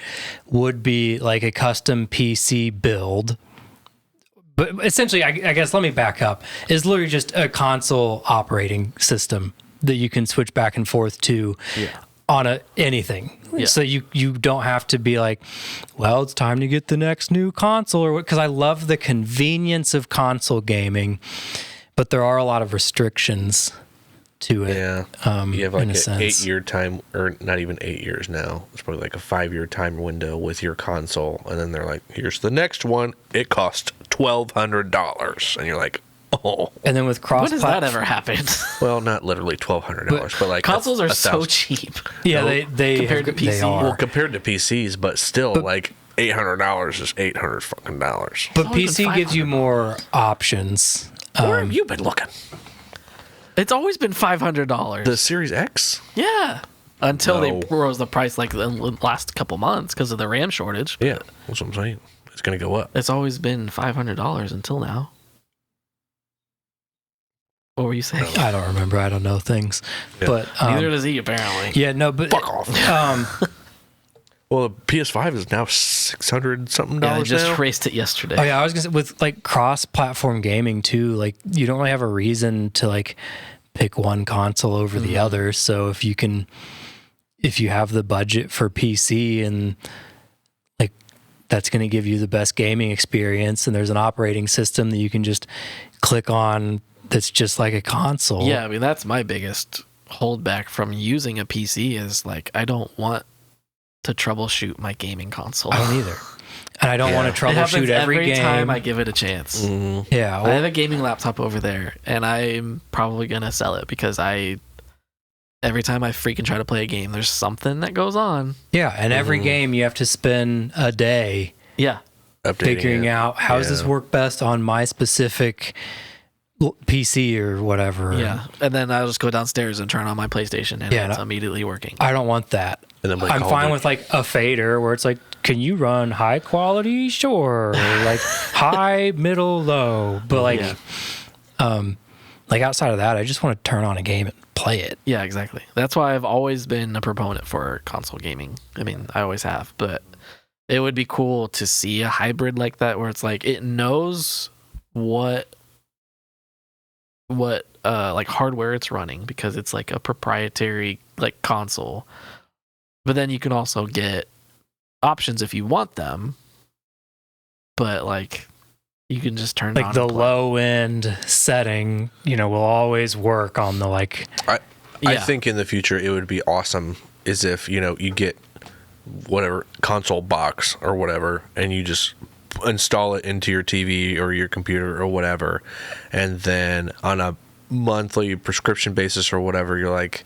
Speaker 3: would be like a custom PC build. But essentially, I guess let me back up. It's literally just a console operating system that you can switch back and forth to on anything.
Speaker 1: Yeah.
Speaker 3: So you don't have to be like, well, it's time to get the next new console, or what? Because I love the convenience of console gaming, but there are a lot of restrictions to it.
Speaker 2: Yeah. You have
Speaker 3: in
Speaker 2: like
Speaker 3: a
Speaker 2: an
Speaker 3: sense.
Speaker 2: 8-year time, or not even 8 years now. It's probably like a 5-year time window with your console. And then they're like, here's the next one. It costs $1,200. And you're like, oh.
Speaker 3: And then with cross
Speaker 1: When does that ever happen?
Speaker 2: Well, not literally $1,200, but like
Speaker 1: Consoles are
Speaker 2: a
Speaker 1: so
Speaker 2: thousand.
Speaker 1: cheap.
Speaker 3: yeah,
Speaker 2: No,
Speaker 3: they
Speaker 1: compared to
Speaker 3: they
Speaker 1: PC.
Speaker 3: are.
Speaker 2: Well, compared to PCs, but still, like $800 is $800 fucking dollars.
Speaker 3: But
Speaker 1: always been
Speaker 3: PC gives you
Speaker 1: $500.
Speaker 3: more options.
Speaker 2: Where have you been looking?
Speaker 1: It's always been $500.
Speaker 2: The Series X?
Speaker 1: Yeah. Until
Speaker 2: No.
Speaker 1: they rose the price like the last couple months because of the RAM shortage.
Speaker 2: Yeah, that's what I'm saying. It's going to go up.
Speaker 1: It's always been $500 until now. What were you saying?
Speaker 3: I don't remember. I don't know things.
Speaker 2: Yeah.
Speaker 3: But
Speaker 1: Neither does he, apparently.
Speaker 3: yeah, no, but
Speaker 2: Fuck off.
Speaker 3: um,
Speaker 2: Well, the PS5 is now $600 something
Speaker 1: Yeah, I
Speaker 2: dollars
Speaker 1: just
Speaker 2: now.
Speaker 1: traced it yesterday.
Speaker 3: oh yeah, I was gonna say with like cross-platform gaming too. Like you don't really have a reason to like pick one console over the other. So if you have the budget for PC and like that's going to give you the best gaming experience, and there's an operating system that you can just click on that's just like a console.
Speaker 1: Yeah, I mean, that's my biggest holdback from using a PC is like, I don't want to troubleshoot my gaming console.
Speaker 3: I don't either, and I don't want to
Speaker 1: It happens
Speaker 3: troubleshoot every game.
Speaker 1: time I give it a chance.
Speaker 3: Yeah,
Speaker 1: I
Speaker 3: well,
Speaker 1: have a gaming laptop over there, and I'm probably gonna sell it because every time I freaking try to play a game, there's something that goes on.
Speaker 3: yeah, and every game you have to spend a day
Speaker 1: Yeah,
Speaker 2: Updating
Speaker 3: figuring
Speaker 2: it.
Speaker 3: out how does this
Speaker 2: Yeah.
Speaker 3: work best on my specific PC or whatever.
Speaker 1: yeah. And then I'll just go downstairs and turn on my PlayStation, and
Speaker 3: Yeah,
Speaker 1: it's
Speaker 3: no.
Speaker 1: immediately working.
Speaker 3: I don't want that.
Speaker 2: And then play
Speaker 3: I'm
Speaker 2: Call of
Speaker 3: fine
Speaker 2: Duty.
Speaker 3: with like a fader where it's like, can you run high quality? Sure. Or like high, middle, low. But like,
Speaker 1: Yeah.
Speaker 3: like outside of that, I just want to turn on a game and play it.
Speaker 1: Yeah, exactly. That's why I've always been a proponent for console gaming. I mean, I always have, but it would be cool to see a hybrid like that where it's like it knows what like hardware it's running because it's like a proprietary like console. But then you can also get options if you want them. But like you can just turn it
Speaker 3: Like
Speaker 1: on
Speaker 3: the
Speaker 1: and play.
Speaker 3: low end setting, will always work on the like.
Speaker 2: I
Speaker 1: Yeah.
Speaker 2: think in the future it would be awesome is if, you get whatever console box or whatever and you just install it into your TV or your computer or whatever, and then on a monthly prescription basis or whatever, you're like,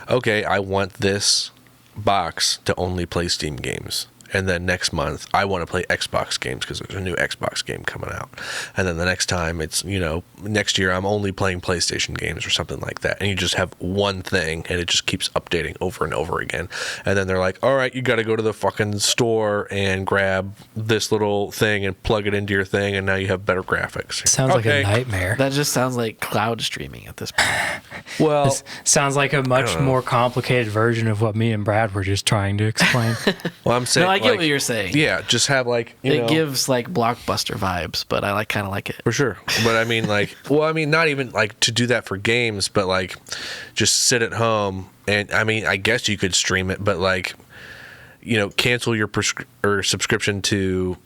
Speaker 2: okay, I want this box to only play Steam games. and then next month I want to play Xbox games because there's a new Xbox game coming out, and then the next time it's, next year I'm only playing PlayStation games or something like that, and you just have one thing and it just keeps updating over and over again, and then they're like, all right, you got to go to the fucking store and grab this little thing and plug it into your thing, and now you have better graphics.
Speaker 3: Sounds like a nightmare.
Speaker 1: That just sounds like cloud streaming at this point.
Speaker 2: Well,
Speaker 3: this sounds like a much more complicated version of what me and Brad were just trying to explain.
Speaker 2: well, I'm saying,
Speaker 1: No, I get what you're saying.
Speaker 2: Yeah, just have
Speaker 1: it gives like blockbuster vibes, but I kind of like it
Speaker 2: for sure. But I mean, not even to do that for games, but just sit at home and I guess you could stream it, but cancel your subscription to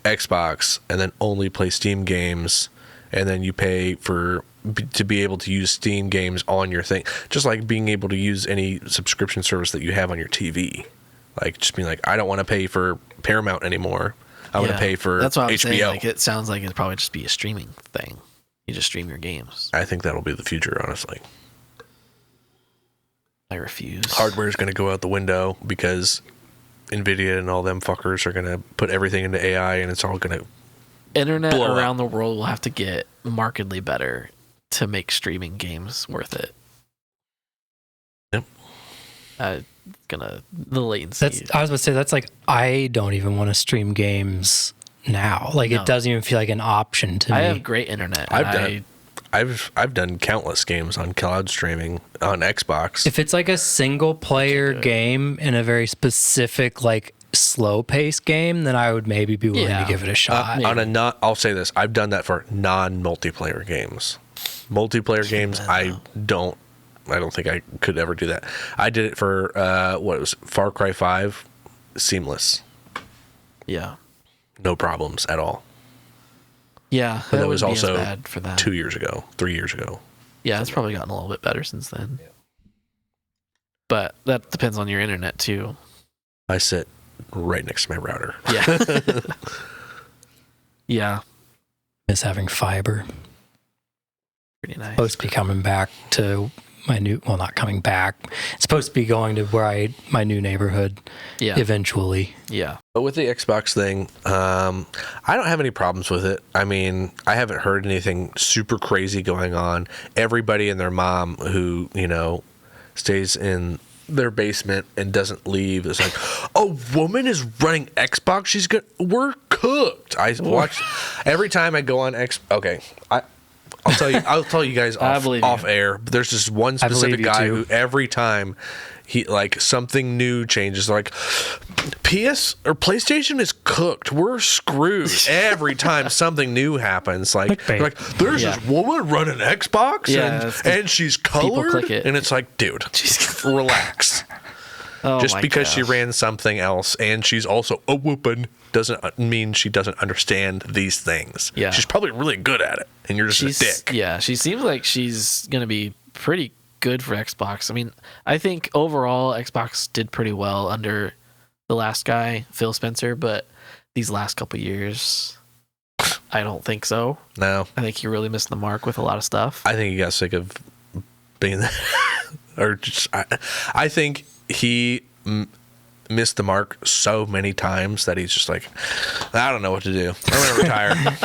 Speaker 2: Xbox and then only play Steam games, and then you pay to be able to use Steam games on your thing, just like being able to use any subscription service that you have on your TV. Just being I don't want to pay for Paramount anymore. I want to pay for
Speaker 1: That's what I'm
Speaker 2: HBO.
Speaker 1: saying. It sounds like it'd probably just be a streaming thing. You just stream your games.
Speaker 2: I think that'll be the future, honestly.
Speaker 1: I refuse.
Speaker 2: Hardware is going to go out the window because NVIDIA and all them fuckers are going to put everything into AI, and it's all going to
Speaker 1: Internet
Speaker 2: blow
Speaker 1: around
Speaker 2: up.
Speaker 1: the world will have to get markedly better to make streaming games worth it.
Speaker 2: Yep.
Speaker 1: The latency.
Speaker 3: I was about to say, that's I don't even want to stream games now.
Speaker 1: No.
Speaker 3: It doesn't even feel like an option to me.
Speaker 1: I have great internet.
Speaker 2: I've done countless games on cloud streaming on Xbox.
Speaker 3: If it's a single player game in a very specific slow paced game, then I would maybe be willing to give it a shot.
Speaker 2: I'll say this: I've done that for non-multiplayer games. Multiplayer games, I don't think I could ever do that. I did it for Far Cry 5, seamless.
Speaker 1: Yeah.
Speaker 2: No problems at all.
Speaker 1: Yeah,
Speaker 2: that was also
Speaker 1: bad for that.
Speaker 2: 3 years ago.
Speaker 1: Yeah, it's probably gotten a little bit better since then. Yeah. But that depends on your internet too.
Speaker 2: I sit right next to my router.
Speaker 1: Yeah. Yeah.
Speaker 3: Miss having fiber.
Speaker 1: Pretty nice.
Speaker 3: Supposed to be coming back to my new, well, not coming back. It's supposed to be going to my new neighborhood eventually.
Speaker 1: Yeah.
Speaker 2: But with the Xbox thing, I don't have any problems with it. I mean, I haven't heard anything super crazy going on. Everybody and their mom who, stays in their basement and doesn't leave is a woman is running Xbox. She's good. We're cooked. I watch every time I go on Okay. I'll tell you guys off air. But there's this one specific guy who every time he something new changes, PS or PlayStation is cooked. We're screwed every time something new happens. There's this woman running Xbox and she's colored,
Speaker 1: click it.
Speaker 2: and it's dude, relax. Just because she ran something else and she's also a woman doesn't mean she doesn't understand these things.
Speaker 1: Yeah.
Speaker 2: She's probably really good at it, and you're just a dick.
Speaker 1: Yeah, she seems like she's going to be pretty good for Xbox. I mean, I think overall Xbox did pretty well under the last guy, Phil Spencer, but these last couple years, I don't think so.
Speaker 2: No.
Speaker 1: I think he really missed the mark with a lot of stuff.
Speaker 2: I think he got sick of being there. Or just, I think he missed the mark so many times that he's just I don't know what to do. I'm going to retire.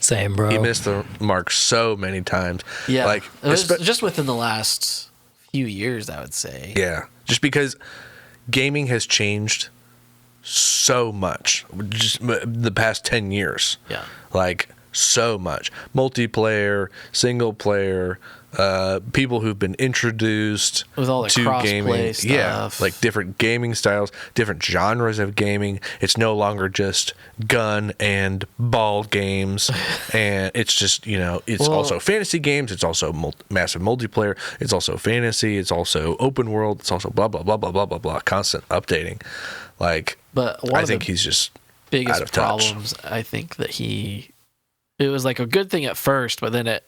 Speaker 3: Same, bro.
Speaker 2: He missed the mark so many times.
Speaker 1: Yeah. It was just within the last few years, I would say.
Speaker 2: Yeah. Just because gaming has changed so much. Just the past 10 years.
Speaker 1: Yeah.
Speaker 2: So much. Multiplayer, single player, people who've been introduced
Speaker 1: with all the
Speaker 2: to gaming.
Speaker 1: stuff.
Speaker 2: Yeah, different gaming styles, different genres of gaming. It's no longer just gun and ball games, and it's just it's also fantasy games. It's also massive multiplayer. It's also fantasy. It's also open world. It's also blah blah blah blah blah blah blah. Constant updating.
Speaker 1: But
Speaker 2: I think he's just
Speaker 1: biggest
Speaker 2: out of touch.
Speaker 1: problems. I think that it was a good thing at first, but then it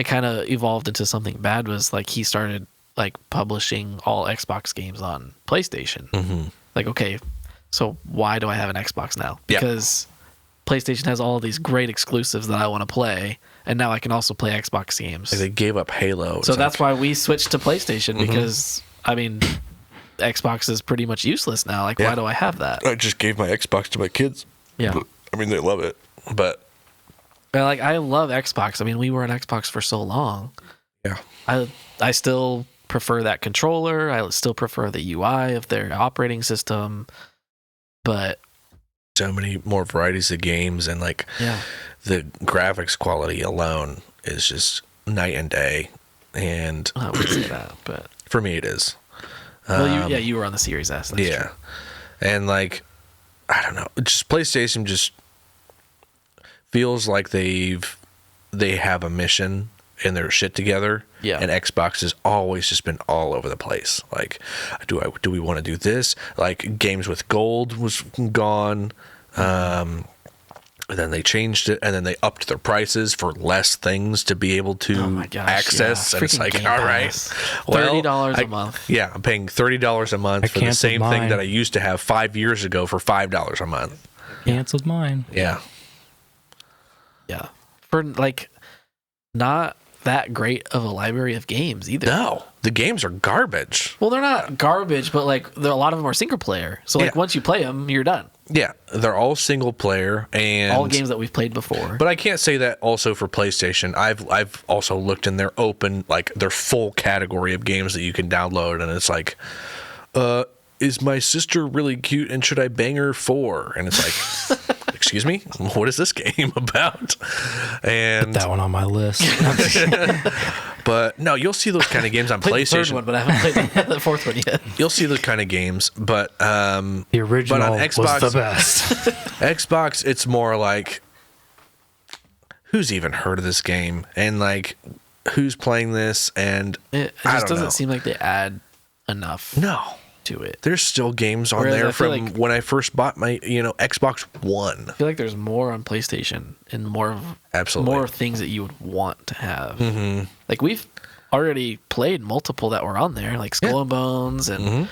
Speaker 1: kind of evolved into something bad. Was he started publishing all Xbox games on PlayStation. Mm-hmm. Okay, so why do I have an Xbox now? Because PlayStation has all these great exclusives that I want to play, and now I can also play Xbox games.
Speaker 2: They gave up Halo.
Speaker 1: So that's why we switched to PlayStation, because I mean, Xbox is pretty much useless now. Like, why do I have that?
Speaker 2: I just gave my Xbox to my kids.
Speaker 1: Yeah.
Speaker 2: I mean, they love it, but
Speaker 1: like, I love Xbox. I mean, we were on Xbox for so long.
Speaker 2: yeah,
Speaker 1: I still prefer that controller. I still prefer the UI of their operating system. But
Speaker 2: so many more varieties of games, and like the graphics quality alone is just night and day. And
Speaker 1: I wouldn't say that, but
Speaker 2: for me, it is.
Speaker 1: Well, you were on the Series S. That's true.
Speaker 2: And like, I don't know, just PlayStation just feels like they have a mission and their shit together.
Speaker 1: Yeah.
Speaker 2: And Xbox has always just been all over the place. Like, do we want to do this? Like, games with gold was gone. And then they changed it, and then they upped their prices for less things to be able to access.
Speaker 1: Yeah.
Speaker 2: And it's like,
Speaker 1: Game
Speaker 2: all
Speaker 1: Pass.
Speaker 2: right, well,
Speaker 1: $30 a month.
Speaker 2: Yeah, I'm paying $30 a month for the same thing that I used to have 5 years ago for $5 a month.
Speaker 3: Canceled mine.
Speaker 2: Yeah.
Speaker 1: Yeah. For like, not that great of a library of games either.
Speaker 2: No, the games are garbage.
Speaker 1: Well, they're not garbage, but like, a lot of them are single player. So like, once you play them, you're done.
Speaker 2: Yeah, they're all single player and
Speaker 1: all games that we've played before.
Speaker 2: But I can't say that also for PlayStation. I've also looked in their open, like their full category of games that you can download, and it's like, is my sister really cute and should I bang her for? And it's like, excuse me, what is this game about? And
Speaker 3: put that one on my list.
Speaker 2: But no, you'll see those kind of games on PlayStation.
Speaker 1: The third one, but I haven't played the fourth one yet.
Speaker 2: You'll see those kind of games, but
Speaker 3: the original
Speaker 2: but on Xbox,
Speaker 3: was the best.
Speaker 2: Xbox, it's more like, who's even heard of this game, and like, who's playing this, and
Speaker 1: it just doesn't seem like they add enough. To it.
Speaker 2: There's still games on there from when I first bought my, Xbox One.
Speaker 1: I feel like there's more on PlayStation and more things that you would want to have.
Speaker 2: Mm-hmm.
Speaker 1: Like, we've already played multiple that were on there, like Skull and Bones and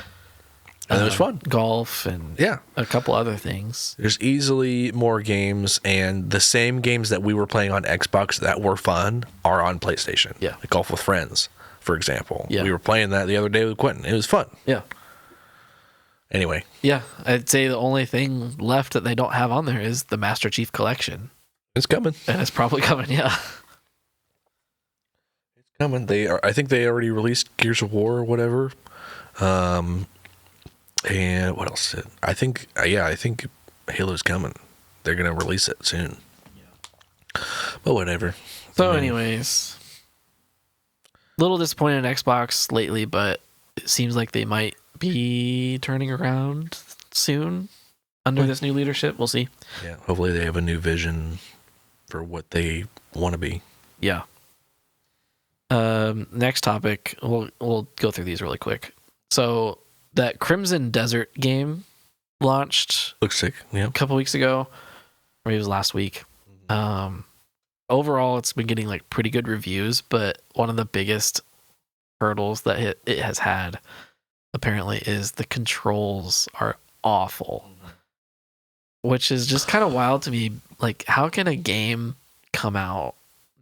Speaker 2: it was fun.
Speaker 1: Golf and a couple other things.
Speaker 2: There's easily more games, and the same games that we were playing on Xbox that were fun are on PlayStation.
Speaker 1: Yeah.
Speaker 2: Like Golf with Friends, for example.
Speaker 1: Yeah.
Speaker 2: We were playing that the other day with Quentin. It was fun.
Speaker 1: Yeah.
Speaker 2: Anyway.
Speaker 1: Yeah, I'd say the only thing left that they don't have on there is the Master Chief Collection.
Speaker 2: It's coming.
Speaker 1: And it's probably coming, yeah.
Speaker 2: It's coming. I think they already released Gears of War or whatever. And what else? I think Halo's coming. They're going to release it soon. Yeah. But whatever.
Speaker 1: So anyways, a little disappointed in Xbox lately, but it seems like they might be turning around soon under this new leadership. We'll see.
Speaker 2: Yeah, hopefully they have a new vision for what they want to be.
Speaker 1: Yeah. Next topic, we'll go through these really quick. So that Crimson Desert game launched.
Speaker 2: Looks sick. Yeah.
Speaker 1: A couple weeks ago, or maybe it was last week. Overall, it's been getting like pretty good reviews, but one of the biggest hurdles that it has had apparently is the controls are awful, which is just kind of wild to me. Like, how can a game come out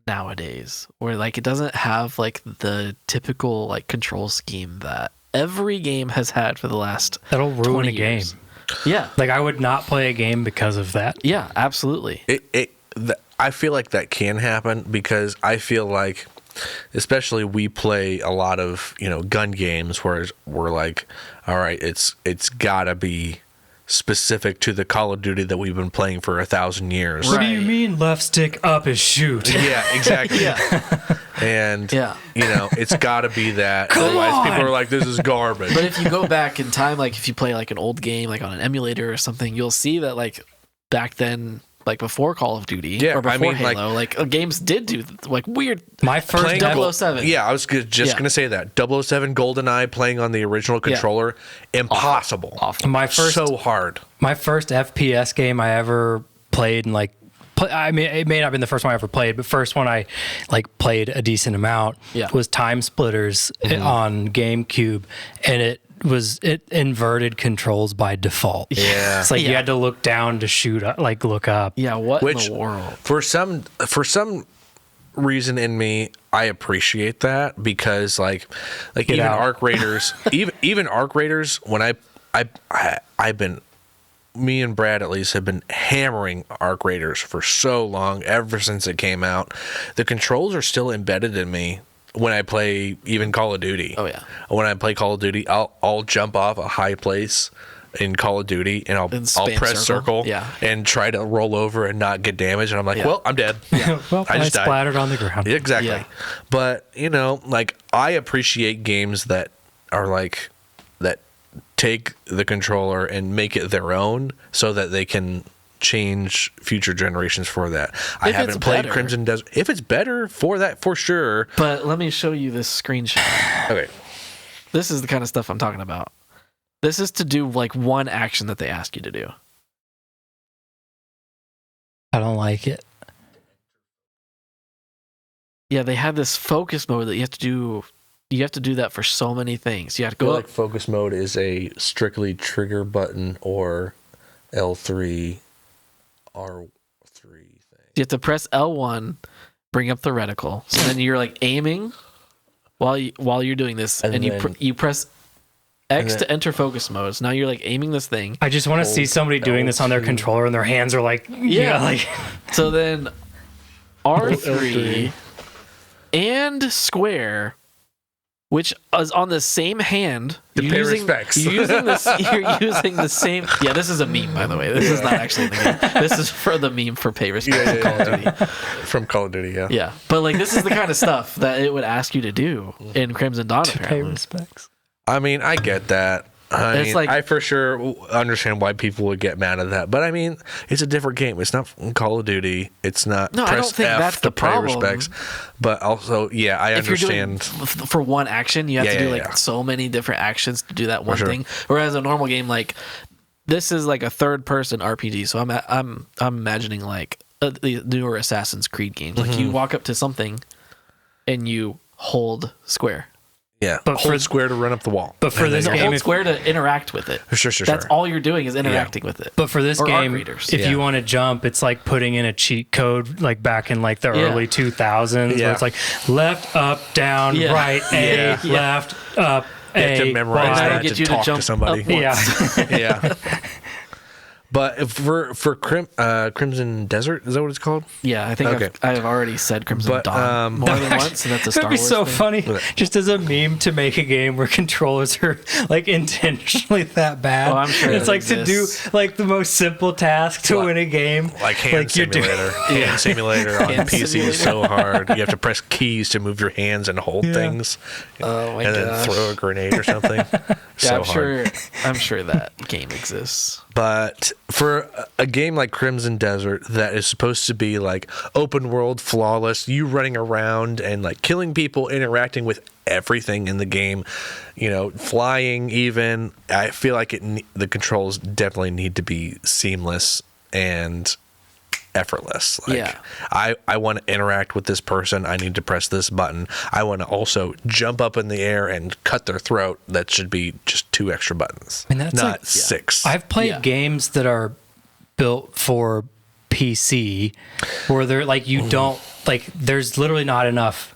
Speaker 1: nowadays where like it doesn't have like the typical like control scheme that every game has had for the last
Speaker 3: that'll ruin a
Speaker 1: years.
Speaker 3: game.
Speaker 1: Yeah,
Speaker 3: like I would not play a game because of that.
Speaker 1: Yeah, absolutely.
Speaker 2: I feel like that can happen because I feel like, especially we play a lot of gun games where we're like, all right, it's gotta be specific to the Call of Duty that we've been playing for 1,000 years.
Speaker 3: What do you mean left stick up is shoot?
Speaker 2: Yeah, exactly. And it's gotta be that. Otherwise people are like, this is garbage.
Speaker 1: But if you go back in time, like if you play like an old game like on an emulator or something, you'll see that like back then, like before Call of Duty or before Halo, like games did do like weird.
Speaker 3: My first
Speaker 1: 007.
Speaker 2: Yeah, I was just gonna say that 007 GoldenEye playing on the original controller, impossible.
Speaker 1: Awful.
Speaker 2: So hard.
Speaker 3: My first FPS game I ever played, and I mean, it may not have been the first one I ever played, but first one I played a decent amount was Time Splitters on GameCube, and it inverted controls by default.
Speaker 2: Yeah.
Speaker 3: It's like you had to look down to shoot up, look up.
Speaker 1: Yeah, what in the world?
Speaker 2: For some reason in me, I appreciate that because like even
Speaker 3: out.
Speaker 2: Arc Raiders, even Arc Raiders, when I've been, me and Brad at least have been hammering Arc Raiders for so long, ever since it came out. The controls are still embedded in me when I play even Call of Duty.
Speaker 1: Oh yeah.
Speaker 2: When I play Call of Duty, I'll jump off a high place in Call of Duty and I'll
Speaker 1: spam
Speaker 2: press circle
Speaker 1: Yeah.
Speaker 2: and try to roll over and not get damaged, and I'm like,
Speaker 1: Yeah.
Speaker 2: well, I'm dead.
Speaker 3: Well, I
Speaker 2: just died.
Speaker 3: splattered on the ground.
Speaker 2: Exactly.
Speaker 1: Yeah.
Speaker 2: But, you know, like, I appreciate games that are like, that take the controller and make it their own so that they can change future generations for that. I haven't played
Speaker 1: better.
Speaker 2: Crimson Desert. If it's better for that, for sure.
Speaker 1: But let me show you this screenshot.
Speaker 2: Okay.
Speaker 1: This is the kind of stuff I'm talking about. This is to do like one action that they ask you to do.
Speaker 3: I don't like it.
Speaker 1: Yeah, they have this focus mode that you have to do. You have to do that for so many things. You have to
Speaker 2: I feel
Speaker 1: go
Speaker 2: like focus mode is a strictly trigger button or L3, R3 thing.
Speaker 1: You have to press L1, bring up the reticle. So then you're like aiming while you're doing this, and
Speaker 2: then-
Speaker 1: you press X
Speaker 2: then-
Speaker 1: to enter focus mode. So now you're like aiming this thing.
Speaker 3: I just want to see somebody doing this on their
Speaker 2: L2.
Speaker 3: controller and their hands are like, yeah, like
Speaker 1: So then R3
Speaker 2: L3.
Speaker 1: and square, which is on the same hand.
Speaker 2: To
Speaker 1: You're
Speaker 2: pay
Speaker 1: using,
Speaker 2: respects.
Speaker 1: You're using the same. Yeah, this is a meme, by the way. This is not actually the game. This is for the meme for pay respects to Call of Duty.
Speaker 2: From Call of Duty, yeah.
Speaker 1: Yeah, but like this is the kind of stuff that it would ask you to do in Crimson Dawn.
Speaker 3: to pay
Speaker 1: Apparently,
Speaker 3: respects.
Speaker 2: I mean, I get that.
Speaker 1: It's
Speaker 2: mean,
Speaker 1: like-
Speaker 2: I for sure understand why people would get mad at that. But I mean, it's a different game. It's not Call of Duty. It's not
Speaker 1: No, I
Speaker 2: press
Speaker 1: don't think
Speaker 2: F
Speaker 1: that's
Speaker 2: to
Speaker 1: the
Speaker 2: pay
Speaker 1: problem.
Speaker 2: respects. But also, yeah, I
Speaker 1: if you're doing
Speaker 2: understand.
Speaker 1: for one action, you have
Speaker 2: Yeah,
Speaker 1: to do
Speaker 2: yeah,
Speaker 1: like
Speaker 2: yeah.
Speaker 1: so many different actions to do that one
Speaker 2: sure.
Speaker 1: thing. Whereas a normal game, like this is like a third-person RPG, so I'm imagining like the newer Assassin's Creed games. Like
Speaker 2: Mm-hmm.
Speaker 1: you walk up to something and you hold square.
Speaker 2: Yeah,
Speaker 3: But
Speaker 2: hold
Speaker 3: for-
Speaker 2: square to run up the wall.
Speaker 3: But for
Speaker 2: And
Speaker 3: this
Speaker 2: then
Speaker 1: No,
Speaker 3: game,
Speaker 1: hold
Speaker 3: if-
Speaker 1: square to interact with it.
Speaker 2: Sure,
Speaker 1: That's all you're doing is interacting with it.
Speaker 3: But for this
Speaker 1: Or Arc
Speaker 3: game,
Speaker 1: Raiders.
Speaker 3: if
Speaker 2: Yeah.
Speaker 3: you want to jump, it's like putting in a cheat code like back in like the
Speaker 1: Yeah.
Speaker 3: early 2000s where
Speaker 2: Yeah.
Speaker 3: it's like left, up, down,
Speaker 1: Yeah.
Speaker 3: right, A,
Speaker 2: Yeah.
Speaker 3: left, up,
Speaker 2: You have to
Speaker 3: A,
Speaker 2: memorize
Speaker 1: And that'll
Speaker 2: that
Speaker 1: get
Speaker 2: to
Speaker 1: you to
Speaker 2: talk to
Speaker 1: jump
Speaker 2: somebody.
Speaker 1: up once.
Speaker 3: Yeah.
Speaker 2: Yeah. But if for Crimson Desert, is that what it's called?
Speaker 1: Yeah, I think
Speaker 2: Okay.
Speaker 1: I've already said Crimson
Speaker 2: But,
Speaker 1: Dawn more than once, and that's a Star
Speaker 3: It'd be
Speaker 1: Wars
Speaker 3: so
Speaker 1: thing.
Speaker 3: funny
Speaker 2: Okay.
Speaker 3: just as a meme to make a game where controllers are like intentionally that bad.
Speaker 1: Oh, I'm sure
Speaker 3: it's
Speaker 1: that
Speaker 3: like to do
Speaker 1: exists.
Speaker 3: like the most simple task to
Speaker 2: What?
Speaker 3: win a game.
Speaker 2: Like hand
Speaker 3: you're doing-
Speaker 2: simulator. Hand simulator on
Speaker 1: Hand
Speaker 2: PC
Speaker 1: simulator.
Speaker 2: is so hard. You have to press keys to move your hands and hold things,
Speaker 1: Oh my
Speaker 2: and then
Speaker 1: gosh.
Speaker 2: throw a grenade or something.
Speaker 1: Yeah,
Speaker 2: So hard.
Speaker 1: I'm sure that game exists.
Speaker 2: But for a game like Crimson Desert that is supposed to be like open world, flawless, you running around and like killing people, interacting with everything in the game, you know, flying even, I feel like the controls definitely need to be seamless and effortless. Like,
Speaker 1: Yeah.
Speaker 2: I want to interact with this person. I need to press this button. I want to also jump up in the air and cut their throat. That should be just 2 extra buttons,
Speaker 3: And that's
Speaker 2: not
Speaker 3: like-
Speaker 2: 6.
Speaker 3: I've played
Speaker 1: Yeah.
Speaker 3: games that are built for PC where they're like you don't like there's literally not enough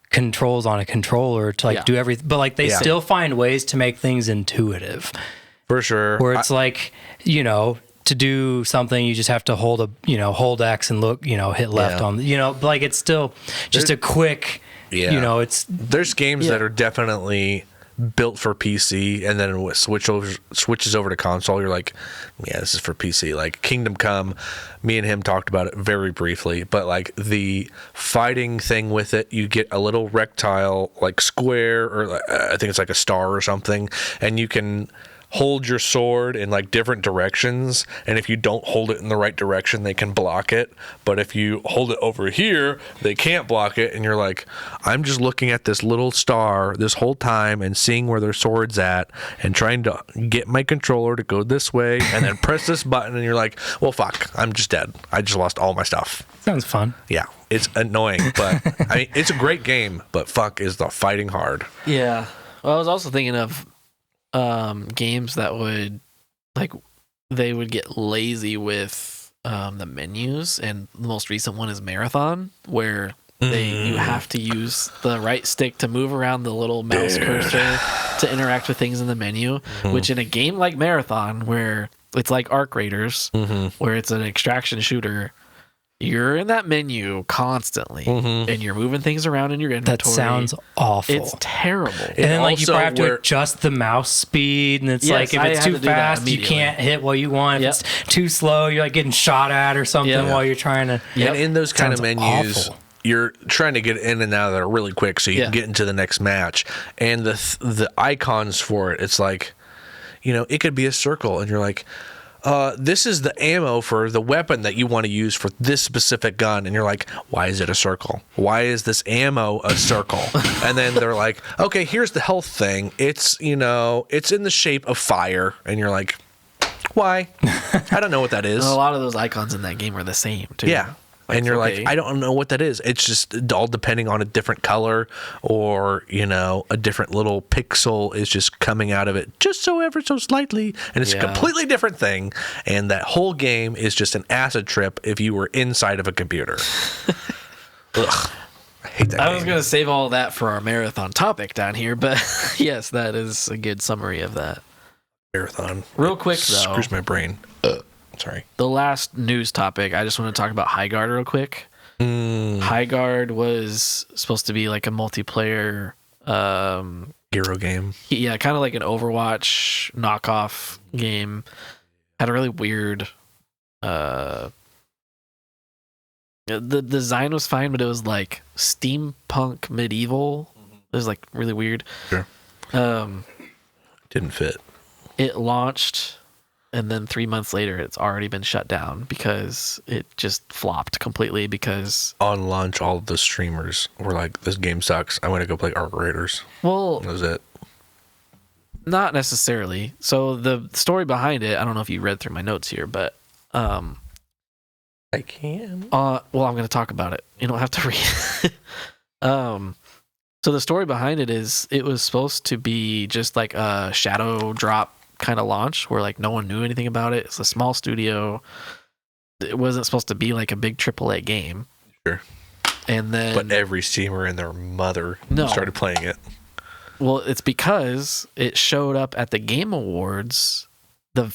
Speaker 3: controls on a controller to like
Speaker 1: Yeah.
Speaker 3: do everything, but like they
Speaker 2: Yeah.
Speaker 3: still find ways to make things intuitive
Speaker 2: For sure.
Speaker 3: where it's like, you know, to do something you just have to hold hold X and look, hit left
Speaker 2: Yeah.
Speaker 3: on, but like it's still just a quick,
Speaker 2: Yeah.
Speaker 3: it's
Speaker 2: There's games
Speaker 1: Yeah.
Speaker 2: that are definitely built for PC, and then when it switches over to console, you're like, yeah, this is for PC. Like Kingdom Come, me and him talked about it very briefly, but like the fighting thing with it, you get a little rectile, like square, or I think it's like a star or something, and you can hold your sword in like different directions, and if you don't hold it in the right direction, they can block it, but if you hold it over here, they can't block it, and you're like, I'm just looking at this little star this whole time and seeing where their sword's at and trying to get my controller to go this way and then press this button, and you're like, well, fuck, I'm just dead. I just lost all my stuff.
Speaker 3: sounds fun.
Speaker 2: Yeah, it's annoying, but I mean, it's a great game, but fuck, is the fighting hard.
Speaker 1: Yeah. Well, I was also thinking of games that would they would get lazy with the menus, and the most recent one is Marathon, where You have to use the right stick to move around the little mouse cursor to interact with things in the menu, which in a game like Marathon, where it's like Arc Raiders, where it's an extraction shooter, you're in that menu constantly, and you're moving things around in your inventory.
Speaker 3: That sounds awful.
Speaker 1: It's terrible.
Speaker 3: And then like you probably have to adjust the mouse speed, and it's like if it's too fast, you can't hit what you want. If it's too slow, you're like getting shot at or something while you're trying to.
Speaker 2: And in those kind of menus, you're trying to get in and out of there really quick so you can get into the next match. And the icons for it, it's like, it could be a circle, and you're like, this is the ammo for the weapon that you want to use for this specific gun. And you're like, why is it a circle? Why is this ammo a circle? And then they're like, okay, here's the health thing. It's, it's in the shape of fire. And you're like, why? I don't know what that is.
Speaker 1: A lot of those icons in that game are the same, too.
Speaker 2: Yeah. And you're like, I don't know what that is. It's just all depending on a different color or, a different little pixel is just coming out of it just so ever so slightly. And it's a completely different thing. And that whole game is just an acid trip if you were inside of a computer. Ugh. I hate that
Speaker 1: I was going to save all that for our Marathon topic down here, but yes, that is a good summary of that.
Speaker 2: Marathon.
Speaker 1: Real quick, though.
Speaker 2: Screws my brain. Sorry.
Speaker 1: The last news topic, I just want to talk about Highguard real quick. Highguard was supposed to be like a multiplayer
Speaker 2: hero game.
Speaker 1: Yeah, kind of like an Overwatch knockoff game. Had a really weird the design was fine, but it was like steampunk medieval. It was like really weird.
Speaker 2: Sure. Didn't fit.
Speaker 1: It launched, and then 3 months later, it's already been shut down because it just flopped completely. Because
Speaker 2: on launch, all of the streamers were like, "This game sucks. I want to go play Arc Raiders."
Speaker 1: Well,
Speaker 2: that was it.
Speaker 1: Not necessarily. So the story behind it, I don't know if you read through my notes here, but
Speaker 2: I can.
Speaker 1: Well, I'm going to talk about it. You don't have to read. So the story behind it is it was supposed to be just like a shadow drop kind of launch where like no one knew anything about it. It's a small studio. It wasn't supposed to be like a big AAA game.
Speaker 2: Sure.
Speaker 1: And then,
Speaker 2: but every streamer and their mother started playing it.
Speaker 1: Well, it's because it showed up at the Game Awards, the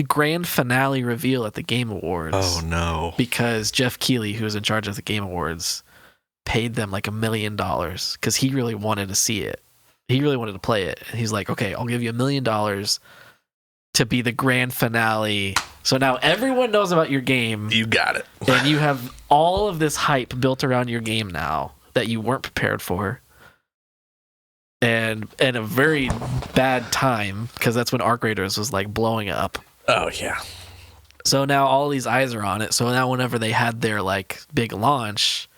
Speaker 1: grand finale reveal at the Game Awards.
Speaker 2: Oh no!
Speaker 1: Because Jeff Keighley, who was in charge of the Game Awards, paid them like $1 million because he really wanted to see it. He really wanted to play it. And he's like, okay, I'll give you $1 million to be the grand finale. So now everyone knows about your game.
Speaker 2: You got it.
Speaker 1: And you have all of this hype built around your game now that you weren't prepared for. And a very bad time because that's when Arc Raiders was like blowing up.
Speaker 2: Oh, yeah.
Speaker 1: So now all these eyes are on it. So now whenever they had their like big launch,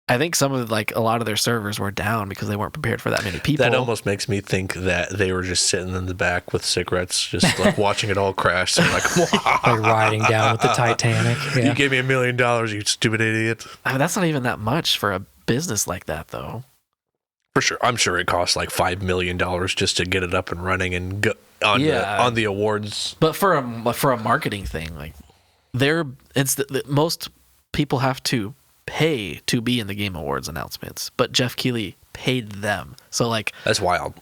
Speaker 1: I think some of like a lot of their servers were down because they weren't prepared for that many people.
Speaker 2: That almost makes me think that they were just sitting in the back with cigarettes, just like watching it all crash. And like,
Speaker 3: like riding down with the Titanic. Yeah.
Speaker 2: You gave me $1 million, you stupid idiot.
Speaker 1: I mean, that's not even that much for a business like that, though.
Speaker 2: For sure, I'm sure it costs like $5 million just to get it up and running and go on the awards.
Speaker 1: But for a marketing thing, like most people have to pay to be in the Game Awards announcements, but Jeff Keighley paid them. So like
Speaker 2: that's wild.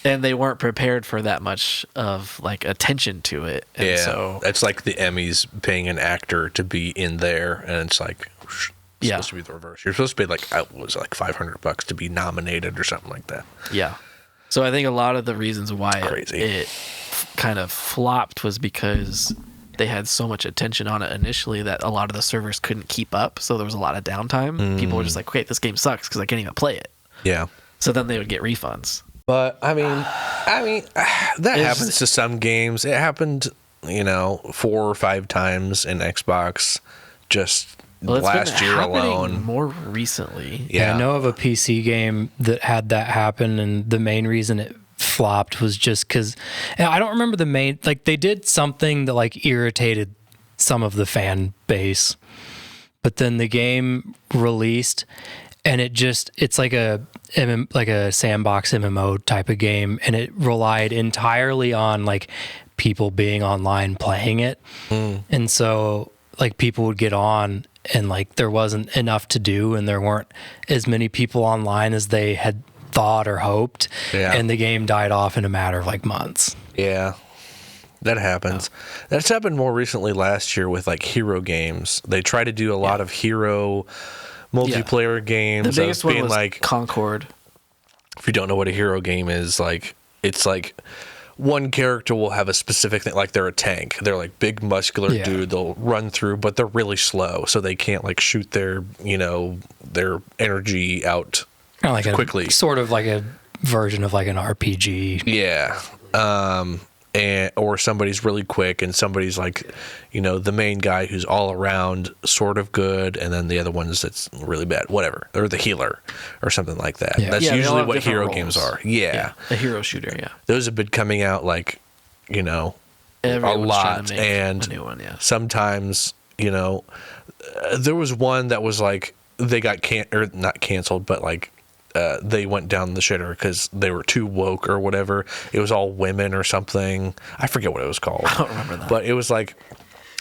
Speaker 1: And they weren't prepared for that much of like attention to it. And so
Speaker 2: it's like the Emmys paying an actor to be in there, and it's like supposed to be the reverse. You're supposed to pay like $500 to be nominated or something like that.
Speaker 1: Yeah. So I think a lot of the reasons why it kind of flopped was because they had so much attention on it initially that a lot of the servers couldn't keep up. So there was a lot of downtime. People were just like, okay, this game sucks because I can't even play it.
Speaker 2: Yeah.
Speaker 1: So then they would get refunds.
Speaker 2: But I mean, that happens to some games. It happened, 4 or 5 times in Xbox just last year alone.
Speaker 1: More recently.
Speaker 3: Yeah. I know of a PC game that had that happen, and the main reason it flopped was just because I don't remember the main, like they did something that like irritated some of the fan base, but then the game released and it's like a sandbox MMO type of game, and it relied entirely on like people being online playing it. And so like people would get on and like there wasn't enough to do and there weren't as many people online as they had thought or hoped, and the game died off in a matter of like months.
Speaker 2: Yeah, that happens. That's happened more recently last year with like hero games. They try to do a lot of hero multiplayer games.
Speaker 1: The biggest one
Speaker 2: being
Speaker 1: was
Speaker 2: like
Speaker 1: Concord.
Speaker 2: If you don't know what a hero game is, like it's like one character will have a specific thing, like they're a tank. They're like big muscular dude. They'll run through, but they're really slow, so they can't like shoot their their energy out
Speaker 3: Kind of like
Speaker 2: quickly.
Speaker 3: Sort of like a version of like an RPG.
Speaker 2: Yeah. Or somebody's really quick and somebody's like, the main guy who's all around sort of good, and then the other one's that's really bad, whatever. Or the healer or something like that.
Speaker 3: Yeah.
Speaker 2: That's
Speaker 1: Yeah, they all
Speaker 2: usually
Speaker 1: have
Speaker 2: what
Speaker 1: different
Speaker 2: hero
Speaker 1: roles.
Speaker 2: games are. Yeah.
Speaker 1: A hero shooter, yeah.
Speaker 2: Those have been coming out like,
Speaker 1: Everyone's
Speaker 2: a
Speaker 1: trying
Speaker 2: lot.
Speaker 1: to make
Speaker 2: And
Speaker 1: a new one, yeah.
Speaker 2: sometimes, there was one that was like, they got not canceled, but like, they went down the shitter because they were too woke or whatever. It was all women or something. I forget what it was called.
Speaker 1: I don't remember that.
Speaker 2: But it was like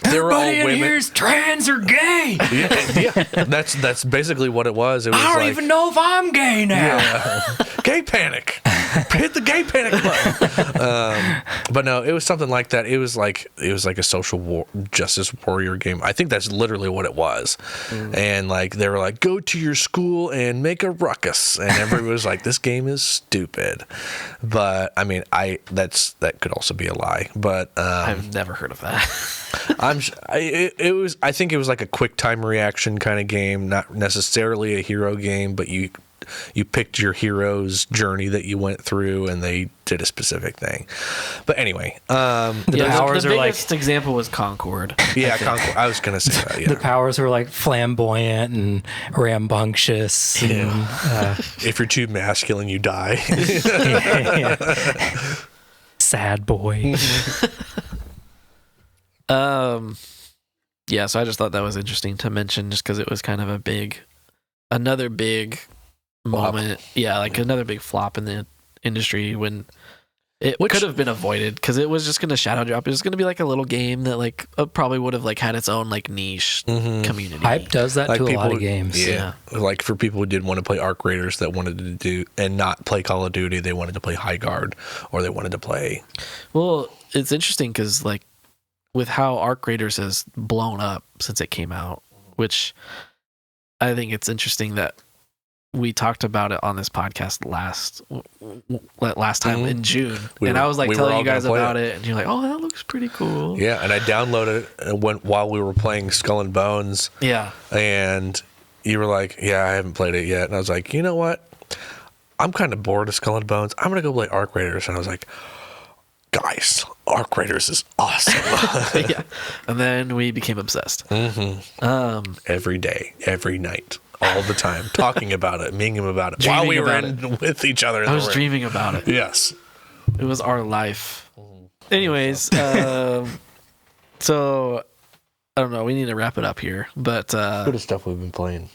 Speaker 2: they were all
Speaker 3: Everybody in
Speaker 2: women.
Speaker 3: here's trans or gay.
Speaker 2: Yeah, that's basically what it was. It was
Speaker 3: I don't
Speaker 2: like,
Speaker 3: even know if I'm gay now.
Speaker 2: yeah, gay panic. Hit the gay panic button. But no, it was something like that. It was like a social justice warrior game. I think that's literally what it was. And like they were like, go to your school and make a ruckus, and everybody was like, this game is stupid. But I mean, that could also be a lie. But
Speaker 1: I've never heard of that.
Speaker 2: I think it was like a quick time reaction kind of game, not necessarily a hero game, but you picked your hero's journey that you went through, and they did a specific thing. But anyway,
Speaker 3: The powers
Speaker 1: the
Speaker 3: are like
Speaker 1: biggest example was Concord.
Speaker 2: yeah, Concord. I was gonna say that.
Speaker 3: the
Speaker 2: Yeah,
Speaker 3: powers were like flamboyant and rambunctious. And,
Speaker 2: if you're too masculine, you die.
Speaker 3: sad boy.
Speaker 1: Yeah, so I just thought that was interesting to mention just because it was kind of another big
Speaker 2: Flop.
Speaker 1: moment. Yeah, like another big flop in the industry when it
Speaker 2: Which-
Speaker 1: could have been avoided because it was just going to shadow drop. It was going to be like a little game that like probably would have like had its own like niche community.
Speaker 3: Hype does that
Speaker 2: Like
Speaker 3: to a lot
Speaker 2: people-
Speaker 3: of games.
Speaker 2: Yeah. Like for people who did want to play Arc Raiders that wanted to do and not play Call of Duty, they wanted to play Highguard, or they wanted to play.
Speaker 1: Well, it's interesting because like with how Arc Raiders has blown up since it came out, which I think it's interesting that we talked about it on this podcast last time in June,
Speaker 2: We
Speaker 1: and
Speaker 2: were-
Speaker 1: I was like
Speaker 2: we were
Speaker 1: telling
Speaker 2: all
Speaker 1: you guys
Speaker 2: gonna play
Speaker 1: about
Speaker 2: it.
Speaker 1: it, and you're like, "Oh, that looks pretty cool."
Speaker 2: Yeah, and I downloaded it while we were playing Skull and Bones,
Speaker 1: Yeah.
Speaker 2: and you were like, "Yeah, I haven't played it yet," and I was like, "You know what? I'm kind of bored of Skull and Bones. I'm gonna go play Arc Raiders," and I was like, "Guys, Arc Raiders is awesome."
Speaker 1: Yeah. And then we became obsessed.
Speaker 2: Every day, every night, all the time, talking about it, minging about it,
Speaker 1: Dreaming
Speaker 2: while we were
Speaker 1: about
Speaker 2: with each other. In
Speaker 1: I
Speaker 2: the
Speaker 1: was
Speaker 2: room.
Speaker 1: dreaming about it.
Speaker 2: Yes.
Speaker 1: It was our life. Anyways, so I don't know. We need to wrap it up here, but
Speaker 2: What is stuff we've been playing?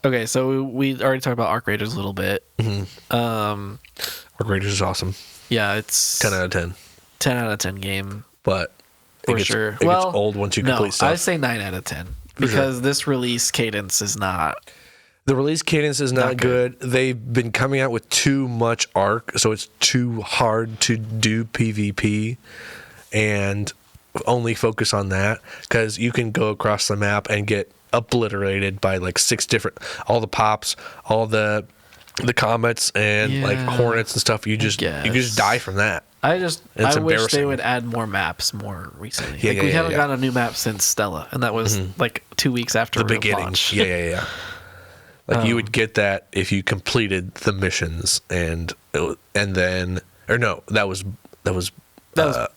Speaker 1: okay. So we already talked about Arc Raiders a little bit.
Speaker 2: Arc Raiders is awesome.
Speaker 1: Yeah, it's
Speaker 2: 10 out of 10.
Speaker 1: 10 out of 10 game
Speaker 2: But
Speaker 1: for
Speaker 2: it gets,
Speaker 1: sure.
Speaker 2: it gets old once you complete
Speaker 1: I
Speaker 2: stuff.
Speaker 1: say 9 out of 10 because this release cadence is not.
Speaker 2: The release cadence is not
Speaker 1: Not
Speaker 2: good. They've been coming out with too much arc, so it's too hard to do PvP and only focus on that, because you can go across the map and get obliterated by like 6 different, all the pops, all the comets and like
Speaker 1: Yeah,
Speaker 2: hornets and stuff. You just die from that.
Speaker 1: I
Speaker 2: It's
Speaker 1: wish they
Speaker 2: embarrassing.
Speaker 1: would add more maps more recently.
Speaker 2: Yeah,
Speaker 1: like
Speaker 2: yeah,
Speaker 1: we
Speaker 2: yeah,
Speaker 1: haven't
Speaker 2: yeah.
Speaker 1: gotten a new map since Stella, and that was like 2 weeks after
Speaker 2: The beginning.
Speaker 1: launch.
Speaker 2: Yeah. Like you would get that if you completed the missions, and then, or no, that was
Speaker 1: That was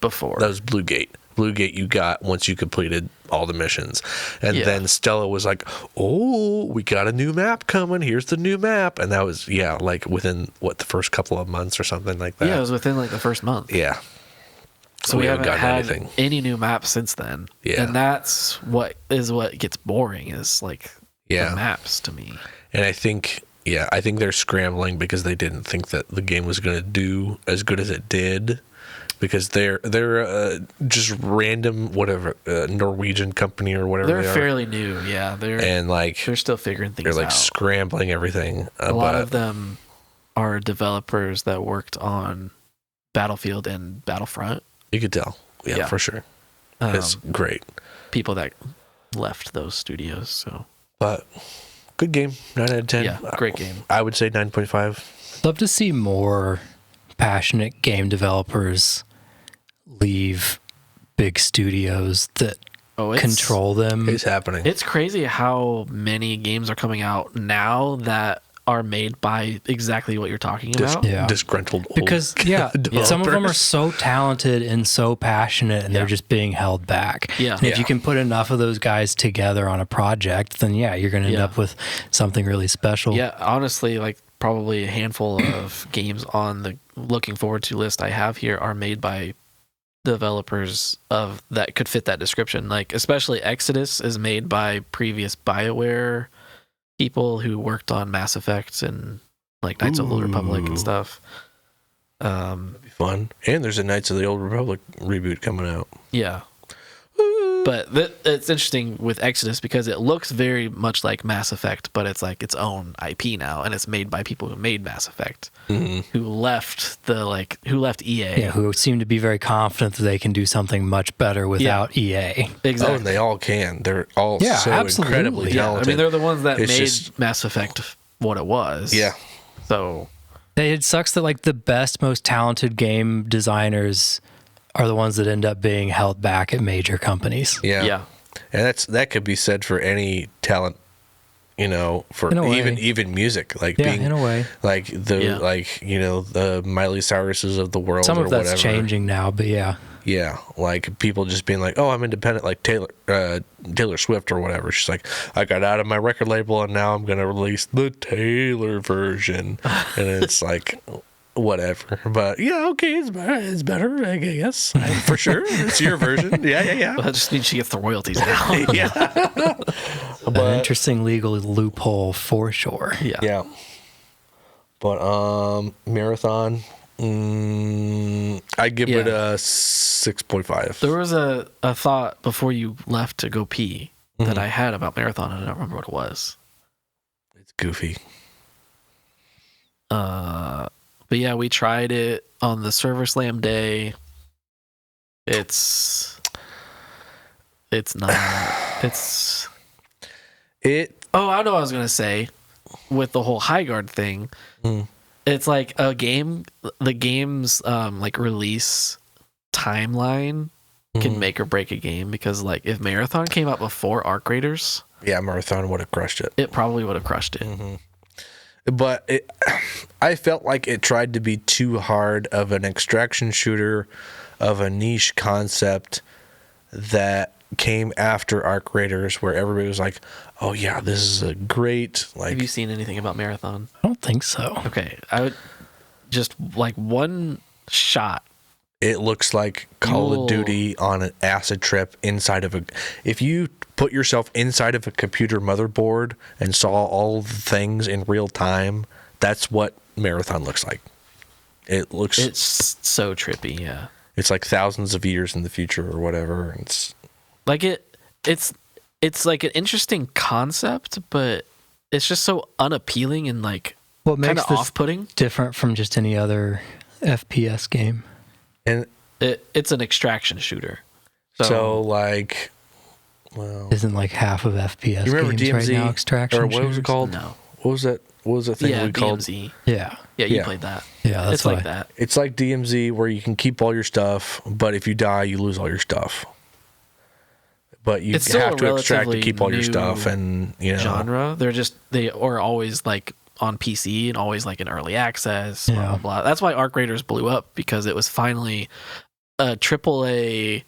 Speaker 1: before.
Speaker 2: That was Blue Gate. Blue Gate you got once you completed all the missions. And
Speaker 1: Yeah.
Speaker 2: then Stella was like, "Oh, we got a new map coming. Here's the new map." And that was, like within the first couple of months or something like that.
Speaker 1: Yeah, it was within like the first month.
Speaker 2: Yeah.
Speaker 1: So we haven't
Speaker 2: gotten
Speaker 1: had
Speaker 2: anything.
Speaker 1: any new maps since then.
Speaker 2: Yeah.
Speaker 1: And that's what gets boring is like
Speaker 2: Yeah.
Speaker 1: the maps to me.
Speaker 2: And I think they're scrambling because they didn't think that the game was going to do as good as it did. because they're just random whatever Norwegian company or whatever.
Speaker 1: They're
Speaker 2: they are.
Speaker 1: fairly new, yeah. They're still figuring things out.
Speaker 2: They're like scrambling everything.
Speaker 1: A lot of them are developers that worked on Battlefield and Battlefront.
Speaker 2: You could tell, yeah. For sure. It's great.
Speaker 1: People that left those studios, so.
Speaker 2: But good game, 9 out of 10.
Speaker 1: Yeah, great game.
Speaker 2: I would say 9.5.
Speaker 3: Love to see more passionate game developers leave big studios that control them.
Speaker 2: It's happening.
Speaker 1: It's crazy how many games are coming out now that are made by exactly what you're talking about.
Speaker 2: Disgruntled old
Speaker 3: because some of them are so talented and so passionate, and they're just being held back. And if you can put enough of those guys together on a project, then you're going to end up with something really special.
Speaker 1: Yeah, honestly, like probably a handful of games on the looking forward to list I have here are made by developers of that could fit that description. Like especially Exodus is made by previous BioWare people who worked on Mass Effect and like Knights of the Old Republic and stuff.
Speaker 2: That'd be fun. And there's a Knights of the Old Republic reboot coming out.
Speaker 1: Yeah. But it's interesting with Exodus because it looks very much like Mass Effect, but it's like its own IP now, and it's made by people who made Mass Effect, who left EA.
Speaker 3: Yeah, who seem to be very confident that they can do something much better without EA.
Speaker 1: Exactly.
Speaker 2: Oh, and they all can. They're all so
Speaker 3: absolutely.
Speaker 2: incredibly talented.
Speaker 1: I mean, they're the ones that
Speaker 2: It's
Speaker 1: made
Speaker 2: just-
Speaker 1: Mass Effect what it was.
Speaker 2: Yeah.
Speaker 1: So
Speaker 3: It sucks that like the best, most talented game designers are the ones that end up being held back at major companies.
Speaker 2: Yeah. And that could be said for any talent, for even music, like being
Speaker 3: in a way,
Speaker 2: like the Miley Cyruses of the world.
Speaker 3: Some
Speaker 2: or
Speaker 3: of that's
Speaker 2: whatever.
Speaker 3: changing now, but
Speaker 2: Yeah, like people just being like, "Oh, I'm independent," like Taylor Swift or whatever. She's like, "I got out of my record label and now I'm gonna release the Taylor version," and it's like, whatever. But okay, it's better, I guess. For sure, it's your version. Yeah.
Speaker 1: Well, that just means she gets the royalties now.
Speaker 3: an interesting legal loophole for sure.
Speaker 2: Yeah. But Marathon. I give it a 6.5.
Speaker 1: There was a thought before you left to go pee that I had about Marathon, and I don't remember what it was.
Speaker 2: It's goofy.
Speaker 1: But yeah, we tried it on the Server Slam day. It's not. Oh, I know what I was gonna say with the whole Highguard thing. It's like a game. The game's like release timeline can make or break a game because like if Marathon came out before Arc Raiders,
Speaker 2: Marathon would have crushed it.
Speaker 1: It probably would have crushed it.
Speaker 2: But I felt like it tried to be too hard of an extraction shooter, of a niche concept that came after Arc Raiders, where everybody was like, "Oh yeah, this is a great." Like,
Speaker 1: have you seen anything about Marathon?
Speaker 3: I don't think so.
Speaker 1: Okay, I would just like one shot.
Speaker 2: It looks like Call of Duty on an acid trip inside of a. If you put yourself inside of a computer motherboard and saw all the things in real time, that's what Marathon looks like. It's
Speaker 1: so trippy, yeah.
Speaker 2: It's like thousands of years in the future or whatever. It's
Speaker 1: like it's like an interesting concept, but it's just so unappealing and like
Speaker 3: what
Speaker 1: kind
Speaker 3: makes
Speaker 1: of
Speaker 3: this
Speaker 1: off-putting.
Speaker 3: Different from just any other FPS game.
Speaker 2: And
Speaker 1: it's an extraction shooter.
Speaker 2: So like, well,
Speaker 3: isn't like half of FPS
Speaker 2: you remember
Speaker 3: games
Speaker 2: DMZ,
Speaker 3: right now extraction
Speaker 2: or what
Speaker 3: shooters?
Speaker 2: was it called?
Speaker 1: No.
Speaker 2: What was that thing we called?
Speaker 1: DMZ.
Speaker 3: Yeah,
Speaker 1: you played that.
Speaker 3: Yeah, that's
Speaker 1: it's like that.
Speaker 2: It's like DMZ where you can keep all your stuff, but if you die, you lose all your stuff. But you
Speaker 1: It's still
Speaker 2: have
Speaker 1: a
Speaker 2: to extract to
Speaker 1: relatively
Speaker 2: keep all your
Speaker 1: new
Speaker 2: stuff, and
Speaker 1: genre. They are always like on PC and always like in early access. Blah blah blah. That's why Arc Raiders blew up, because it was finally a AAA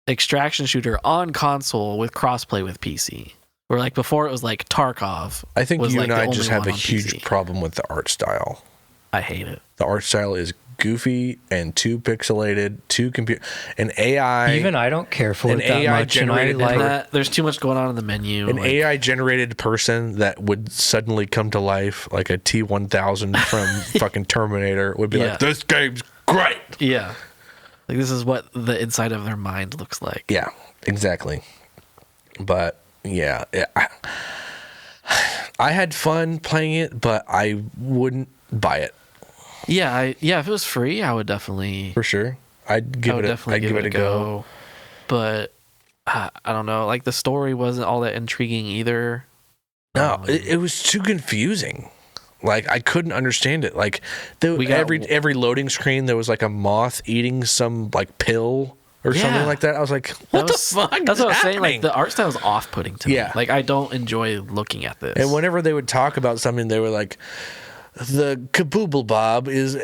Speaker 1: extraction shooter on console with crossplay with PC. Where like before it was like Tarkov.
Speaker 2: I think you
Speaker 1: like
Speaker 2: and
Speaker 1: the
Speaker 2: I
Speaker 1: only
Speaker 2: just have
Speaker 1: one
Speaker 2: a
Speaker 1: on
Speaker 2: huge
Speaker 1: PC.
Speaker 2: problem with the art style.
Speaker 1: I hate it.
Speaker 2: The art style is goofy and too pixelated, too an AI.
Speaker 3: Even I don't care for
Speaker 2: an
Speaker 3: it that
Speaker 2: AI
Speaker 3: much, and I
Speaker 2: generated
Speaker 3: like.
Speaker 1: There's too much going on in the menu.
Speaker 2: An
Speaker 1: like,
Speaker 2: AI generated person that would suddenly come to life, like a T-1000 from fucking Terminator, would be like, "This game's great."
Speaker 1: Yeah. Like this is what the inside of their mind looks like.
Speaker 2: Yeah, exactly. But yeah, I had fun playing it, but I wouldn't buy it.
Speaker 1: Yeah, if it was free, I would definitely
Speaker 2: For sure. I'd give it a go.
Speaker 1: But I don't know. Like the story wasn't all that intriguing either.
Speaker 2: No, it was too confusing. Like I couldn't understand it. Like every loading screen, there was like a moth eating some like pill or something like that. I was like, what the fuck?
Speaker 1: That's what I was saying.
Speaker 2: happening?
Speaker 1: Like the art style is off-putting to me. Like I don't enjoy looking at this.
Speaker 2: And whenever they would talk about something, they were like, the Kabooble Bob is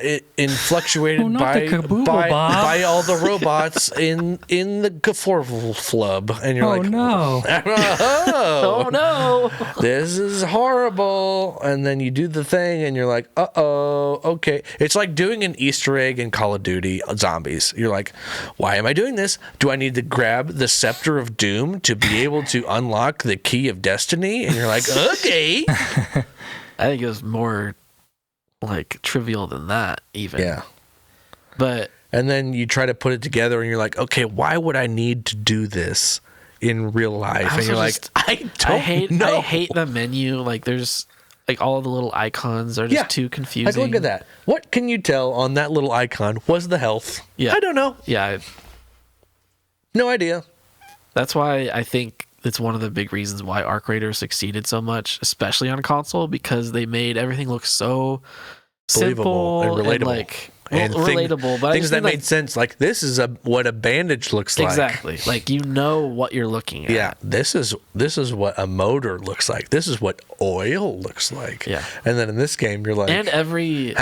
Speaker 2: fluctuated by all the robots in the Flub, and you're like,
Speaker 3: no,
Speaker 1: oh no,
Speaker 2: this is horrible. And then you do the thing, and you're like, okay. It's like doing an Easter egg in Call of Duty Zombies. You're like, why am I doing this? Do I need to grab the Scepter of Doom to be able to unlock the Key of Destiny? And you're like, okay.
Speaker 1: I think it was more like trivial than that even.
Speaker 2: Yeah.
Speaker 1: But
Speaker 2: and then you try to put it together and you're like, okay, why would I need to do this in real life? And you're like, I hate
Speaker 1: the menu. Like there's like all the little icons are just too confusing.
Speaker 2: Like look at that. What can you tell on that little icon was the health?
Speaker 1: Yeah.
Speaker 2: I don't know.
Speaker 1: Yeah.
Speaker 2: No idea.
Speaker 1: That's why I think it's one of the big reasons why Arc Raiders succeeded so much, especially on console, because they made everything look so
Speaker 2: believable
Speaker 1: simple
Speaker 2: and relatable.
Speaker 1: Relatable, but
Speaker 2: things that made sense. Like this is what a bandage looks like.
Speaker 1: Exactly. Like you know what you're looking at.
Speaker 2: Yeah. This is what a motor looks like. This is what oil looks like.
Speaker 1: Yeah.
Speaker 2: And then in this game, you're like,
Speaker 1: and every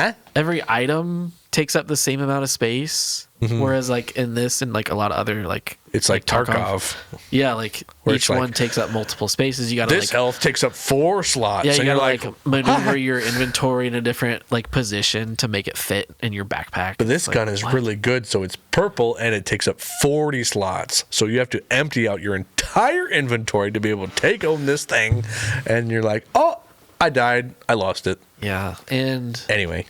Speaker 1: item takes up the same amount of space. Mm-hmm. Whereas like in this and like a lot of other like
Speaker 2: it's like Tarkov.
Speaker 1: Yeah, like each one takes up multiple spaces. You gotta
Speaker 2: this health takes up 4 slots.
Speaker 1: Yeah, you gotta like maneuver your inventory in a different like position to make it fit in your backpack.
Speaker 2: But this gun is really good, so it's purple and it takes up 40 slots. So you have to empty out your entire inventory to be able to take home this thing. And you're like, oh, I died. I lost it.
Speaker 1: Yeah. And
Speaker 2: anyway.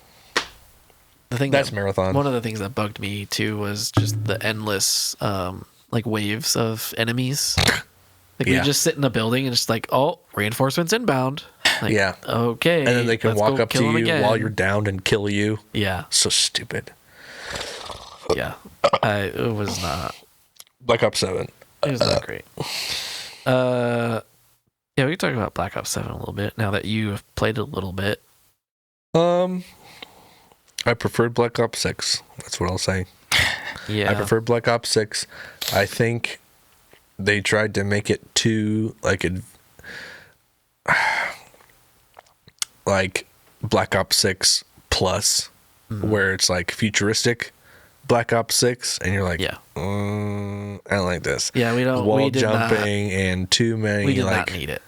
Speaker 1: That's
Speaker 2: Marathon.
Speaker 1: One of the things that bugged me too was just the endless like waves of enemies. Like you just sit in a building and it's like, oh, reinforcements inbound. Like, okay.
Speaker 2: And then they can walk up to you while you're downed and kill you.
Speaker 1: Yeah.
Speaker 2: So stupid.
Speaker 1: Yeah. It was not.
Speaker 2: Black Ops 7.
Speaker 1: It was not great. Yeah, we can talk about Black Ops 7 a little bit now that you have played it a little bit.
Speaker 2: I preferred Black Ops 6. That's what I'll say.
Speaker 1: Yeah.
Speaker 2: I preferred Black Ops 6. I think they tried to make it too like Black Ops 6 plus, where it's like futuristic Black Ops 6, and you're like, I don't like this.
Speaker 1: Yeah, we don't.
Speaker 2: Wall jumping and too many.
Speaker 1: We did not need it.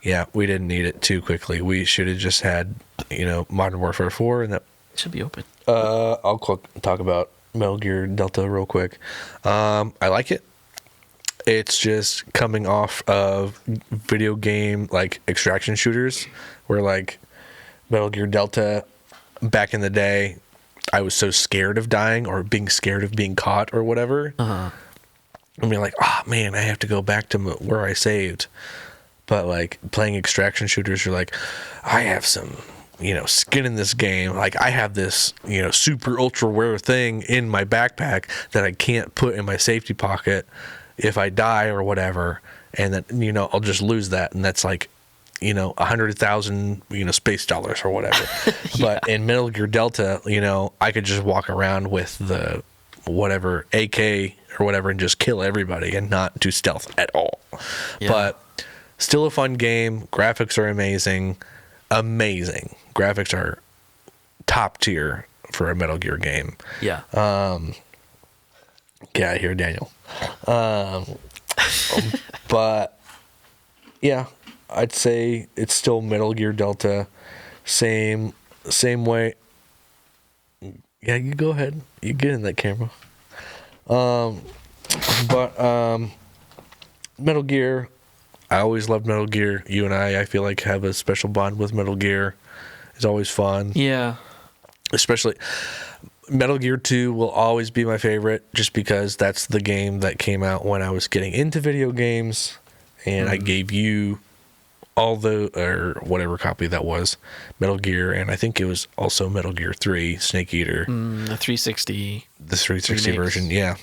Speaker 2: Yeah, we didn't need it too quickly. We should have just had, Modern Warfare 4, and that
Speaker 1: should be open.
Speaker 2: I'll talk about Metal Gear Delta real quick. I like it. It's just coming off of video game like extraction shooters, where like Metal Gear Delta back in the day, I was so scared of dying or being scared of being caught or whatever. I mean, like, oh man, I have to go back to where I saved. But like playing extraction shooters, you're like, I have some, skin in this game. Like I have this, super ultra rare thing in my backpack that I can't put in my safety pocket if I die or whatever. And then, I'll just lose that. And that's like, 100,000, space dollars or whatever. But in Metal Gear Delta, I could just walk around with the whatever AK or whatever and just kill everybody and not do stealth at all. Yeah. But still a fun game. Graphics are amazing. Graphics are top tier for a Metal Gear game.
Speaker 1: Yeah.
Speaker 2: Get out of here, Daniel. But yeah, I'd say it's still Metal Gear Delta. Same way. Yeah, you go ahead. You get in that camera. But Metal Gear, I always loved Metal Gear. You and I feel like have a special bond with Metal Gear. It's always fun.
Speaker 1: Yeah.
Speaker 2: Especially Metal Gear 2 will always be my favorite, just because that's the game that came out when I was getting into video games, and I gave you all or whatever copy that was, Metal Gear, and I think it was also Metal Gear 3, Snake Eater.
Speaker 1: The 360.
Speaker 2: The 360
Speaker 1: remakes.
Speaker 2: version, yeah.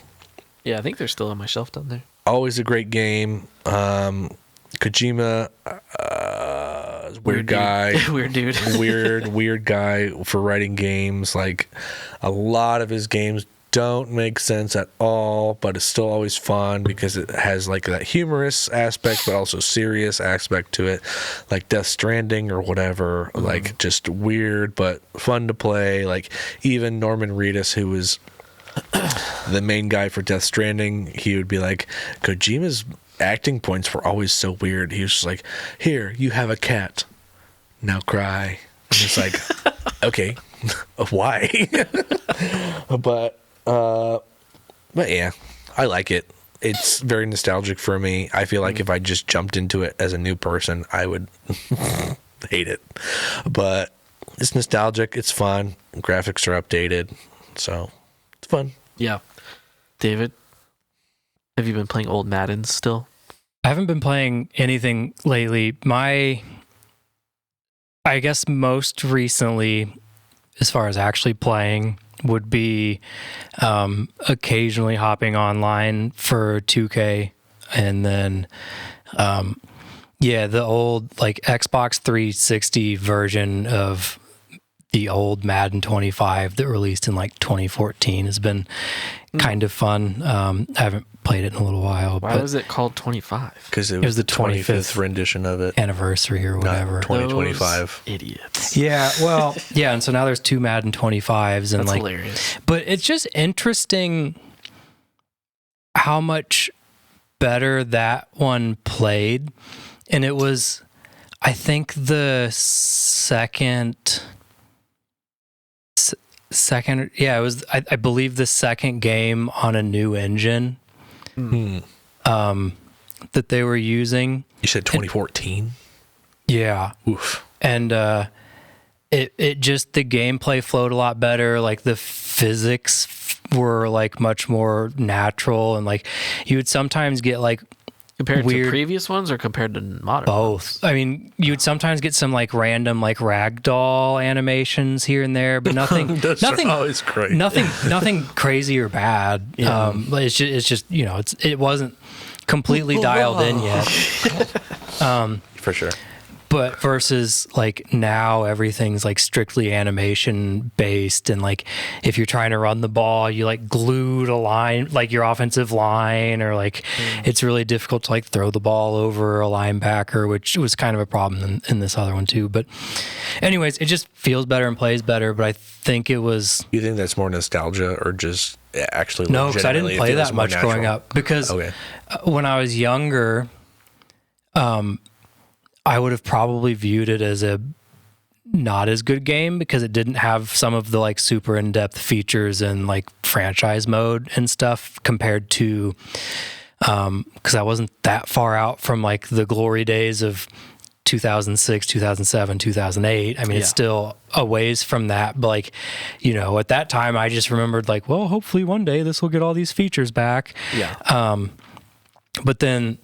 Speaker 1: Yeah, I think they're still on my shelf down there.
Speaker 2: Always a great game. Kojima, weird guy.
Speaker 1: Weird dude.
Speaker 2: weird guy for writing games. Like, a lot of his games don't make sense at all, but it's still always fun because it has like that humorous aspect, but also serious aspect to it, like Death Stranding or whatever. Like, just weird but fun to play. Like, even Norman Reedus, who was the main guy for Death Stranding, he would be like, Kojima's acting points were always so weird. He was just like, here, you have a cat, now cry. And it's like, okay, why? but yeah, I like it. It's very nostalgic for me. I feel like if I just jumped into it as a new person, I would hate it. But it's nostalgic, it's fun, graphics are updated, so it's fun.
Speaker 1: Yeah. David, have you been playing old Madden still?
Speaker 3: I haven't been playing anything lately. I guess most recently, as far as actually playing, would be occasionally hopping online for 2K, and then the old like Xbox 360 version of the old Madden 25 that released in like 2014 has been kind of fun. I haven't played it in a little while.
Speaker 1: Why was it called 25?
Speaker 2: Because it
Speaker 3: was
Speaker 2: was
Speaker 3: the
Speaker 2: the 25th rendition of it.
Speaker 3: Anniversary or whatever.
Speaker 2: Not 2025.
Speaker 1: Those idiots.
Speaker 3: Yeah, well, yeah, and so now there's two Madden 25s, and
Speaker 1: That's
Speaker 3: like,
Speaker 1: hilarious.
Speaker 3: but it's just interesting how much better that one played, and it was, I think, the second, it was, I believe, the second game on a new engine that they were using.
Speaker 2: You said 2014?
Speaker 3: Yeah.
Speaker 2: Oof.
Speaker 3: And it just, the gameplay flowed a lot better. Like, the physics were like much more natural, and like you would sometimes get like
Speaker 1: Compared
Speaker 3: weird,
Speaker 1: to previous ones or compared to modern
Speaker 3: both.
Speaker 1: ones?
Speaker 3: I mean, you would sometimes get some like random like ragdoll animations here and there, but nothing nothing
Speaker 2: always great.
Speaker 3: nothing crazy or bad.
Speaker 1: Yeah.
Speaker 3: But it's just you know, it wasn't completely dialed in yet.
Speaker 2: For sure.
Speaker 3: But versus like now everything's like strictly animation based, and like if you're trying to run the ball, you like glued a line, like your offensive line, or like it's really difficult to like throw the ball over a linebacker, which was kind of a problem in this other one too. But anyways, it just feels better and plays better. But I think it was,
Speaker 2: You think that's more nostalgia or just actually
Speaker 3: no, because I didn't
Speaker 2: legitimately it
Speaker 3: play
Speaker 2: feels
Speaker 3: that
Speaker 2: more
Speaker 3: much growing
Speaker 2: natural?
Speaker 3: up, because
Speaker 2: Okay.
Speaker 3: when I was younger, I would have probably viewed it as a not as good game because it didn't have some of the like super in-depth features and like franchise mode and stuff compared to, because I wasn't that far out from like the glory days of 2006, 2007, 2008. I mean, it's still a ways from that, but like, you know, at that time I just remembered like, well, hopefully one day this will get all these features back.
Speaker 1: Yeah.
Speaker 3: But then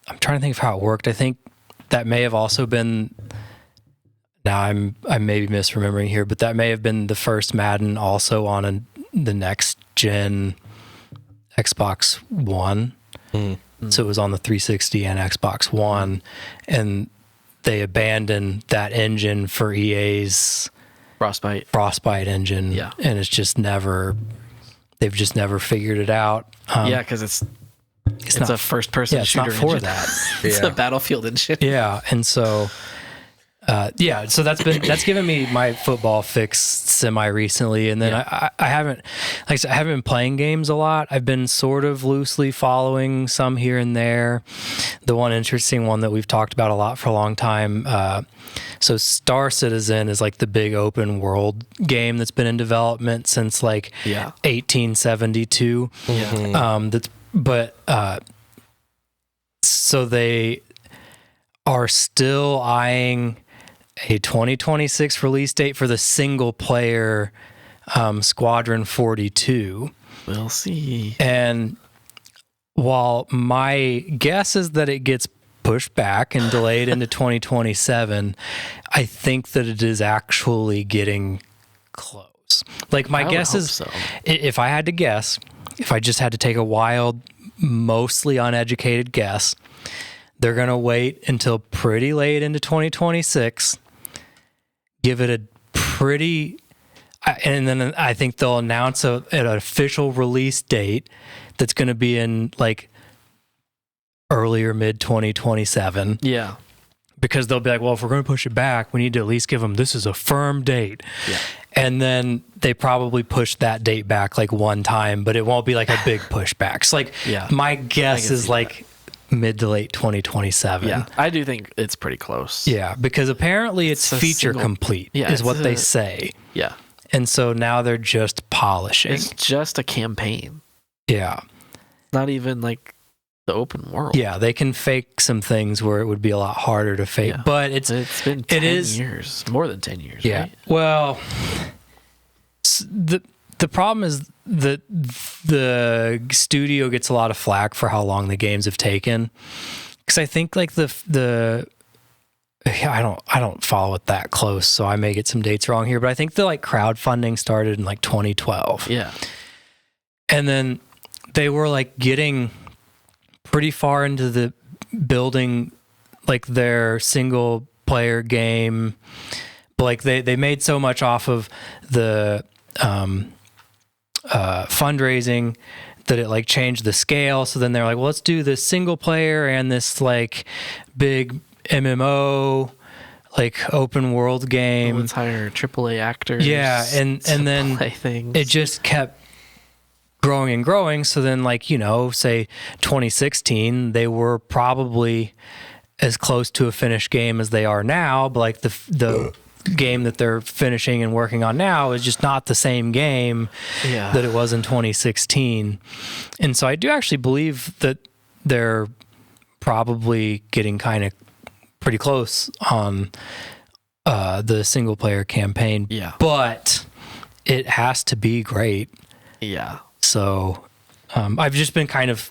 Speaker 3: I'm trying to think of how it worked. I think that may have also been, now I may be misremembering here, but that may have been the first Madden also on the next gen Xbox One. So it was on the 360 and Xbox One, and they abandoned that engine for EA's Frostbite engine.
Speaker 1: Yeah.
Speaker 3: And it's just they've just never figured it out.
Speaker 1: Yeah, because it's
Speaker 3: not
Speaker 1: a first-person
Speaker 3: it's
Speaker 1: shooter
Speaker 3: not for
Speaker 1: engine.
Speaker 3: that.
Speaker 1: It's a Battlefield engine.
Speaker 3: Yeah, and so so that's given me my football fix semi recently, and then I haven't, like I said, I haven't been playing games a lot. I've been sort of loosely following some here and there. The one interesting one that we've talked about a lot for a long time, so Star Citizen is like the big open world game that's been in development since like 1872. So they are still eyeing a 2026 release date for the single player Squadron 42.
Speaker 1: We'll see.
Speaker 3: And while my guess is that it gets pushed back and delayed into 2027, I think that it is actually getting close. Like my guess is,
Speaker 1: so.
Speaker 3: if I had to guess, if I just had to take a wild, mostly uneducated guess, they're going to wait until pretty late into 2026, give it a pretty, and then I think they'll announce an official release date that's going to be in like early or mid 2027.
Speaker 1: Yeah.
Speaker 3: Because they'll be like, well, if we're going to push it back, we need to at least give them, this is a firm date.
Speaker 1: Yeah.
Speaker 3: And then they probably push that date back like one time, but it won't be like a big pushback. So like,
Speaker 1: Yeah.
Speaker 3: my guess is like mid to late 2027.
Speaker 1: Yeah. I do think it's pretty close.
Speaker 3: Yeah, because apparently it's
Speaker 1: a
Speaker 3: feature
Speaker 1: single-
Speaker 3: complete
Speaker 1: Yeah,
Speaker 3: is
Speaker 1: it's
Speaker 3: what they
Speaker 1: a-
Speaker 3: say.
Speaker 1: Yeah.
Speaker 3: And so now they're just polishing.
Speaker 1: It's just a campaign.
Speaker 3: Yeah.
Speaker 1: Not even like the open world.
Speaker 3: Yeah, they can fake some things where it would be a lot harder to fake,
Speaker 1: Yeah.
Speaker 3: but
Speaker 1: It's been 10
Speaker 3: is-
Speaker 1: years, more than 10 years,
Speaker 3: yeah.
Speaker 1: right?
Speaker 3: Well, the problem is that the studio gets a lot of flack for how long the games have taken. Because I think like I don't follow it that close, so I may get some dates wrong here, but I think the like crowdfunding started in like 2012.
Speaker 1: Yeah.
Speaker 3: And then they were like getting pretty far into the building like their single player game. But like they made so much off of the fundraising that it like changed the scale. So then they're like, well, let's do this single player and this like big MMO like open world game.
Speaker 1: Let's hire AAA actors.
Speaker 3: Yeah, and then
Speaker 1: play things.
Speaker 3: it just kept growing and growing. So then, like, you know, say 2016, they were probably as close to a finished game as they are now. But like the game that they're finishing and working on now is just not the same game that it was in 2016. And so I do actually believe that they're probably getting kind of pretty close on the single player campaign.
Speaker 1: Yeah.
Speaker 3: But it has to be great.
Speaker 1: Yeah.
Speaker 3: So I've just been kind of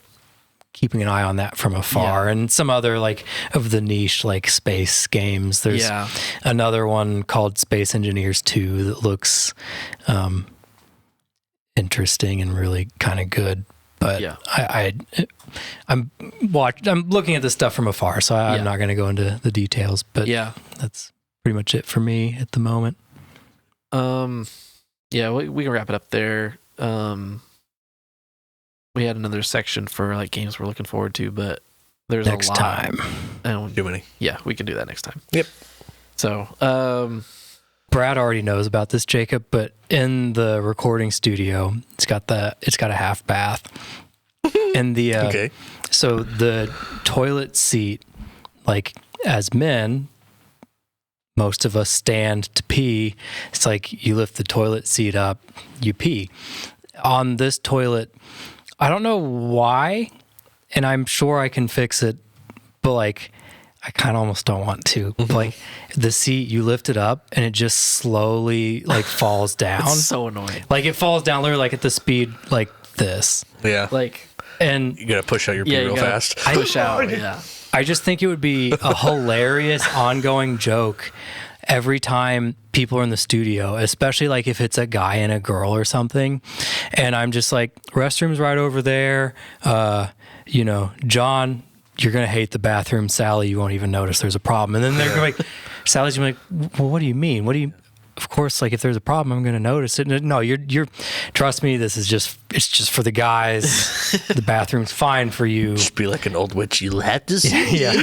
Speaker 3: keeping an eye on that from afar.
Speaker 1: Yeah.
Speaker 3: And some other like of the niche like space games. There's another one called Space Engineers 2 that looks interesting and really kind of good. But
Speaker 1: Yeah.
Speaker 3: I'm looking at this stuff from afar, so I'm not going to go into the details. But that's pretty much it for me at the moment.
Speaker 1: Yeah, we can wrap it up there. We had another section for like games we're looking forward to, but there's
Speaker 3: Next
Speaker 1: a lot.
Speaker 3: time.
Speaker 1: And
Speaker 2: Too many.
Speaker 1: yeah, we can do that next time.
Speaker 2: Yep.
Speaker 1: So,
Speaker 3: Brad already knows about this, Jacob, but in the recording studio, it's got a half bath. And the
Speaker 2: Okay.
Speaker 3: So the toilet seat, like as men, most of us stand to pee. It's like you lift the toilet seat up, you pee. On this toilet, I don't know why, and I'm sure I can fix it, but like I kind of almost don't want to. Like the seat, you lift it up and it just slowly like falls down.
Speaker 1: it's so annoying.
Speaker 3: Like it falls down literally like at the speed like this.
Speaker 2: Yeah.
Speaker 1: Like,
Speaker 3: And
Speaker 2: You gotta push out your pee
Speaker 1: you
Speaker 2: real
Speaker 1: gotta
Speaker 2: fast.
Speaker 1: push out. Yeah.
Speaker 3: I just think it would be a hilarious ongoing joke every time people are in the studio, especially like if it's a guy and a girl or something. And I'm just like, restroom's right over there. You know, John, you're going to hate the bathroom. Sally, you won't even notice there's a problem. And then they're like, Sally's gonna be like, well, what do you mean? What do you, of course, like if there's a problem, I'm going to notice it. No, you're, trust me, it's just for the guys. The bathroom's fine for you.
Speaker 2: Just be like an old witch. You'll have to see.
Speaker 3: Yeah.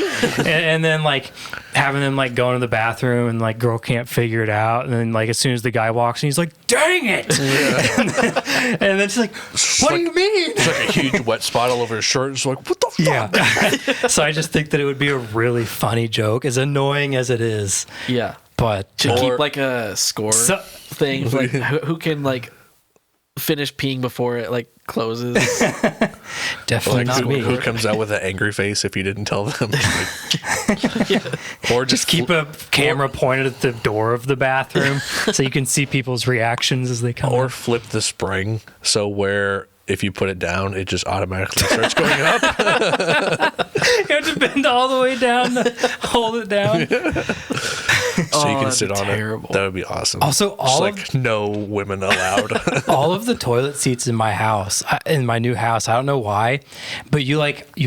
Speaker 3: And then like having them like go into the bathroom and like girl can't figure it out. And then like as soon as the guy walks in, he's like, dang it. And then she's like, what do you mean?
Speaker 2: It's like a huge wet spot all over his shirt. It's like, what the fuck?
Speaker 3: Yeah. So I just think that it would be a really funny joke, as annoying as it is.
Speaker 1: Yeah.
Speaker 3: But
Speaker 1: To keep like a score
Speaker 3: So-
Speaker 1: thing, like who can like finish peeing before it like closes.
Speaker 3: Definitely not me.
Speaker 2: Who comes out with an angry face if you didn't tell them? Or
Speaker 3: Just keep a camera pointed at the door of the bathroom so you can see people's reactions as they come
Speaker 2: or
Speaker 3: in.
Speaker 2: flip the spring so where if you put it down, it just automatically starts going up.
Speaker 3: You have to bend all the way down to hold it down.
Speaker 2: So you can
Speaker 1: that'd
Speaker 2: sit
Speaker 1: be
Speaker 2: on
Speaker 1: terrible.
Speaker 2: it. That would be awesome.
Speaker 3: Also, all
Speaker 2: Just like no women allowed.
Speaker 3: all of the toilet seats in my house, in my new house, I don't know why, but you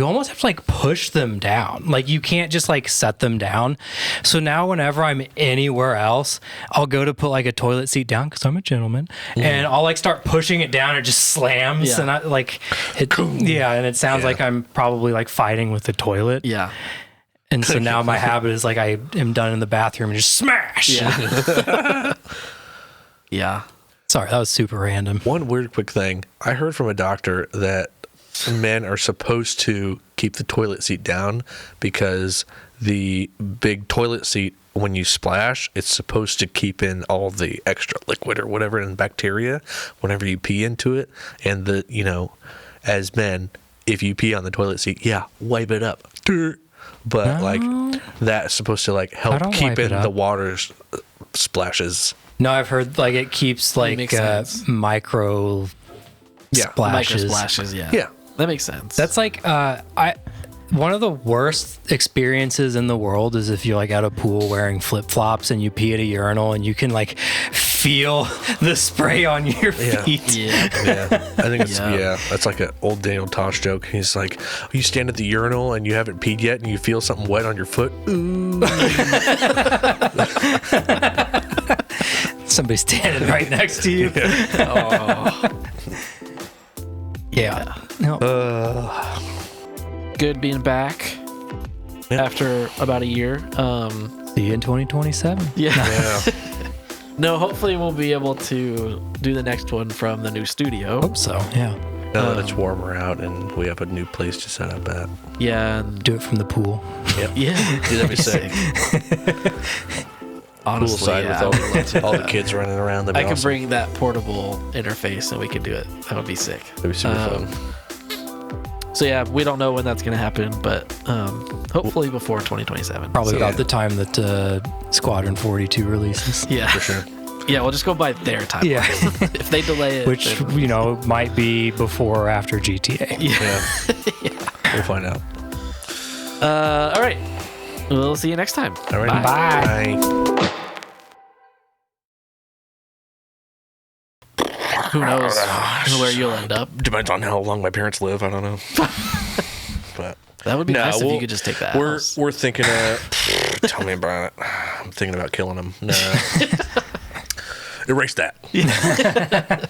Speaker 3: almost have to like push them down. Like you can't just like set them down. So now whenever I'm anywhere else, I'll go to put like a toilet seat down because I'm a gentleman, and I'll like start pushing it down. It just slams,
Speaker 1: Yeah.
Speaker 3: and I like it. Yeah, and it sounds like I'm probably like fighting with the toilet.
Speaker 1: Yeah.
Speaker 3: And so now my habit is like I am done in the bathroom and just smash.
Speaker 1: Yeah. Yeah.
Speaker 3: Sorry, that was super random.
Speaker 2: One weird quick thing. I heard from a doctor that men are supposed to keep the toilet seat down because the big toilet seat, when you splash, it's supposed to keep in all the extra liquid or whatever and bacteria whenever you pee into it. And as men, if you pee on the toilet seat, wipe it up. But like that's supposed to like help
Speaker 3: don't
Speaker 2: keep
Speaker 3: wipe it
Speaker 2: in
Speaker 3: up.
Speaker 2: the water splashes.
Speaker 3: No, I've heard like it keeps like
Speaker 1: makes sense.
Speaker 3: micro
Speaker 2: Yeah.
Speaker 3: splashes.
Speaker 1: Micro splashes. Yeah.
Speaker 2: Yeah.
Speaker 1: That makes sense.
Speaker 3: That's like one of the worst experiences in the world is if you're like at a pool wearing flip-flops and you pee at a urinal and you can like feel the spray on your feet.
Speaker 1: yeah.
Speaker 2: Yeah, I think it's
Speaker 1: Yeah.
Speaker 2: that's like an old Daniel Tosh joke. He's like, you stand at the urinal and you haven't peed yet, and you feel something wet on your foot. Ooh.
Speaker 3: Somebody's standing right next to you. Yeah. No.
Speaker 1: Good being back after about a year.
Speaker 3: See you in 2027.
Speaker 2: Yeah,
Speaker 1: No, hopefully we'll be able to do the next one from the new studio.
Speaker 3: Hope so. Yeah.
Speaker 2: now that it's warmer out and we have a new place to set up at.
Speaker 1: Yeah. And
Speaker 3: Do it from the pool.
Speaker 2: Yep.
Speaker 1: yeah.
Speaker 2: Dude, that'd be sick.
Speaker 1: Honestly,
Speaker 2: Poolside
Speaker 1: yeah,
Speaker 2: with all the kids running around. That'd
Speaker 1: I
Speaker 2: be
Speaker 1: could
Speaker 2: awesome.
Speaker 1: bring that portable interface and we could do it. That would be sick.
Speaker 2: That'd be super fun.
Speaker 1: So yeah, we don't know when that's going to happen, but hopefully before 2027.
Speaker 3: Probably
Speaker 1: So,
Speaker 3: about the time that Squadron 42 releases.
Speaker 1: yeah.
Speaker 2: For sure.
Speaker 1: Yeah, we'll just go by their time.
Speaker 3: Yeah.
Speaker 1: If they delay it,
Speaker 3: Which,
Speaker 1: then-
Speaker 3: might be before or after GTA.
Speaker 2: Yeah. We'll find out.
Speaker 1: all right. We'll see you next time.
Speaker 2: All right.
Speaker 3: Bye.
Speaker 2: Bye.
Speaker 1: Who knows where you'll end up?
Speaker 2: Depends on how long my parents live. I don't know. But
Speaker 1: That would be
Speaker 2: No,
Speaker 1: nice if
Speaker 2: we'll-
Speaker 1: you could just take that.
Speaker 2: we're thinking. Tell me about it. I'm thinking about killing them. No. Erase that.